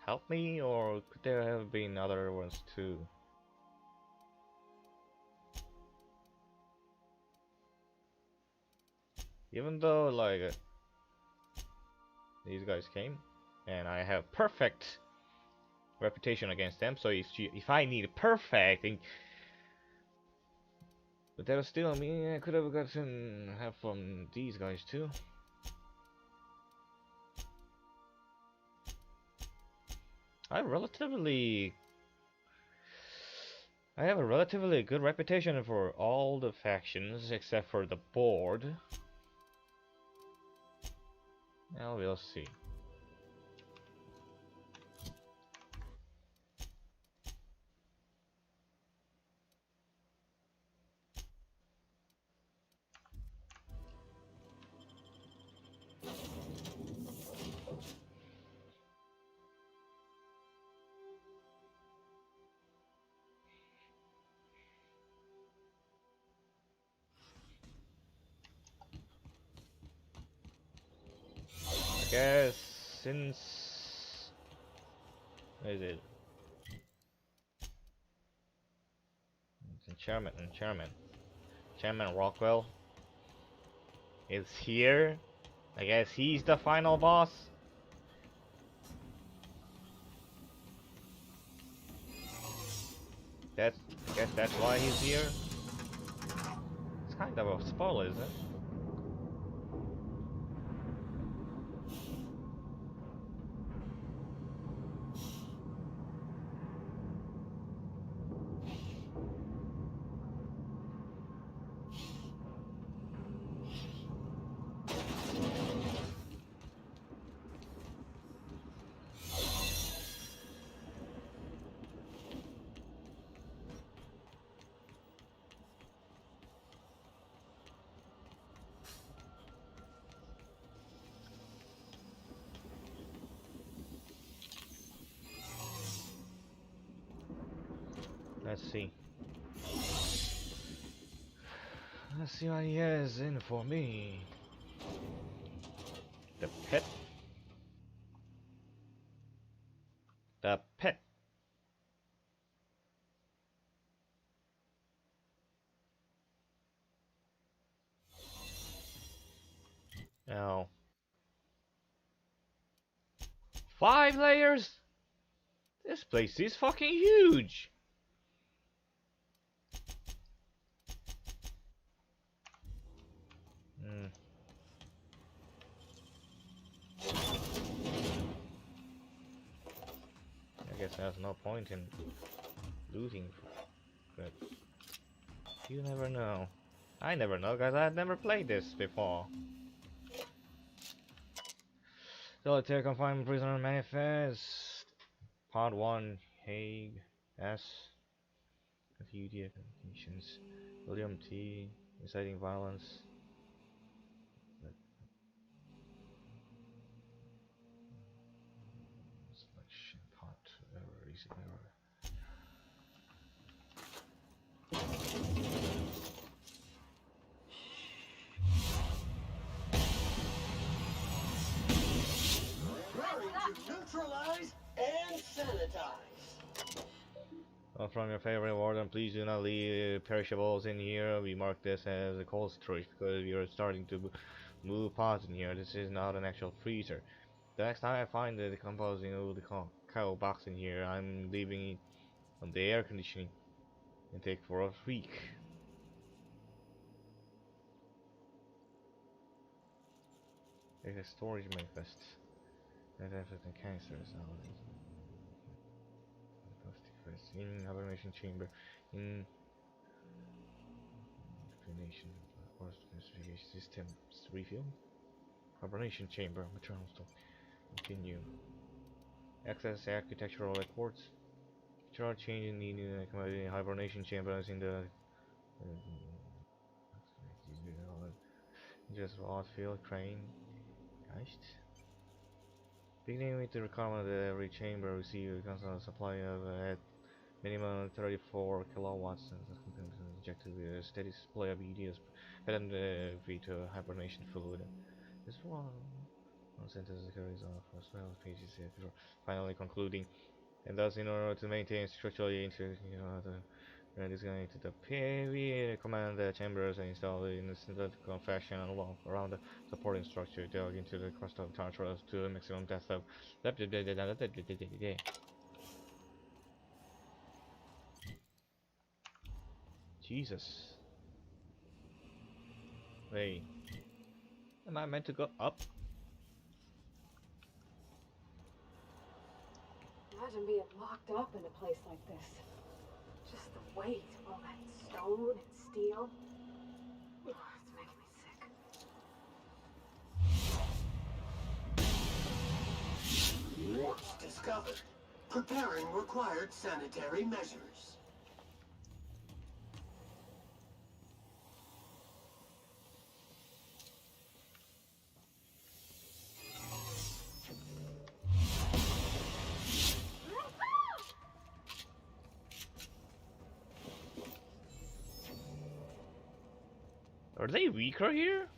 Speaker 1: help me, or could there have been other ones too? Even though, like, these guys came, and I have perfect reputation against them, so if I need perfect, but there was still, I mean, I could have gotten help from these guys too. I have a relatively good reputation for all the factions except for the board. Now we'll see. I guess since what is it? It's Chairman Rockwell is here. I guess he's the final boss. I guess that's why he's here. It's kind of a spoiler, isn't it? Let's see. Let's see what he has in for me. The pit. The pit. Now, 5 layers? This place is fucking huge! I guess there's no point in looting, but you never know. I never know, guys. I've never played this before. Solitary Confinement Prisoner Manifest. Part 1, Hague, S. Confusion Conditions. William T. Inciting Violence. Selection Part 2, error, easy error.
Speaker 11: To neutralize and sanitize.
Speaker 1: Well, from your favorite warden, please do not leave perishables in here. We mark this as a cold storage because we are starting to move pods in here. This is not an actual freezer. The next time I find the decomposing of the cow box in here, I'm leaving it on the air conditioning and take for a week. There's a storage manifest. That everything cancers nowadays. In hibernation chamber. In explanation. Force classification system refill. Hibernation chamber. Maternal stock. Continue. Access architectural records. Chart change in the hibernation chambers in the just rod field crane. Geist. Beginning with the requirement that every chamber receive a constant supply of at minimum 34 kilowatts and injected with a steady supply of EDS and feed to hibernation fluid. This one sentence carries on for several pages before finally concluding. And thus, in order to maintain structurally into disconnected the PAV command the chambers and install in a synthetical fashion along around the supporting structure, dug into the crust of tartarus to the maximum depth of Jesus. Wait. Am I meant to go up?
Speaker 6: Imagine being locked up in a place like this. Just the weight of all that stone and steel. Ugh, it's making me sick.
Speaker 11: Warps discovered. Preparing required sanitary measures.
Speaker 1: Are they weaker here?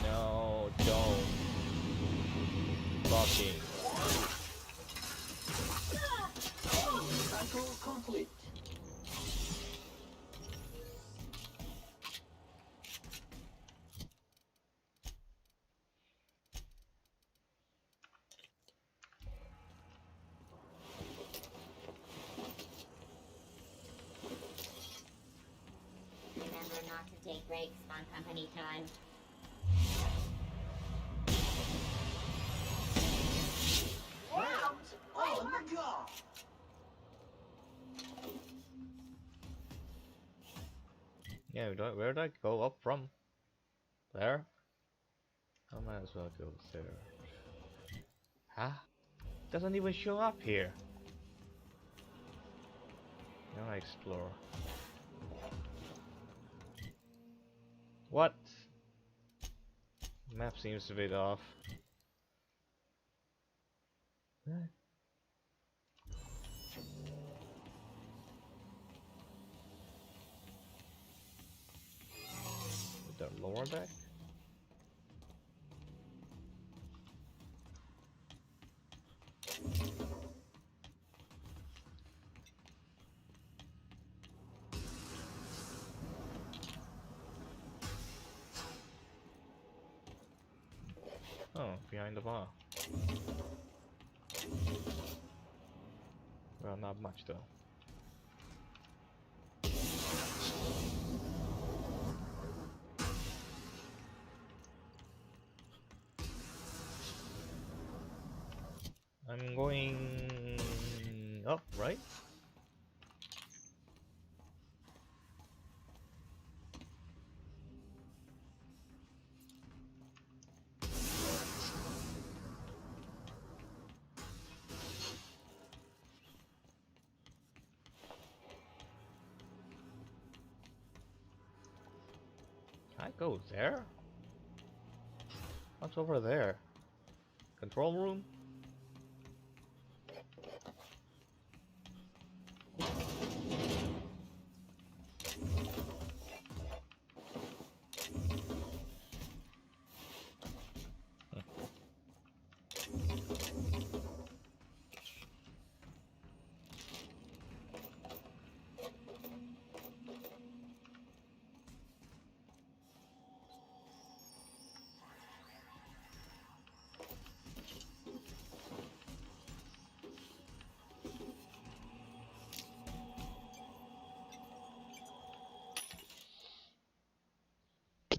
Speaker 1: No, don't. Fucking.
Speaker 11: Cycle complete.
Speaker 8: Remember not to take breaks on company time.
Speaker 11: Rounds on the job.
Speaker 1: Yeah, where'd I go up from? There? I might as well go there. Huh? Doesn't even show up here. Now I explore. What? Map seems a bit off. What? The lower deck? Oh, behind the bar. Well, not much though. I'm going up, right? Can I go there? What's over there? Control room?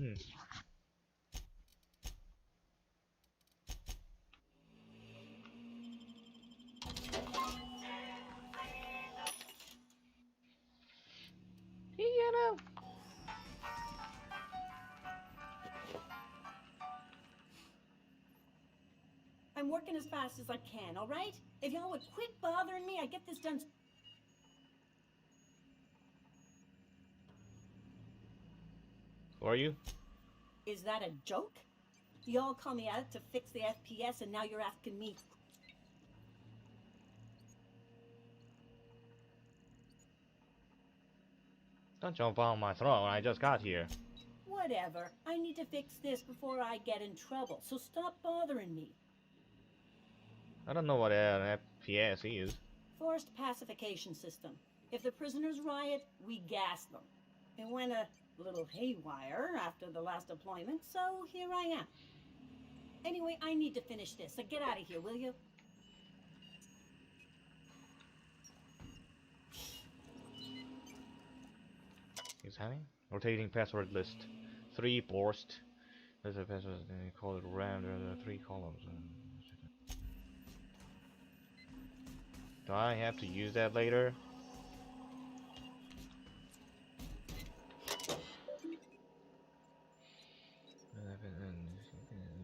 Speaker 1: Hmm. Yeah,
Speaker 18: I'm working as fast as I can, all right? If y'all would quit bothering me, I'd get this done.
Speaker 1: Who are you?
Speaker 18: Is that a joke? Y'all call me out to fix the FPS, and now you're asking me.
Speaker 1: Don't jump on my throne, I just got here.
Speaker 18: Whatever. I need to fix this before I get in trouble, so stop bothering me.
Speaker 1: I don't know what an FPS is.
Speaker 18: Forced pacification system. If the prisoners riot, we gas them. It went a little haywire after the last deployment, so here I am. Anyway, I need to finish this, so get out of here, will you?
Speaker 1: Examining? Rotating password list. 3 burst. There's a password, they call it RAM, there are 3 columns. Do I have to use that later?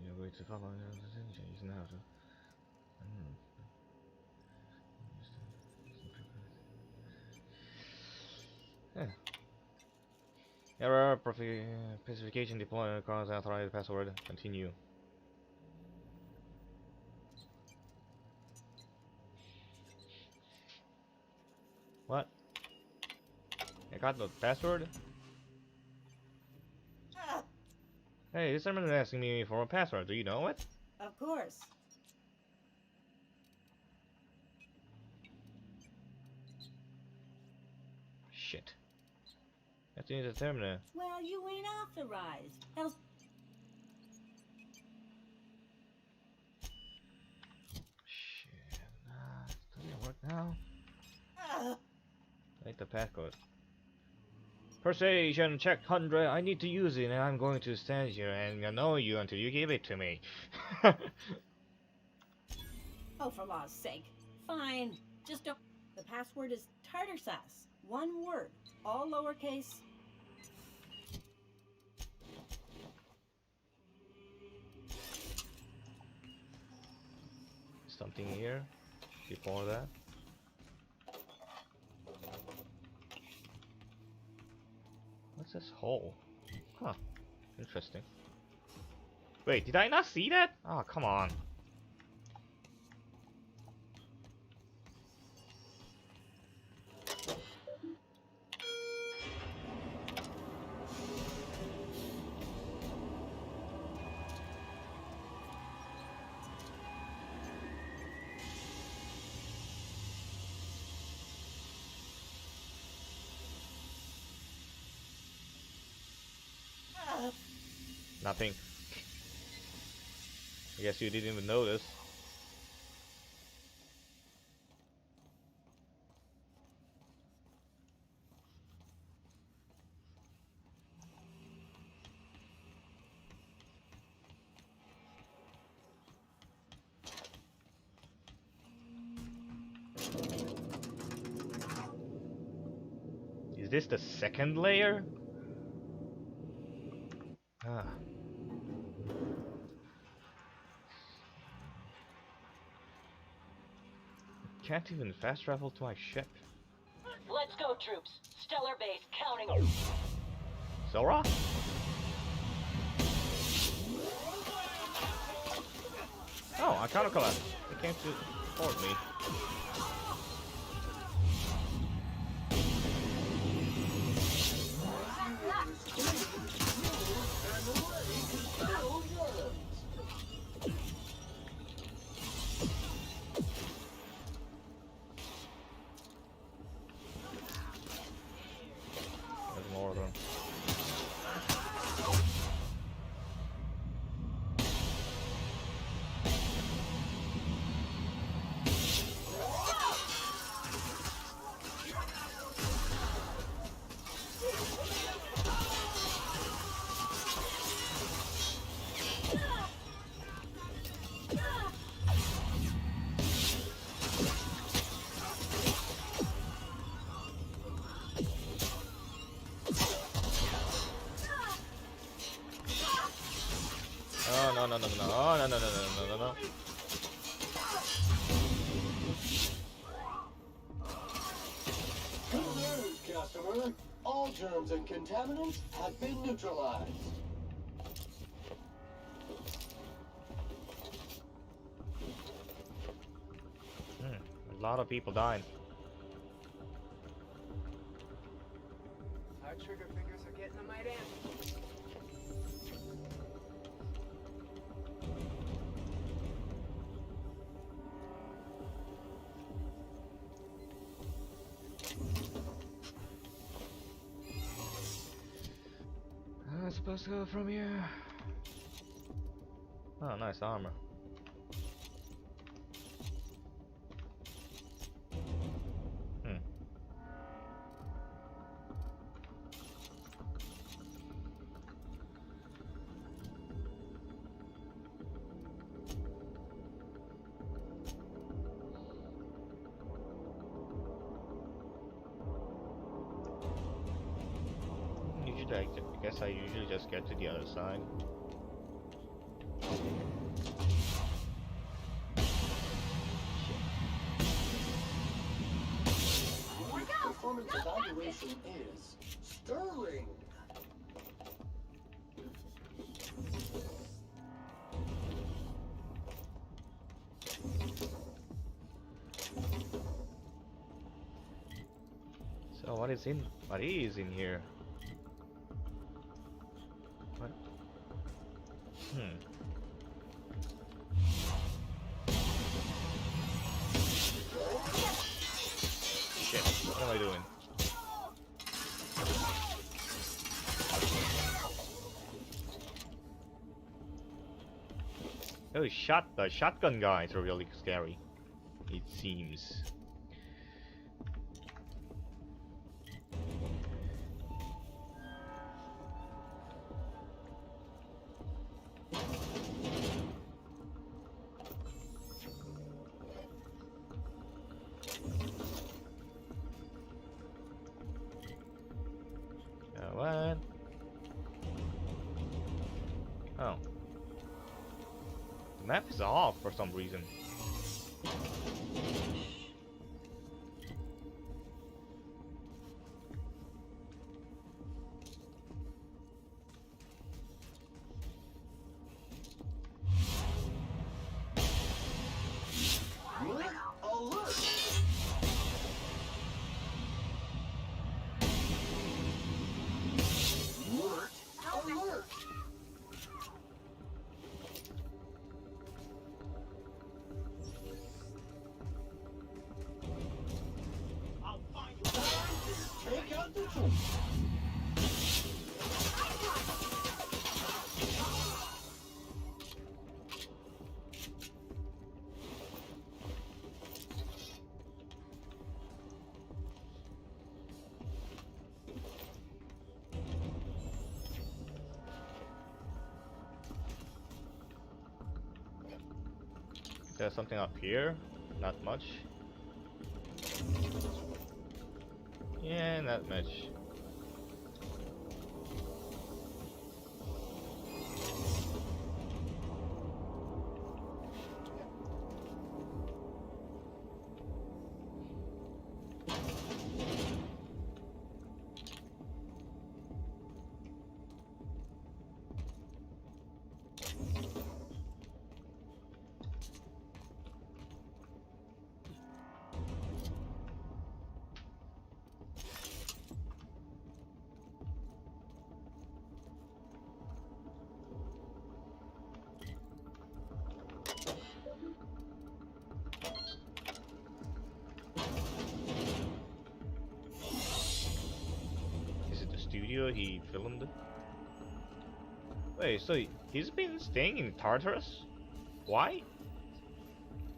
Speaker 1: You're going to follow now to. Yeah. Error, specification deployment across authorized password. Continue. What? I got the password? Hey, this someone is asking me for a password. Do you know it?
Speaker 18: Of course.
Speaker 1: Shit. That's in the terminal.
Speaker 18: Well, you ain't authorized. Else.
Speaker 1: Shit. Doesn't it work now? Like the passcode. Persuasion check 100. I need to use it, and I'm going to stand here and annoy you until you give it to me.
Speaker 18: Oh, for law's sake. Fine. Just don't. The password is tartar sauce. One word. All lowercase.
Speaker 1: Something here before that. What's this hole? Huh. Interesting. Wait, did I not see that? Oh, come on. Nothing. I guess you didn't even notice. Is this the second layer? Ah. Can't even fast travel to my ship.
Speaker 16: Let's go, troops. Stellar base counting.
Speaker 1: Zora? Oh, I counter collapsed. They came to support me. There's more of them. Oh, no, no, no, no, no, oh, no, no, no, no, no, no, no.
Speaker 11: Good news, customer. All germs and contaminants have been neutralized.
Speaker 1: A lot of people dying.
Speaker 3: Our trigger fingers are getting a mite in.
Speaker 1: I'm supposed to go from here. Oh, nice armor. I guess I usually just get to the other side.
Speaker 11: Performance evaluation is sterling.
Speaker 1: So what is in here? What? Shit, what am I doing? Those shotgun guys are really scary, it seems. What? Oh. The map is off for some reason. There's something up here. Not much. Yeah, not much. Is it the studio he filmed? Wait, so he's been staying in Tartarus? Why?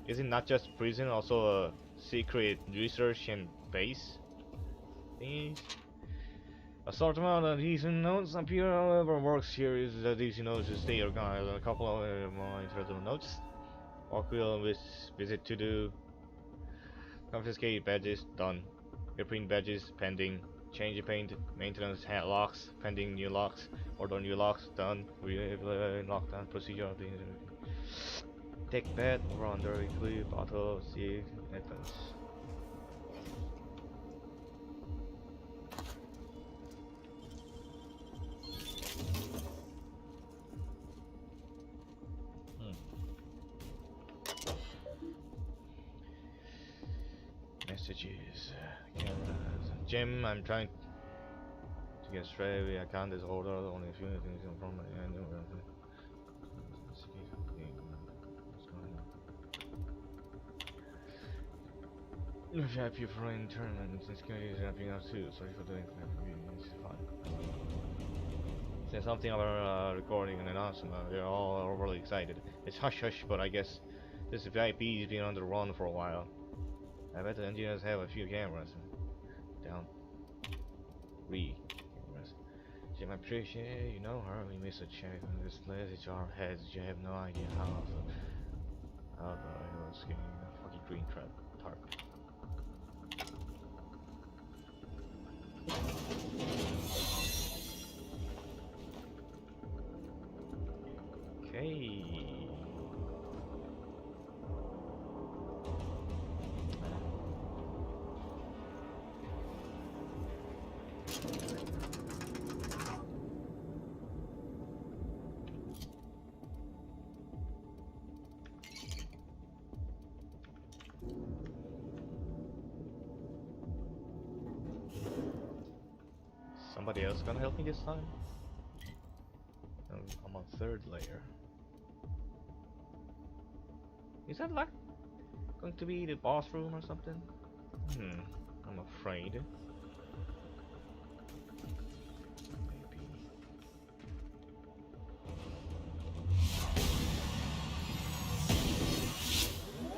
Speaker 1: Is it not just prison, also a secret research and base? Things. A sort amount of decent notes appear, however, works here is that these notes stay organized. A couple of more interesting notes. Orquill visit to do. Confiscate badges, done. Reprint badges, pending. Change the paint, maintenance locks, pending new locks. Order new locks, done. Lockdown procedure of the take bed, over under, equip, auto, see, advance. Messages, cameras. Jim, I'm trying to get straight. The account is older, only a few things from my end. Thank you for intern and this guy is wrapping up too. Sorry for doing that. It's fine. Say something about recording and announcement. They're all overly excited. It's hush hush, but I guess this VIP has been on the run for a while. I bet the engineers have a few cameras. Down. Cameras. Jim, I appreciate you know her. We miss a check on this place. It's our heads. You have no idea how the it was getting a fucking green trap tarp. Okay. Somebody else gonna help me this time? I'm on third layer. Is that like going to be the boss room or something? I'm afraid.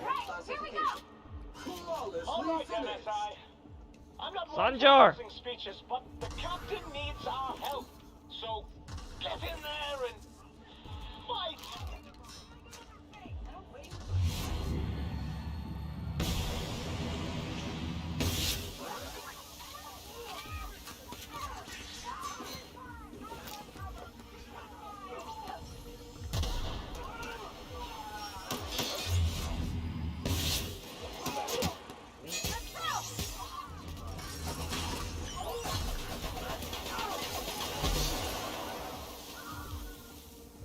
Speaker 3: Right, here we go!
Speaker 10: Alright, MSI. I'm not one
Speaker 1: Sanjar!
Speaker 10: for closing speeches, but the captain needs our help. So, get in there and fight!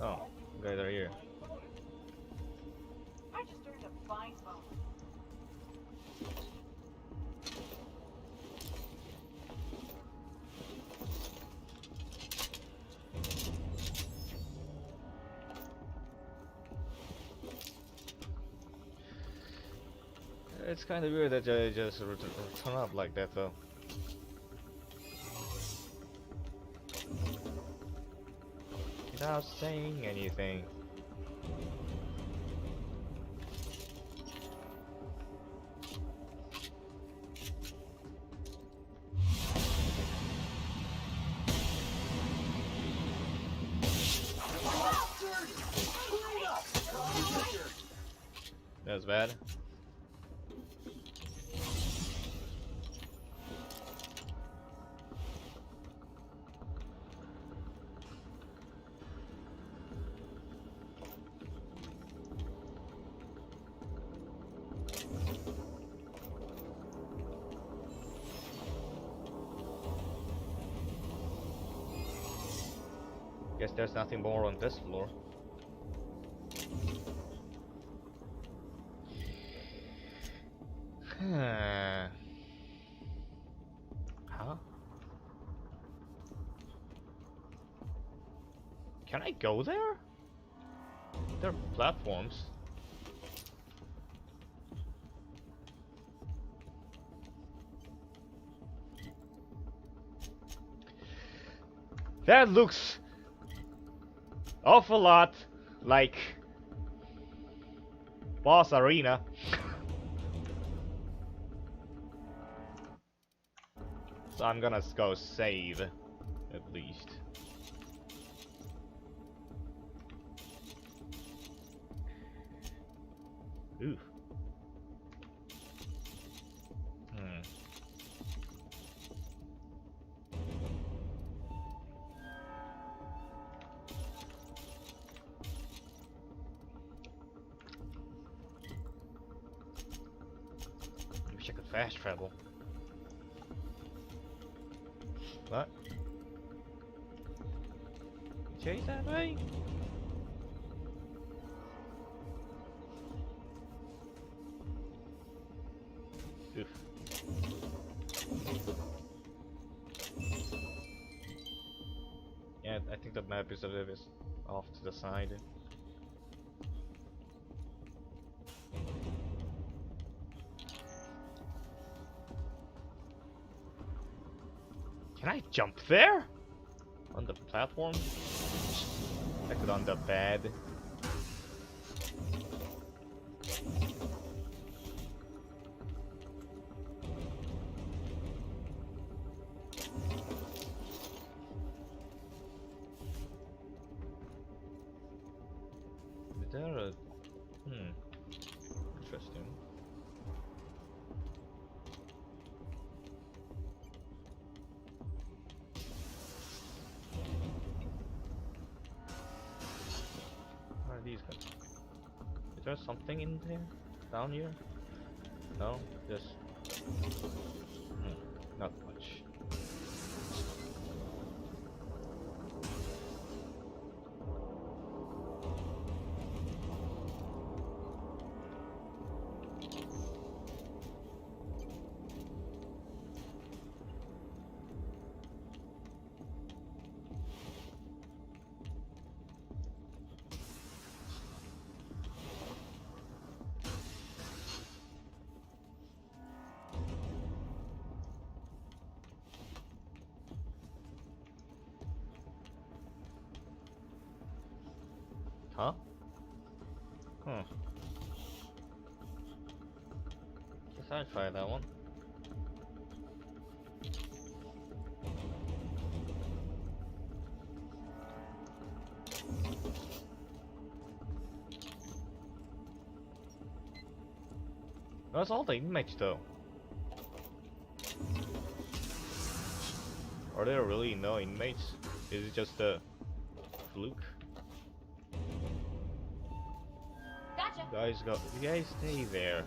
Speaker 1: Oh, guys are here.
Speaker 3: I just earned a fine phone.
Speaker 1: It's kind of weird that they just turn up like that though. without saying anything. That's bad. Guess there's nothing more on this floor. Huh? Can I go there? There are platforms. That looks awful lot like Boss Arena. So I'm gonna go save, at least. Ooh. Wish I could fast travel. What? Chase that way? Oof. Yeah, I think the map is a little bit off to the side. Can I jump there? On the platform? I could on the bed. Is there a... Interesting. What are these guys? Is there something in there? Down here? No? Just... not much. Huh? Guess I'd try that one. That's all the inmates though. Are there really no inmates? Is it just a fluke?
Speaker 16: Gotcha.
Speaker 1: You guys stay there.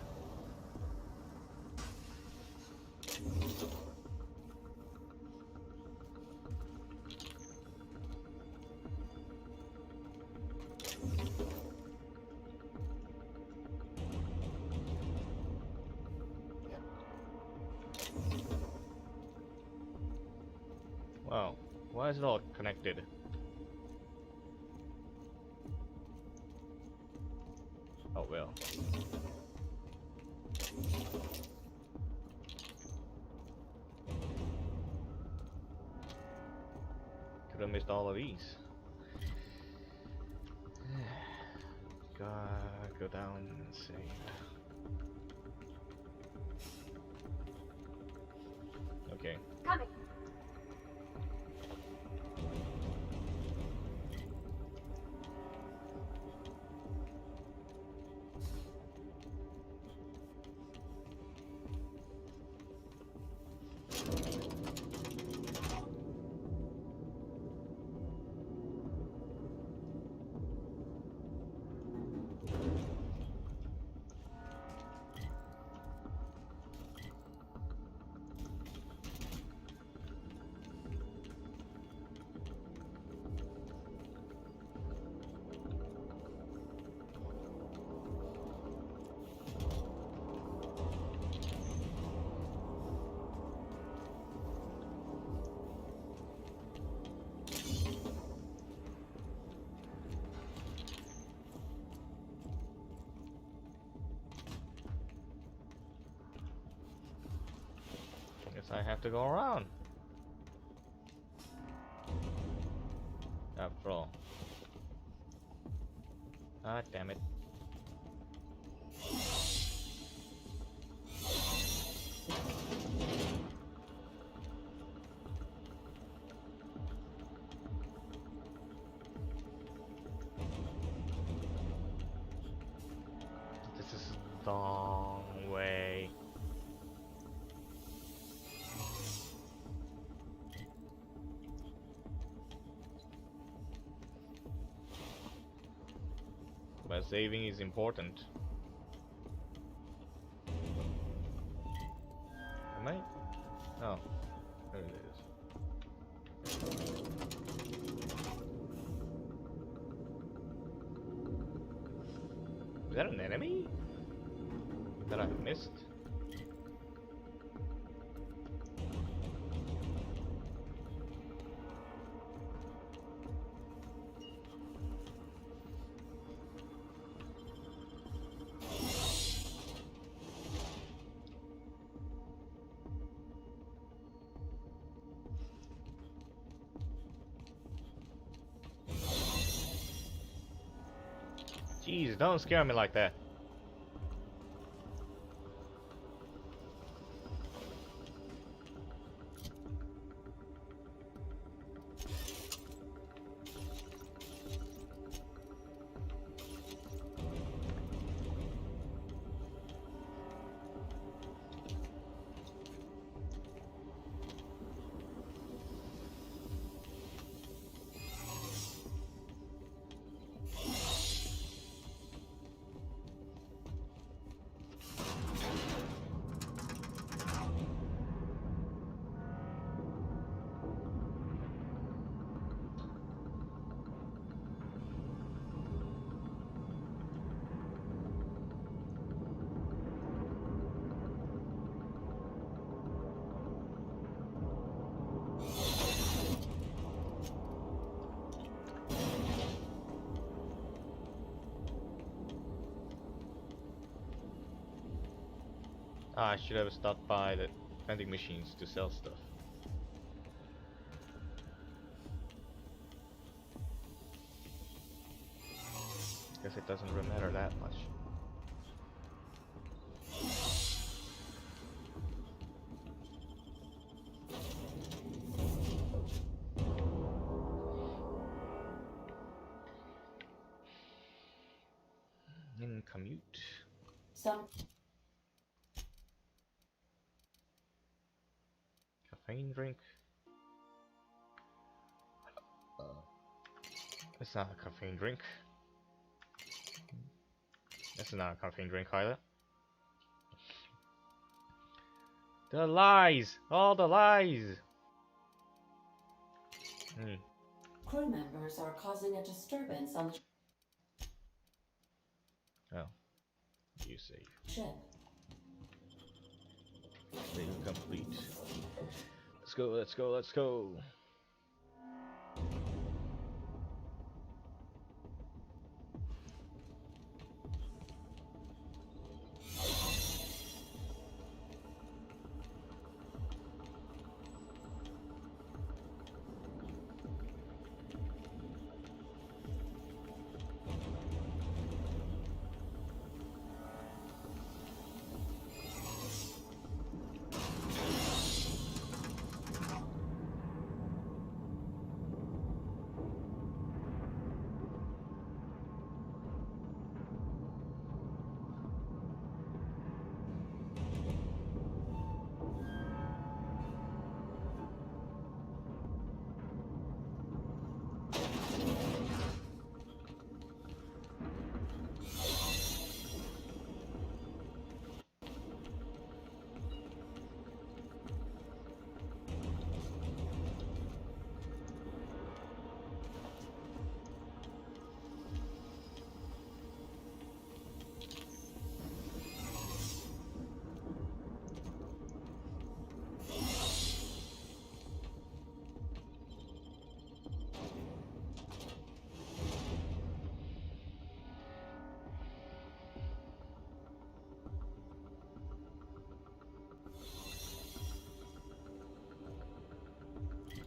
Speaker 1: Wow, why is it all connected? Oh well. Could have missed all of these. go down and save. Okay.
Speaker 3: Coming.
Speaker 1: Guess I have to go around. After all. Ah, damn it. This is the long way. But saving is important. Am I? Oh, there it is. Is that an enemy that I missed? Jeez, don't scare me like that. Ah, I should have stopped by the vending machines to sell stuff. Guess it doesn't really matter that much. In commute.
Speaker 2: Some
Speaker 1: Caffeine drink. It's not a caffeine drink. This is not a caffeine drink either. The lies! All the lies!
Speaker 2: crew members are causing a disturbance on the
Speaker 1: Oh. You save.
Speaker 2: ship.
Speaker 1: Save complete. Let's go, let's go, let's go.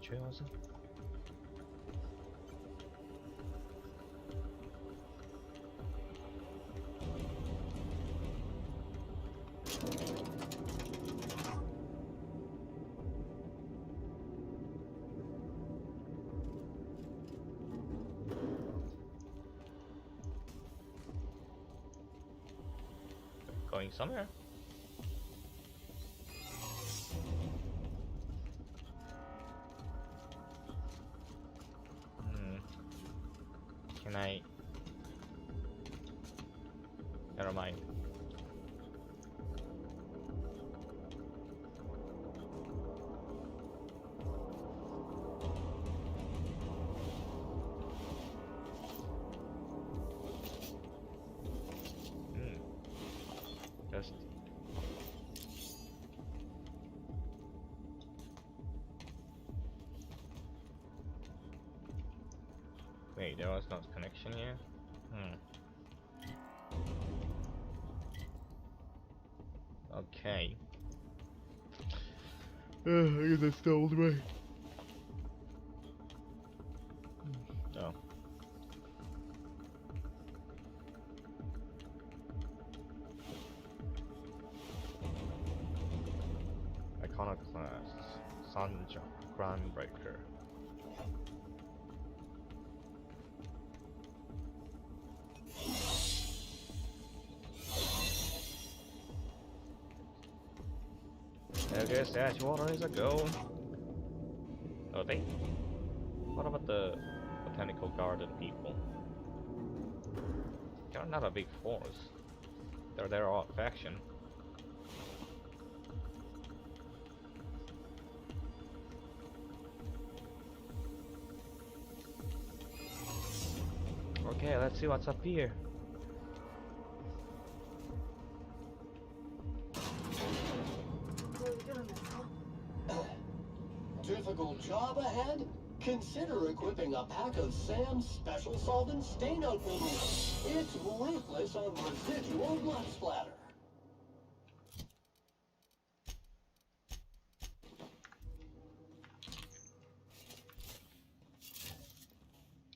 Speaker 1: chosen. Going somewhere. Can I? Never mind. Just wait, there was no connection here. Okay. I guess that's the old way. Oh. Iconoclast, Sanja, Groundbreaker. I guess that's what is a go. Oh, they. What about the botanical garden people? They're not a big force. They're their own faction. Okay, let's see what's up here.
Speaker 11: Difficult job ahead? Consider equipping a pack of Sam's special solvent stain out removal. It's ruthless on residual blood splatter.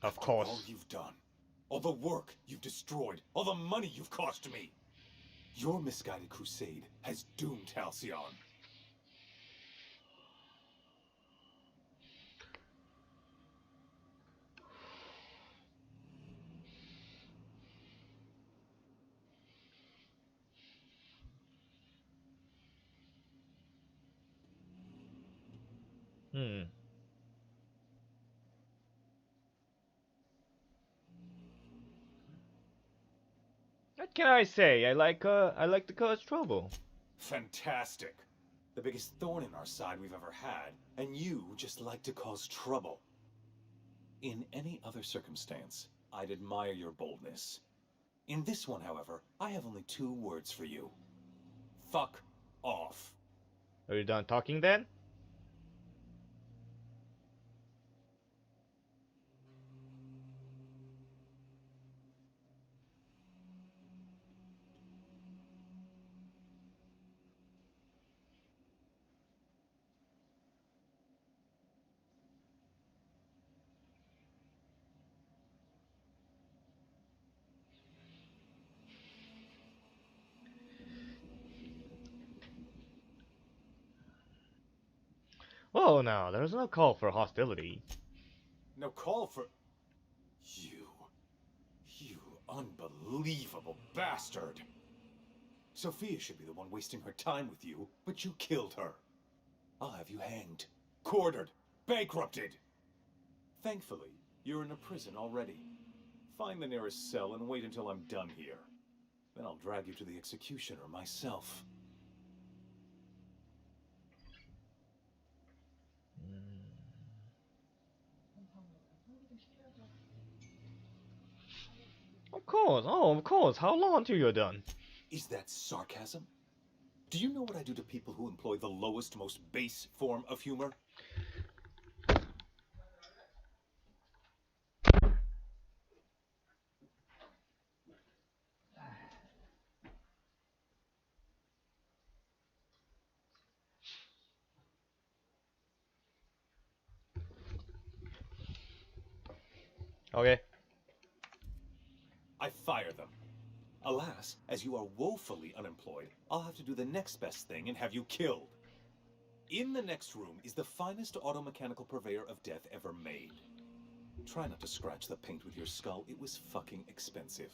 Speaker 1: Of course.
Speaker 13: All you've done, all the work you've destroyed, all the money you've cost me. Your misguided crusade has doomed Halcyon.
Speaker 1: What can I say? I like to cause trouble.
Speaker 13: Fantastic. The biggest thorn in our side we've ever had, and you just like to cause trouble. In any other circumstance, I'd admire your boldness. In this one, however, I have only 2 words for you. Fuck off.
Speaker 1: Are you done talking then? Oh no, there's no call for hostility.
Speaker 13: No call for... You unbelievable bastard! Sophia should be the one wasting her time with you, but you killed her. I'll have you hanged, quartered, bankrupted. Thankfully, you're in a prison already. Find the nearest cell and wait until I'm done here. Then I'll drag you to the executioner myself.
Speaker 1: Of course, oh, of course. How long until you're done?
Speaker 13: Is that sarcasm? Do you know what I do to people who employ the lowest, most base form of humor?
Speaker 1: Okay.
Speaker 13: I fire them. Alas, as you are woefully unemployed, I'll have to do the next best thing and have you killed. In the next room is the finest automechanical purveyor of death ever made. Try not to scratch the paint with your skull. It was fucking expensive.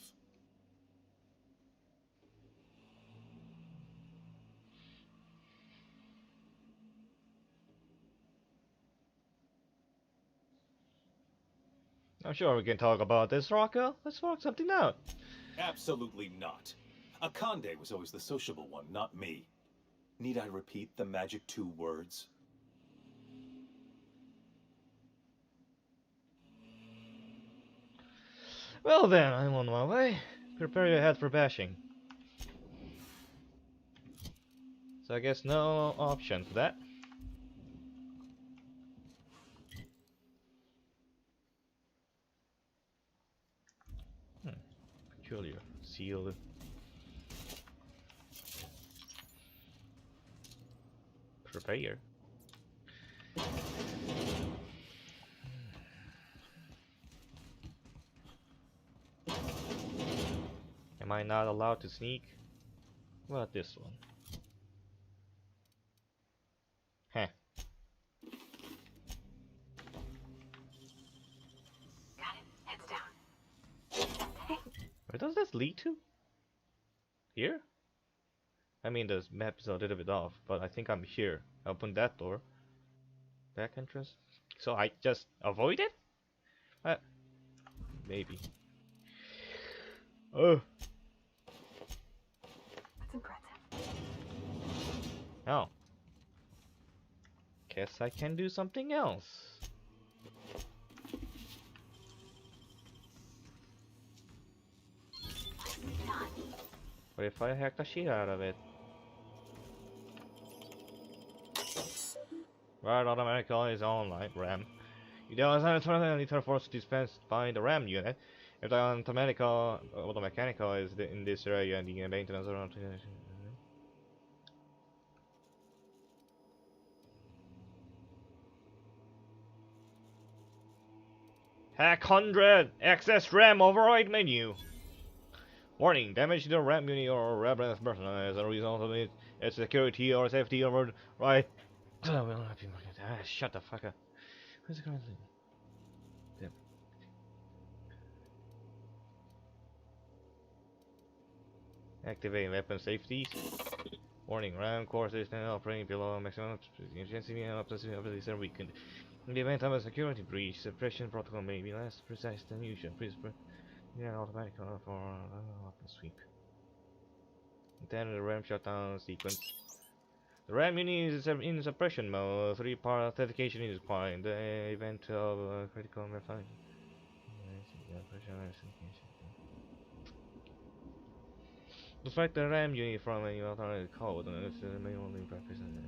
Speaker 1: I'm sure we can talk about this, Rocco. Let's work something out.
Speaker 13: Absolutely not. Akande was always the sociable one, not me. Need I repeat the magic 2 words?
Speaker 1: Well then, I'm on my way. Prepare your head for bashing. So I guess no option for that. Peculiar. Sealed. Prepare. Am I not allowed to sneak? What about this one? Heh.
Speaker 3: Got it. Heads down.
Speaker 1: Where does this lead to? Here? I mean, the map is a little bit off, but I think I'm here. I opened that door. Back entrance. So I just avoid it? Maybe. Oh.
Speaker 3: That's impressive.
Speaker 1: Oh. Guess I can do something else. What if I hack the shit out of it? Right, automatical is online, RAM. You don't have to force dispensed by the RAM unit. If the automechanical is in this area, the maintenance around. Hack 100! Access RAM override menu! Warning, damage to the RAM unit or RAM person as a result of its security or safety override. Shut the fuck up. Where's the current thing? Damn. Activate weapon safety. Warning, RAM core system operating below maximum efficiency up to 7 weakened. In the event of a security breach, suppression protocol may be less precise than usual. Please automatic for weapon sweep. Then the RAM shutdown sequence. The RAM unit is in suppression mode. 3-part authentication is required in the event of critical malfunction. Select the RAM unit from any authorized code, and it's may only practice only.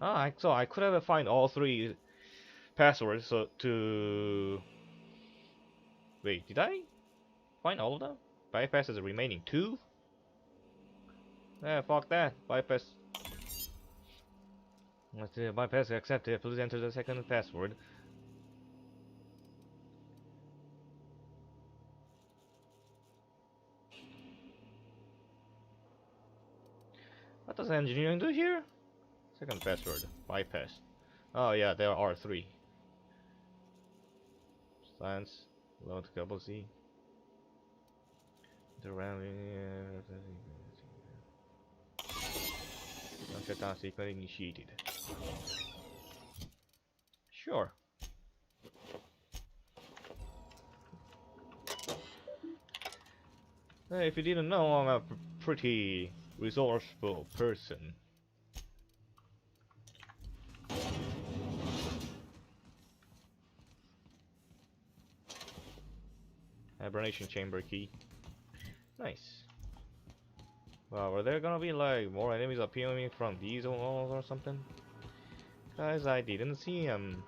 Speaker 1: Ah, so I could have find all 3 passwords to. Wait, did I find all of them? Bypass is the remaining 2? Yeah, fuck that. Bypass. Let's see, bypass accepted. Please enter the second password. What does engineering do here? Second password. Bypass. Oh yeah, there are 3. Science. Load couple C. The RAM. Shutdown sequence initiated. Sure. If you didn't know, I'm a pretty resourceful person. Hibernation chamber key. Nice. Wow, were there gonna be like more enemies appearing from these walls or something? Guys, I didn't see them.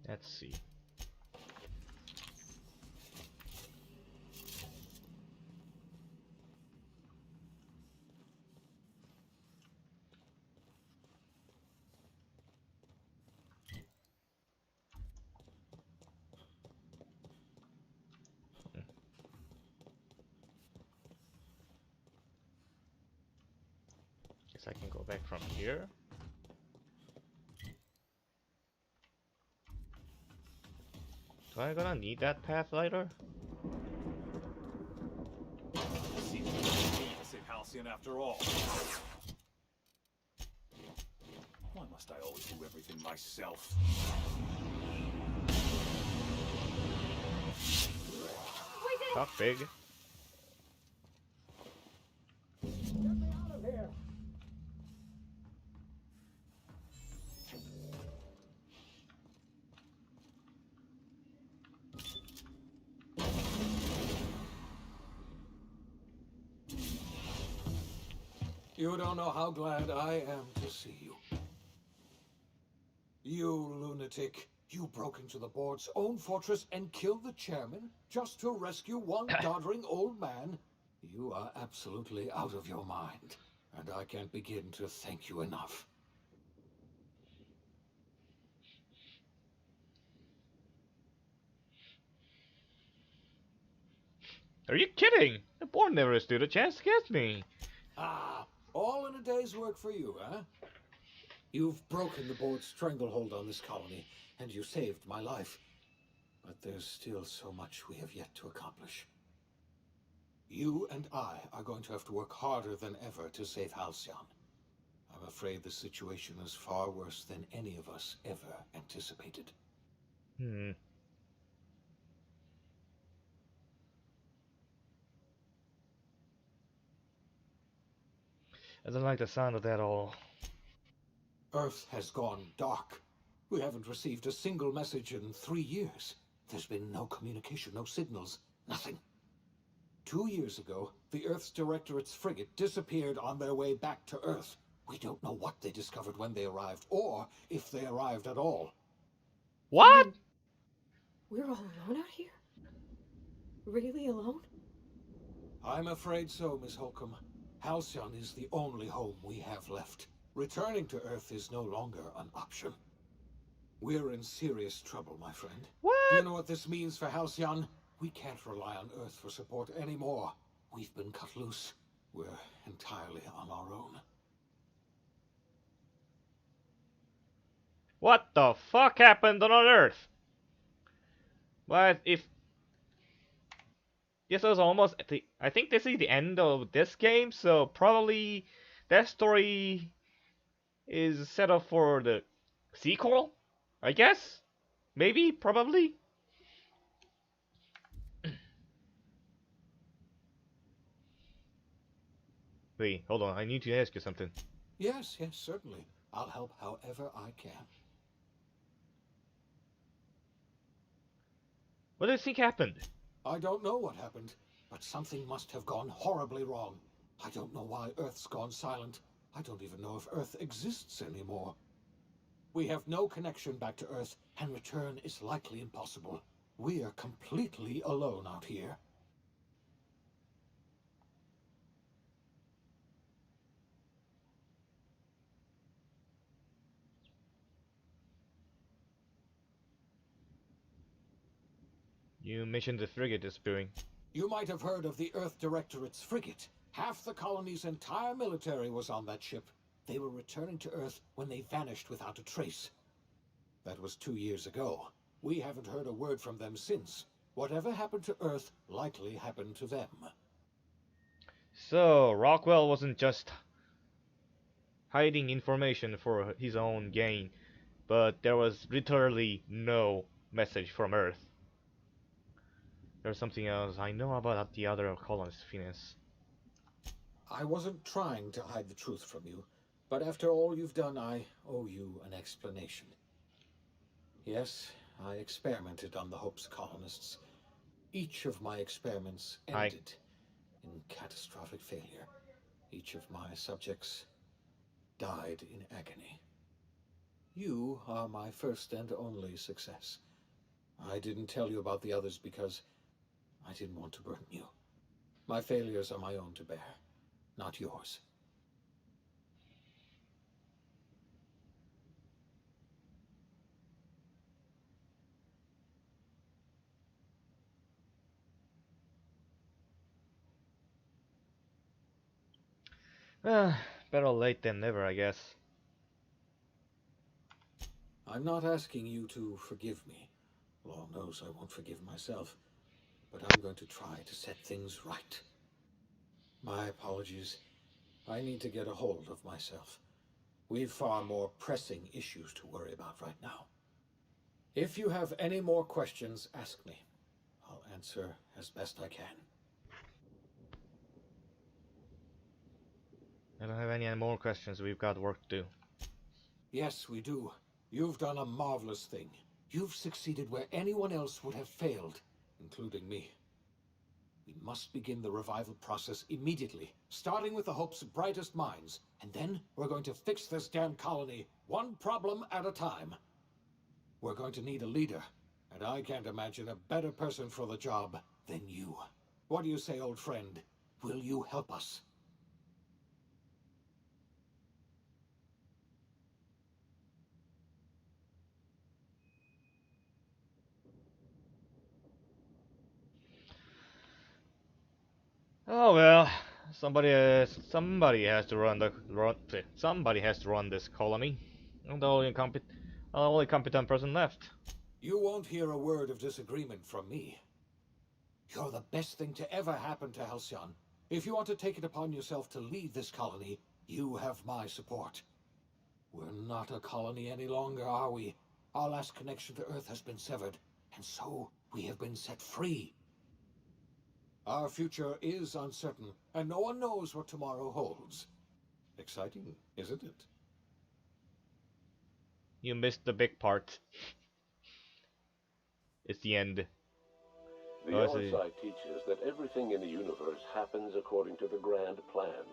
Speaker 1: Let's see. Guess I can go back from here. Do I gonna need that path later?
Speaker 13: Seems like we need to save Halcyon after all. Why must I always do everything myself?
Speaker 1: Talk big.
Speaker 10: Get me out of here!
Speaker 12: You don't know how glad I am to see you. You lunatic. You broke into the board's own fortress and killed the chairman just to rescue one doddering old man? You are absolutely out of your mind, and I can't begin to thank you enough.
Speaker 1: Are you kidding? The board never stood a chance against me.
Speaker 12: Ah, all in a day's work for you, huh? You've broken the board's stranglehold on this colony, and you saved my life. But there's still so much we have yet to accomplish. You and I are going to have to work harder than ever to save Halcyon. I'm afraid the situation is far worse than any of us ever anticipated.
Speaker 1: I don't like the sound of that at all.
Speaker 12: Earth has gone dark. We haven't received a single message in 3 years. There's been no communication, no signals, nothing. 2 years ago, the Earth's Directorate's frigate disappeared on their way back to Earth. We don't know what they discovered when they arrived, or if they arrived at all.
Speaker 1: What?
Speaker 6: We're all alone out here? Really alone?
Speaker 12: I'm afraid so, Miss Holcomb. Halcyon is the only home we have left. Returning to Earth is no longer an option. We're in serious trouble, my friend.
Speaker 1: What?
Speaker 12: Do you know what this means for Halcyon? We can't rely on Earth for support anymore. We've been cut loose. We're entirely on our own.
Speaker 1: What the fuck happened on Earth? But if this was almost I think this is the end of this game, so probably that story is set up for the sequel, I guess? Maybe? Probably? Wait, hold on, I need to ask you something.
Speaker 12: Yes, certainly. I'll help however I can.
Speaker 1: What do you think happened?
Speaker 12: I don't know what happened, but something must have gone horribly wrong. I don't know why Earth's gone silent. I don't even know if Earth exists anymore. We have no connection back to Earth, and return is likely impossible. We are completely alone out here.
Speaker 1: You mentioned the frigate disappearing.
Speaker 12: You might have heard of the Earth Directorate's frigate. Half the colony's entire military was on that ship. They were returning to Earth when they vanished without a trace. That was 2 years ago. We haven't heard a word from them since. Whatever happened to Earth likely happened to them.
Speaker 1: So, Rockwell wasn't just hiding information for his own gain, but there was literally no message from Earth. There's something else I know about the other colonists, Phineas.
Speaker 12: I wasn't trying to hide the truth from you, but after all you've done, I owe you an explanation. Yes, I experimented on the Hope's colonists. Each of my experiments ended in catastrophic failure. Each of my subjects died in agony. You are my first and only success. I didn't tell you about the others because I didn't want to burden you. My failures are my own to bear, not yours.
Speaker 1: Better late than never, I guess.
Speaker 12: I'm not asking you to forgive me. Lord knows I won't forgive myself. But I'm going to try to set things right. My apologies. I need to get a hold of myself. We've far more pressing issues to worry about right now. If you have any more questions, ask me. I'll answer as best I can.
Speaker 1: I don't have any more questions. We've got work to do.
Speaker 12: Yes, we do. You've done a marvelous thing. You've succeeded where anyone else would have failed, including me. We must begin the revival process immediately, starting with the Hope's brightest minds. And then we're going to fix this damn colony, one problem at a time. We're going to need a leader, and I can't imagine a better person for the job than you. What do you say, old friend? Will you help us?
Speaker 1: Oh well, somebody has to run somebody has to run this colony. I'm the only competent person left.
Speaker 12: You won't hear a word of disagreement from me. You're the best thing to ever happen to Halcyon. If you want to take it upon yourself to lead this colony, you have my support. We're not a colony any longer, are we? Our last connection to Earth has been severed, and so we have been set free. Our future is uncertain, and no one knows what tomorrow holds. Exciting, isn't it?
Speaker 1: You missed the big part. It's the end.
Speaker 19: The OSI teaches that everything in the universe happens according to the grand plan.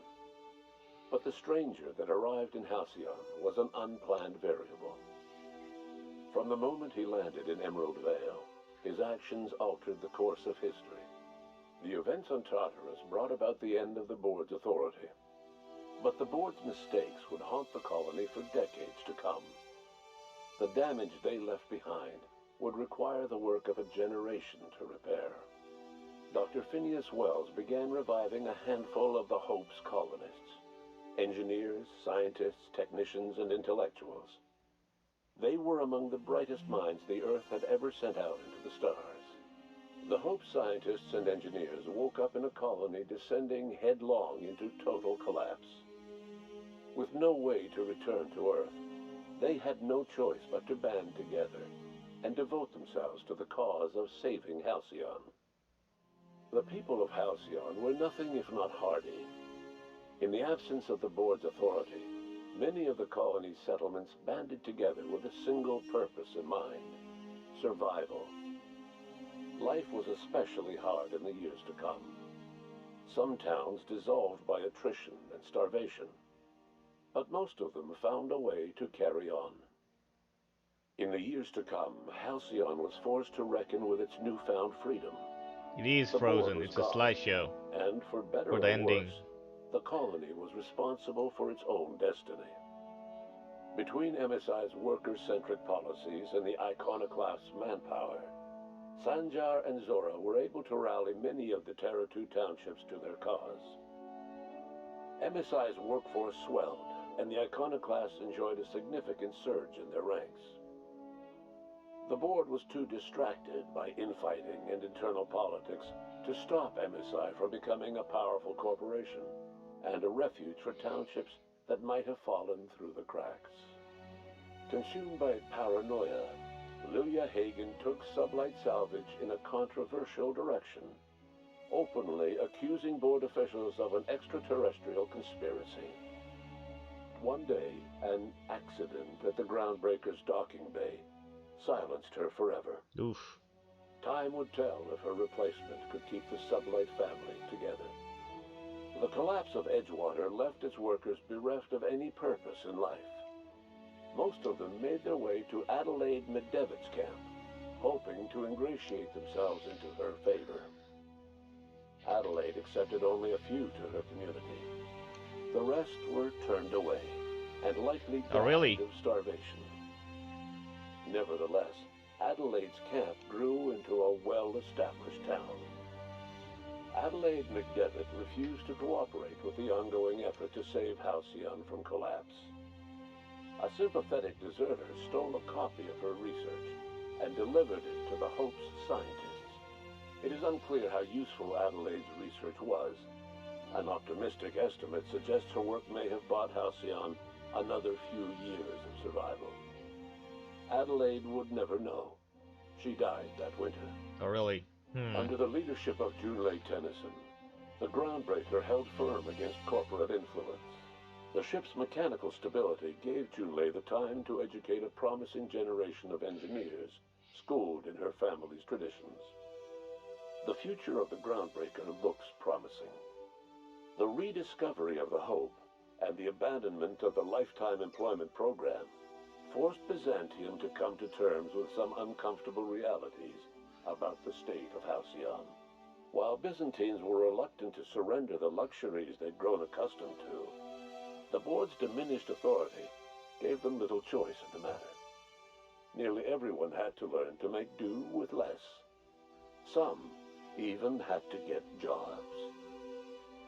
Speaker 19: But the stranger that arrived in Halcyon was an unplanned variable. From the moment he landed in Emerald Vale, his actions altered the course of history. The events on Tartarus brought about the end of the board's authority. But the board's mistakes would haunt the colony for decades to come. The damage they left behind would require the work of a generation to repair. Dr. Phineas Wells began reviving a handful of the Hope's colonists. Engineers, scientists, technicians, and intellectuals. They were among the brightest minds the Earth had ever sent out into the stars. The Hope scientists and engineers woke up in a colony descending headlong into total collapse. With no way to return to Earth, they had no choice but to band together and devote themselves to the cause of saving Halcyon. The people of Halcyon were nothing if not hardy. In the absence of the board's authority, many of the colony's settlements banded together with a single purpose in mind: survival. Life was especially hard in the years to come. Some towns dissolved by attrition and starvation, but most of them found a way to carry on. In the years to come, Halcyon was forced to reckon with its newfound freedom.
Speaker 1: It is frozen. It's a slideshow.
Speaker 19: And for better
Speaker 1: for the
Speaker 19: or
Speaker 1: ending.
Speaker 19: worse, the colony was responsible for its own destiny. Between MSI's worker-centric policies and the iconoclast's manpower, Sanjar and Zora were able to rally many of the Terra 2 townships to their cause. MSI's workforce swelled, and the iconoclasts enjoyed a significant surge in their ranks. The board was too distracted by infighting and internal politics to stop MSI from becoming a powerful corporation and a refuge for townships that might have fallen through the cracks. Consumed by paranoia, Lilia Hagen took Sublight Salvage in a controversial direction, openly accusing board officials of an extraterrestrial conspiracy. One day, an accident at the Groundbreaker's docking bay silenced her forever.
Speaker 1: Oof.
Speaker 19: Time would tell if her replacement could keep the Sublight family together. The collapse of Edgewater left its workers bereft of any purpose in life. most of them made their way to Adelaide McDevitt's camp, hoping to ingratiate themselves into her favor. Adelaide accepted only a few to her community. The rest were turned away, and likely died of starvation. Nevertheless, Adelaide's camp grew into a well-established town. Adelaide McDevitt refused to cooperate with the ongoing effort to save Halcyon from collapse. A sympathetic deserter stole a copy of her research and delivered it to the Hope's scientists. It is unclear how useful Adelaide's research was. An optimistic estimate suggests her work may have bought Halcyon another few years of survival. Adelaide would never know. She died that winter.
Speaker 1: Oh, really?
Speaker 19: Under the leadership of Junlei Tennyson, the Groundbreaker held firm against corporate influence. The ship's mechanical stability gave Junlei the time to educate a promising generation of engineers, schooled in her family's traditions. The future of the Groundbreaker looks promising. The rediscovery of the Hope and the abandonment of the lifetime employment program forced Byzantium to come to terms with some uncomfortable realities about the state of Halcyon. While Byzantines were reluctant to surrender the luxuries they'd grown accustomed to, the board's diminished authority gave them little choice in the matter. Nearly everyone had to learn to make do with less. Some even had to get jobs.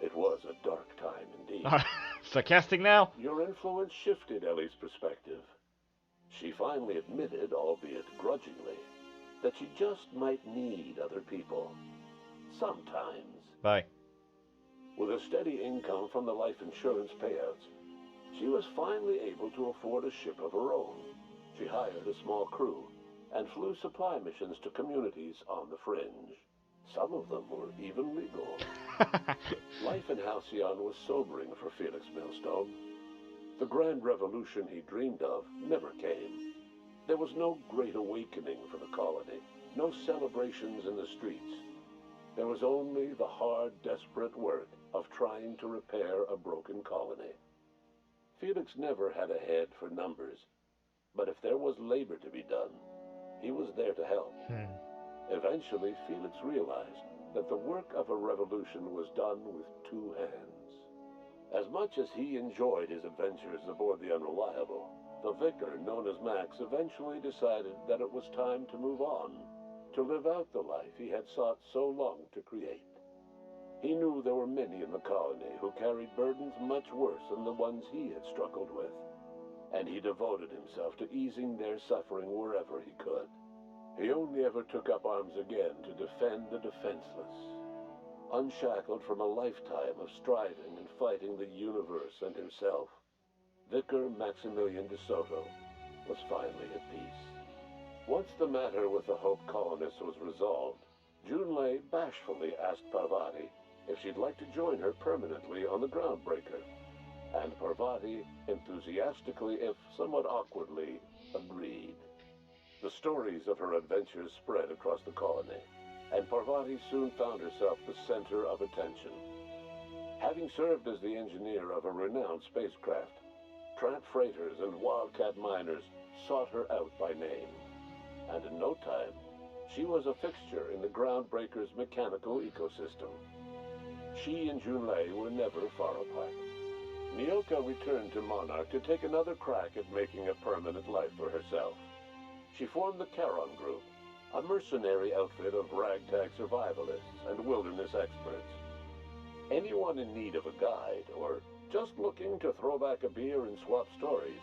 Speaker 19: It was a dark time indeed.
Speaker 1: Sarcastic now?
Speaker 19: Your influence shifted Ellie's perspective. She finally admitted, albeit grudgingly, that she just might need other people. Sometimes.
Speaker 1: Bye.
Speaker 19: With a steady income from the life insurance payouts, she was finally able to afford a ship of her own. She hired a small crew and flew supply missions to communities on the fringe. Some of them were even legal. Life in Halcyon was sobering for Felix Millstone. The grand revolution he dreamed of never came. There was no great awakening for the colony, no celebrations in the streets. There was only the hard, desperate work of trying to repair a broken colony. Felix never had a head for numbers, but if there was labor to be done, he was there to help. Eventually, Felix realized that the work of a revolution was done with two hands. As much as he enjoyed his adventures aboard the Unreliable, the vicar, known as Max, eventually decided that it was time to move on, to live out the life he had sought so long to create. He knew there were many in the colony who carried burdens much worse than the ones he had struggled with, and he devoted himself to easing their suffering wherever he could. He only ever took up arms again to defend the defenseless. Unshackled from a lifetime of striving and fighting the universe and himself, Vicar Maximilian de Soto was finally at peace. Once the matter with the Hope colonists was resolved, Junlei bashfully asked Parvati if she'd like to join her permanently on the Groundbreaker, and Parvati enthusiastically, if somewhat awkwardly, agreed. The stories of her adventures spread across the colony, and Parvati soon found herself the center of attention. Having served as the engineer of a renowned spacecraft, tramp freighters and wildcat miners sought her out by name, and in no time, she was a fixture in the Groundbreaker's mechanical ecosystem. She and Junlei were never far apart. Nyoka returned to Monarch to take another crack at making a permanent life for herself. She formed the Charon Group, a mercenary outfit of ragtag survivalists and wilderness experts. Anyone in need of a guide, or just looking to throw back a beer and swap stories,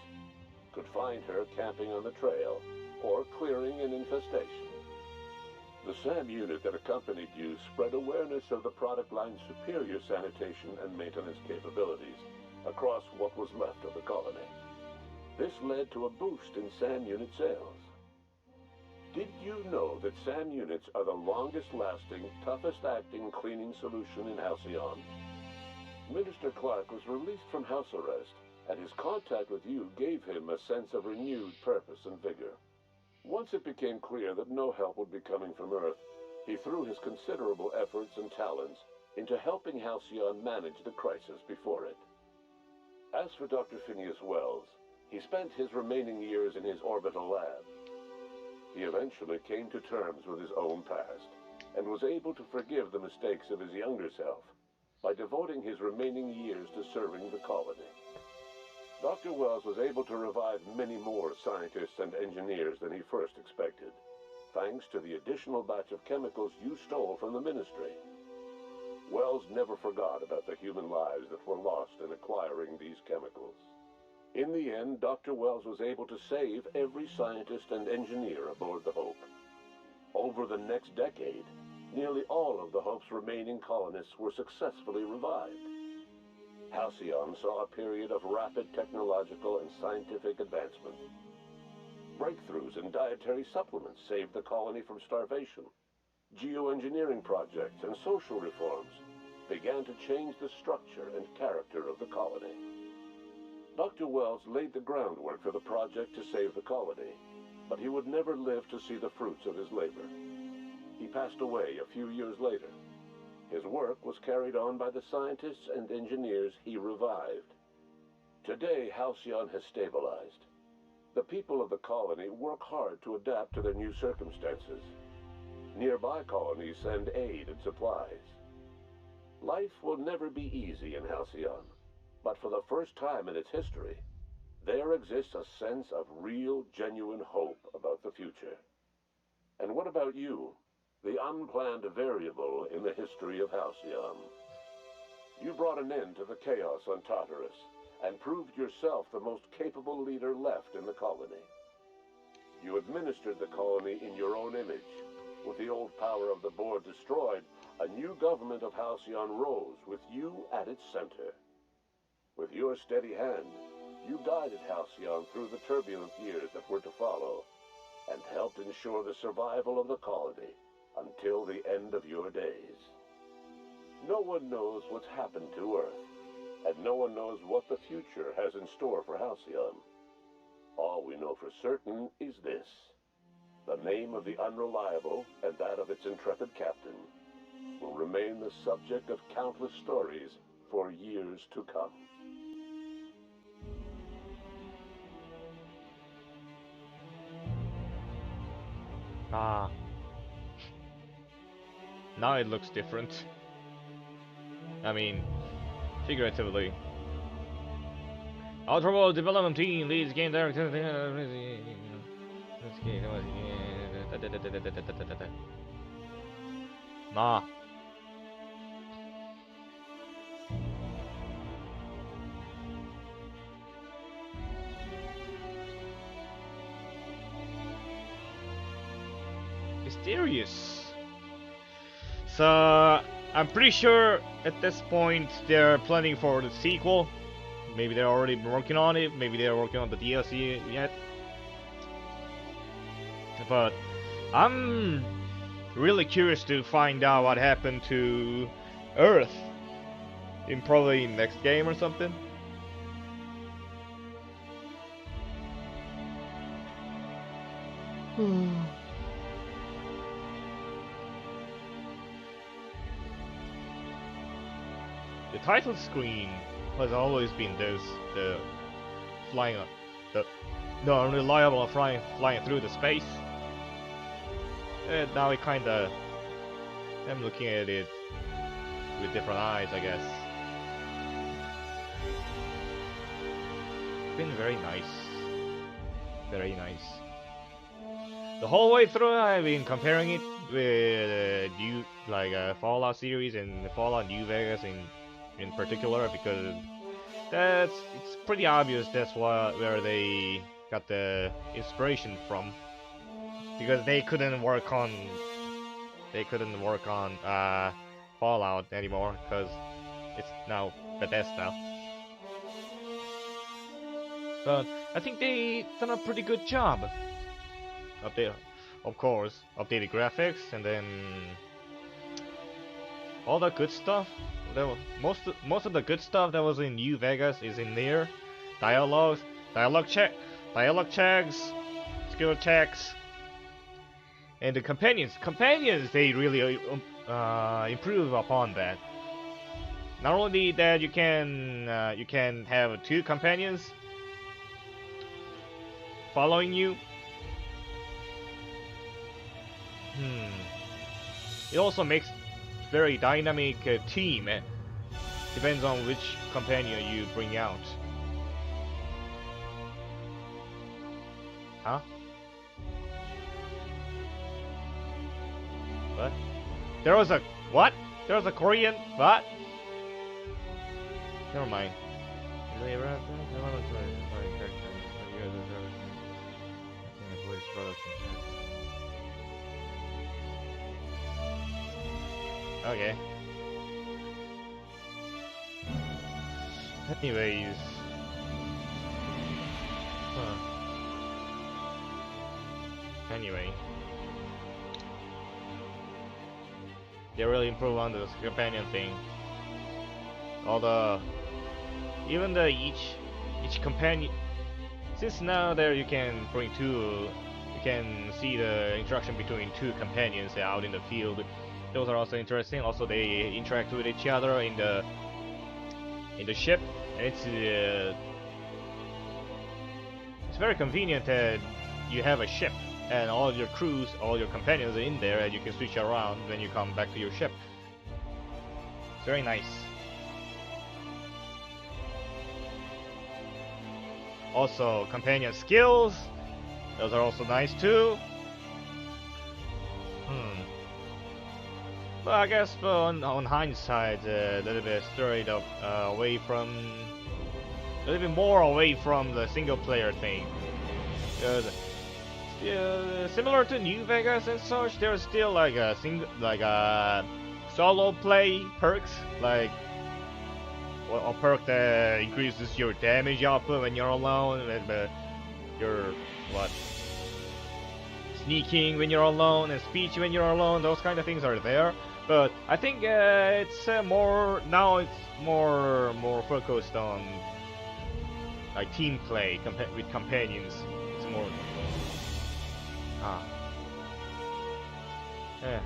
Speaker 19: could find her camping on the trail or clearing an infestation. The SAM unit that accompanied you spread awareness of the product line's superior sanitation and maintenance capabilities across what was left of the colony. This led to a boost in SAM unit sales. Did you know that SAM units are the longest-lasting, toughest-acting cleaning solution in Halcyon? Minister Clark was released from house arrest, and his contact with you gave him a sense of renewed purpose and vigor. Once it became clear that no help would be coming from Earth, he threw his considerable efforts and talents into helping Halcyon manage the crisis before it. As for Dr. Phineas Wells, He spent his remaining years in his orbital lab. He eventually came to terms with his own past, and was able to forgive the mistakes of his younger self by devoting his remaining years to serving the colony. Dr. Wells was able to revive many more scientists and engineers than he first expected, thanks to the additional batch of chemicals you stole from the Ministry. Wells never forgot about the human lives that were lost in acquiring these chemicals. In the end, Dr. Wells was able to save every scientist and engineer aboard the Hope. Over the next decade, nearly all of the Hope's remaining colonists were successfully revived. Halcyon saw a period of rapid technological and scientific advancement. Breakthroughs in dietary supplements saved the colony from starvation. Geoengineering projects and social reforms began to change the structure and character of the colony. Dr. Wells laid the groundwork for the project to save the colony, but he would never live to see the fruits of his labor. He passed away a few years later. His work was carried on by the scientists and engineers he revived. Today, Halcyon has stabilized. The people of the colony work hard to adapt to their new circumstances. Nearby colonies send aid and supplies. Life will never be easy in Halcyon, but for the first time in its history, there exists a sense of real, genuine hope about the future. And what about you, the unplanned variable in the history of Halcyon? You brought an end to the chaos on Tartarus, and proved yourself the most capable leader left in the colony. You administered the colony in your own image. With the old power of the board destroyed, a new government of Halcyon rose with you at its center. With your steady hand, you guided Halcyon through the turbulent years that were to follow, and helped ensure the survival of the colony until the end of your days. No one knows what's happened to Earth, and no one knows what the future has in store for Halcyon. All we know for certain is this: the name of the Unreliable and that of its intrepid captain will remain the subject of countless stories for years to come.
Speaker 1: Ah. Now it looks different. I mean, figuratively. Outer World Development Team leads game director. Nah. Mysterious. So I'm pretty sure at this point they're planning for the sequel. Maybe they're already working on it. Maybe they're working on the DLC yet. But I'm really curious to find out what happened to Earth in probably next game or something. The title screen has always been this, the flying, the unreliable flying through the space. And now it kinda, I'm looking at it with different eyes, I guess. It's been very nice. Very nice. The whole way through I've been comparing it with Fallout series and Fallout New Vegas in particular, because it's pretty obvious that's where they got the inspiration from, because they couldn't work on Fallout anymore because it's now Bethesda. But I think they done a pretty good job. Of course, updated graphics, and then all the good stuff. Most of the good stuff that was in New Vegas is in there. Dialogue checks, skill checks, and the companions. They really improve upon that. Not only that, you can have 2 companions, following you. It also makes very dynamic team. Depends on which companion you bring out. Huh? What? There was a what? There was a Korean what? Never mind. Okay. Anyways. Anyway. They really improve on the companion thing. Even the each companion, since now there you can bring two, you can see the interaction between two companions out in the field. Those are also interesting. Also, they interact with each other in the ship, and it's very convenient that you have a ship and all your crews, all your companions are in there, and you can switch around when you come back to your ship. It's very nice. Also, companion skills, those are also nice too. Well, I guess on hindsight, a little bit straight up away from, a little bit more away from the single player thing. Because similar to New Vegas and such, there's still like a solo play perks, like a perk that increases your damage output when you're alone, and your sneaking when you're alone, and speech when you're alone. Those kind of things are there. But I think it's more focused on like team play with companions. It's more yeah.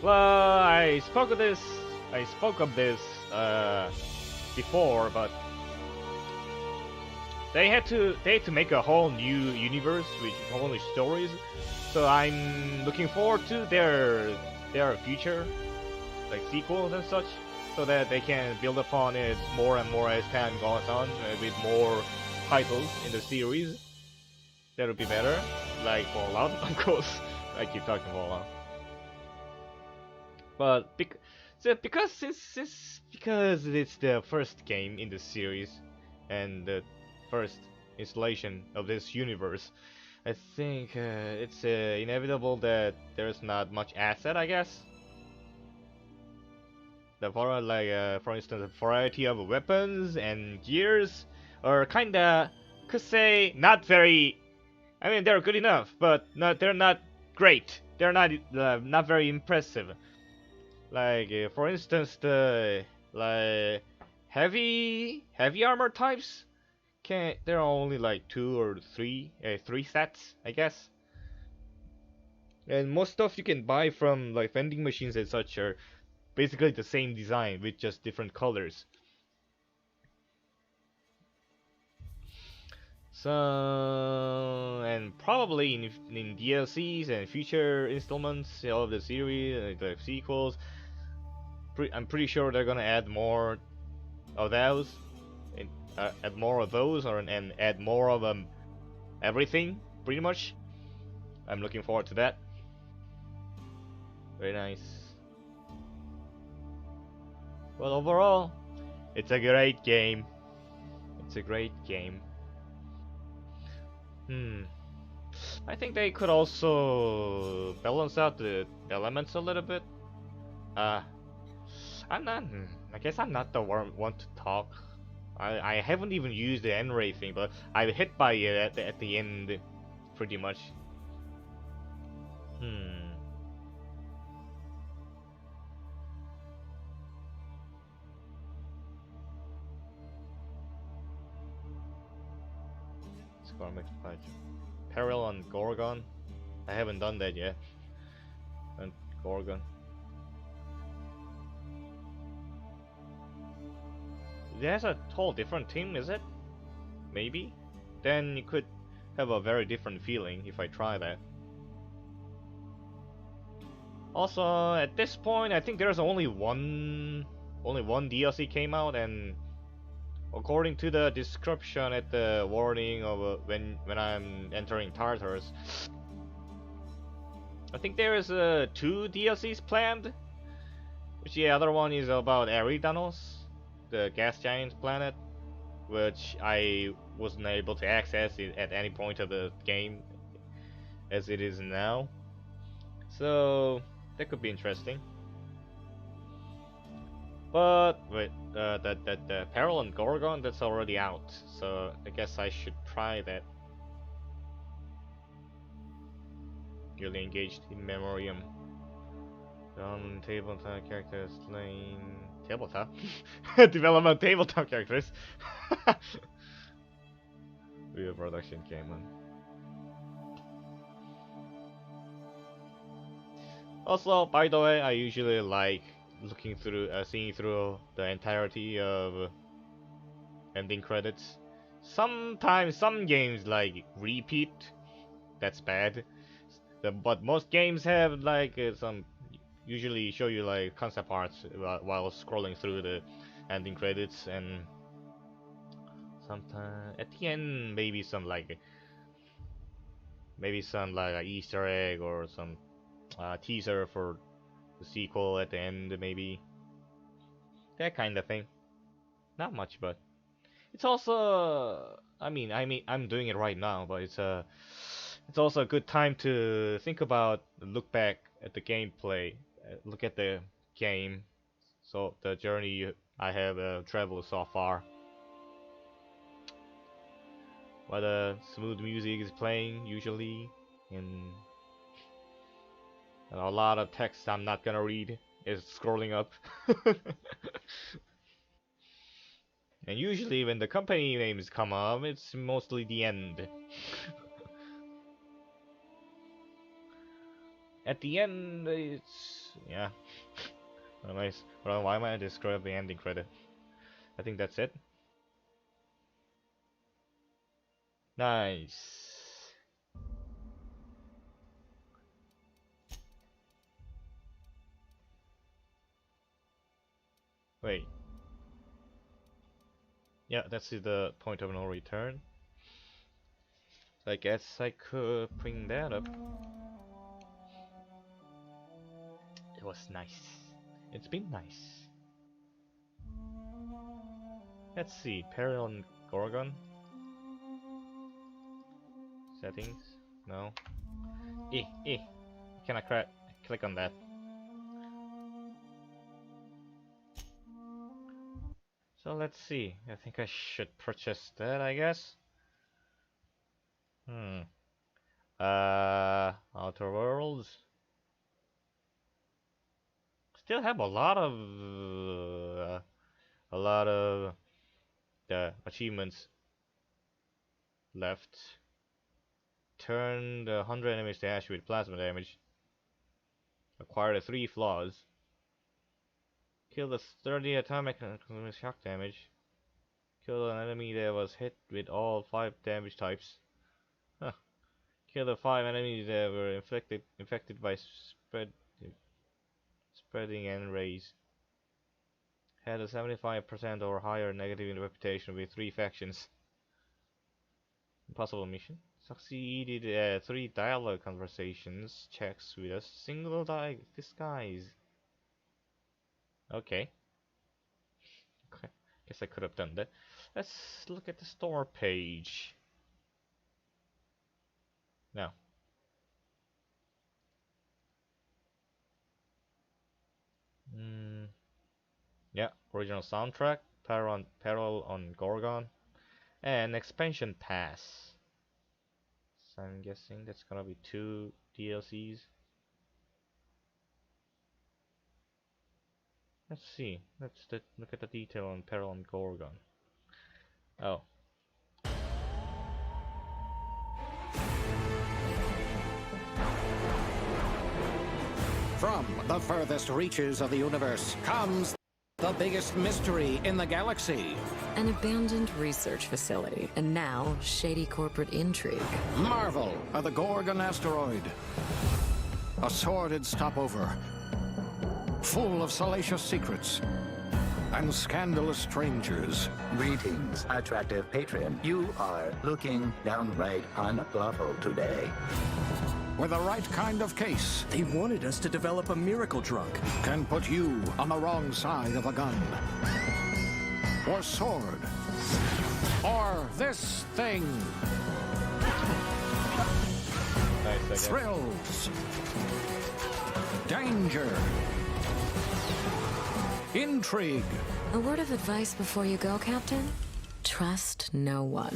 Speaker 1: Well, I spoke of this before, but they had to make a whole new universe with whole new stories. So I'm looking forward to their future, like sequels and such, so that they can build upon it more and more as time goes on, with more titles in the series. That would be better, like Fallout, of course. I keep talking Fallout. But because it's the first game in the series and the first installation of this universe, I think it's inevitable that there's not much asset, I guess. For instance, a variety of weapons and gears are kinda, could say, not very. I mean, they're good enough, but they're not great. They're not very impressive. Like for instance, the heavy armor types there are only like two or three sets, I guess. And most stuff you can buy from like vending machines and such are basically the same design with just different colors. So, and probably in DLCs and future installments of the series, the sequels, I'm pretty sure they're gonna add more of those, and add more of those, and add more of everything, pretty much. I'm looking forward to that. Very nice. Well, overall, it's a great game. It's a great game. I think they could also balance out the elements a little bit. I'm not. I guess I'm not the one to talk. I haven't even used the N-ray thing, but I hit by it at the end, pretty much. Score mix patch. Peril on Gorgon. I haven't done that yet. And Gorgon. There's a whole different team, is it? Maybe? Then you could have a very different feeling if I try that. Also, at this point, I think there's only one DLC came out, and according to the description at the warning of when I'm entering Tartarus, I think there is 2 DLCs planned. Which the other one is about Eridanos, the gas giant planet, which I wasn't able to access it at any point of the game as it is now. So that could be interesting. But wait, the Peril and Gorgon, that's already out, so I guess I should try that. Really engaged in memoriam. On tabletop characters slain. Tabletop? Development tabletop characters. Real production came on. Also, by the way, I usually like looking through, seeing through the entirety of ending credits. Sometimes some games like repeat. That's bad. But most games have like some. Usually show you like concept arts while scrolling through the ending credits, and sometimes at the end maybe some like an Easter egg or some teaser for the sequel at the end, maybe that kind of thing. Not much, but it's also I'm doing it right now, but it's also a good time to think about, look back at the gameplay. Look at the game, so the journey I have traveled so far. What smooth music is playing usually, and a lot of text I'm not gonna read is scrolling up. And usually when the company names come up, it's mostly the end. At the end, it's yeah. Why am I describe the ending credit? I think that's it. Nice. Wait. Yeah, that's the point of no return. So I guess I could bring that up. It was nice. It's been nice. Let's see, Peril and Gorgon. Settings? No. Can I click on that? So let's see. I think I should purchase that, I guess. Outer Worlds. Still have a lot of the achievements left. Turn the 100 enemies to ash with plasma damage. Acquire the 3 flaws. Kill the 30 atomic shock damage. Kill an enemy that was hit with all 5 damage types. Huh. Kill the 5 enemies that were infected by spreading N rays. Had a 75% or higher negative reputation with 3 factions. Impossible mission. Succeeded 3 dialogue conversations checks with a single disguise. Okay. Guess I could have done that. Let's look at the store page. Now. Yeah, original soundtrack, Peril on Gorgon, and expansion pass. So I'm guessing that's gonna be 2 DLCs. Let's see. Let's look at the detail on Peril on Gorgon. Oh.
Speaker 20: From the furthest reaches of the universe comes The biggest mystery in the galaxy.
Speaker 21: An abandoned research facility, and now shady corporate intrigue.
Speaker 20: Marvel of the Gorgon asteroid. A sordid stopover, full of salacious secrets and scandalous strangers.
Speaker 22: Greetings, attractive patron. You are looking downright unlawful today.
Speaker 20: With the right kind of case,
Speaker 23: they wanted us to develop a miracle drug.
Speaker 20: Can put you on the wrong side of a gun. Or sword. Or this thing.
Speaker 1: Nice,
Speaker 20: thrills. Danger. Intrigue.
Speaker 21: A word of advice before you go, Captain? Trust no one.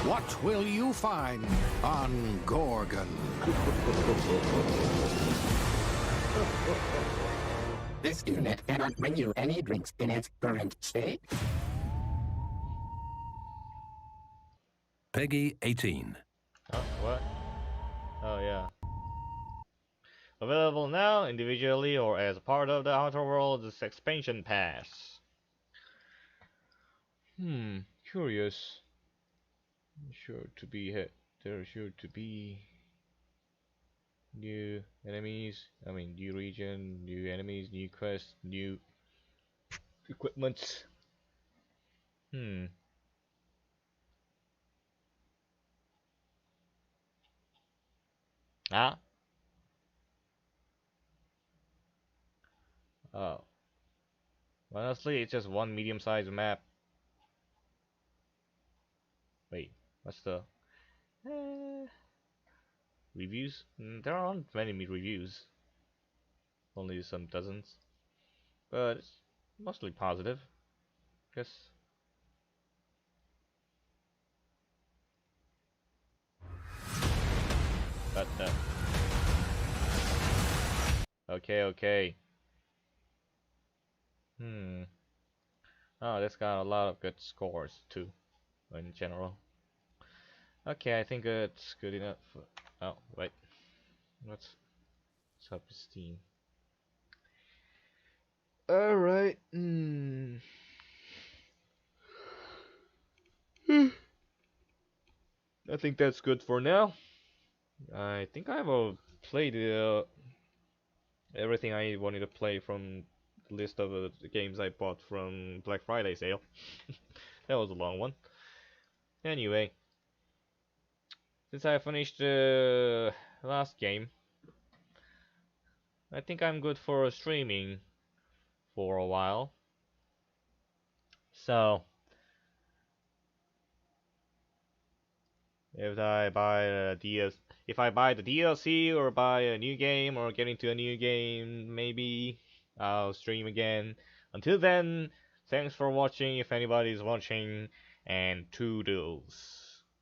Speaker 20: What will you find on Gorgon?
Speaker 22: This unit cannot bring you any drinks in its current state.
Speaker 24: Peggy 18.
Speaker 1: Oh, what? Oh, yeah. Available now, individually or as part of the Outer Worlds expansion pass. Curious. Sure to be hit. There are sure to be new enemies. I mean, new region, new enemies, new quests, new equipment. Ah. Oh. Honestly, it's just one medium-sized map. Wait, what's the reviews? There aren't many reviews. Only some dozens. But it's mostly positive. Guess. But okay. Oh, that's got a lot of good scores too, in general. Okay, I think it's good enough. Oh, wait. What's up with Steam? Alright. I think that's good for now. I think I've played everything I wanted to play from the list of the games I bought from Black Friday sale. That was a long one. Anyway, since I finished the last game, I think I'm good for streaming for a while. So, if I buy the DLC or buy a new game or get into a new game, maybe I'll stream again. Until then, thanks for watching if anybody's watching, and toodles.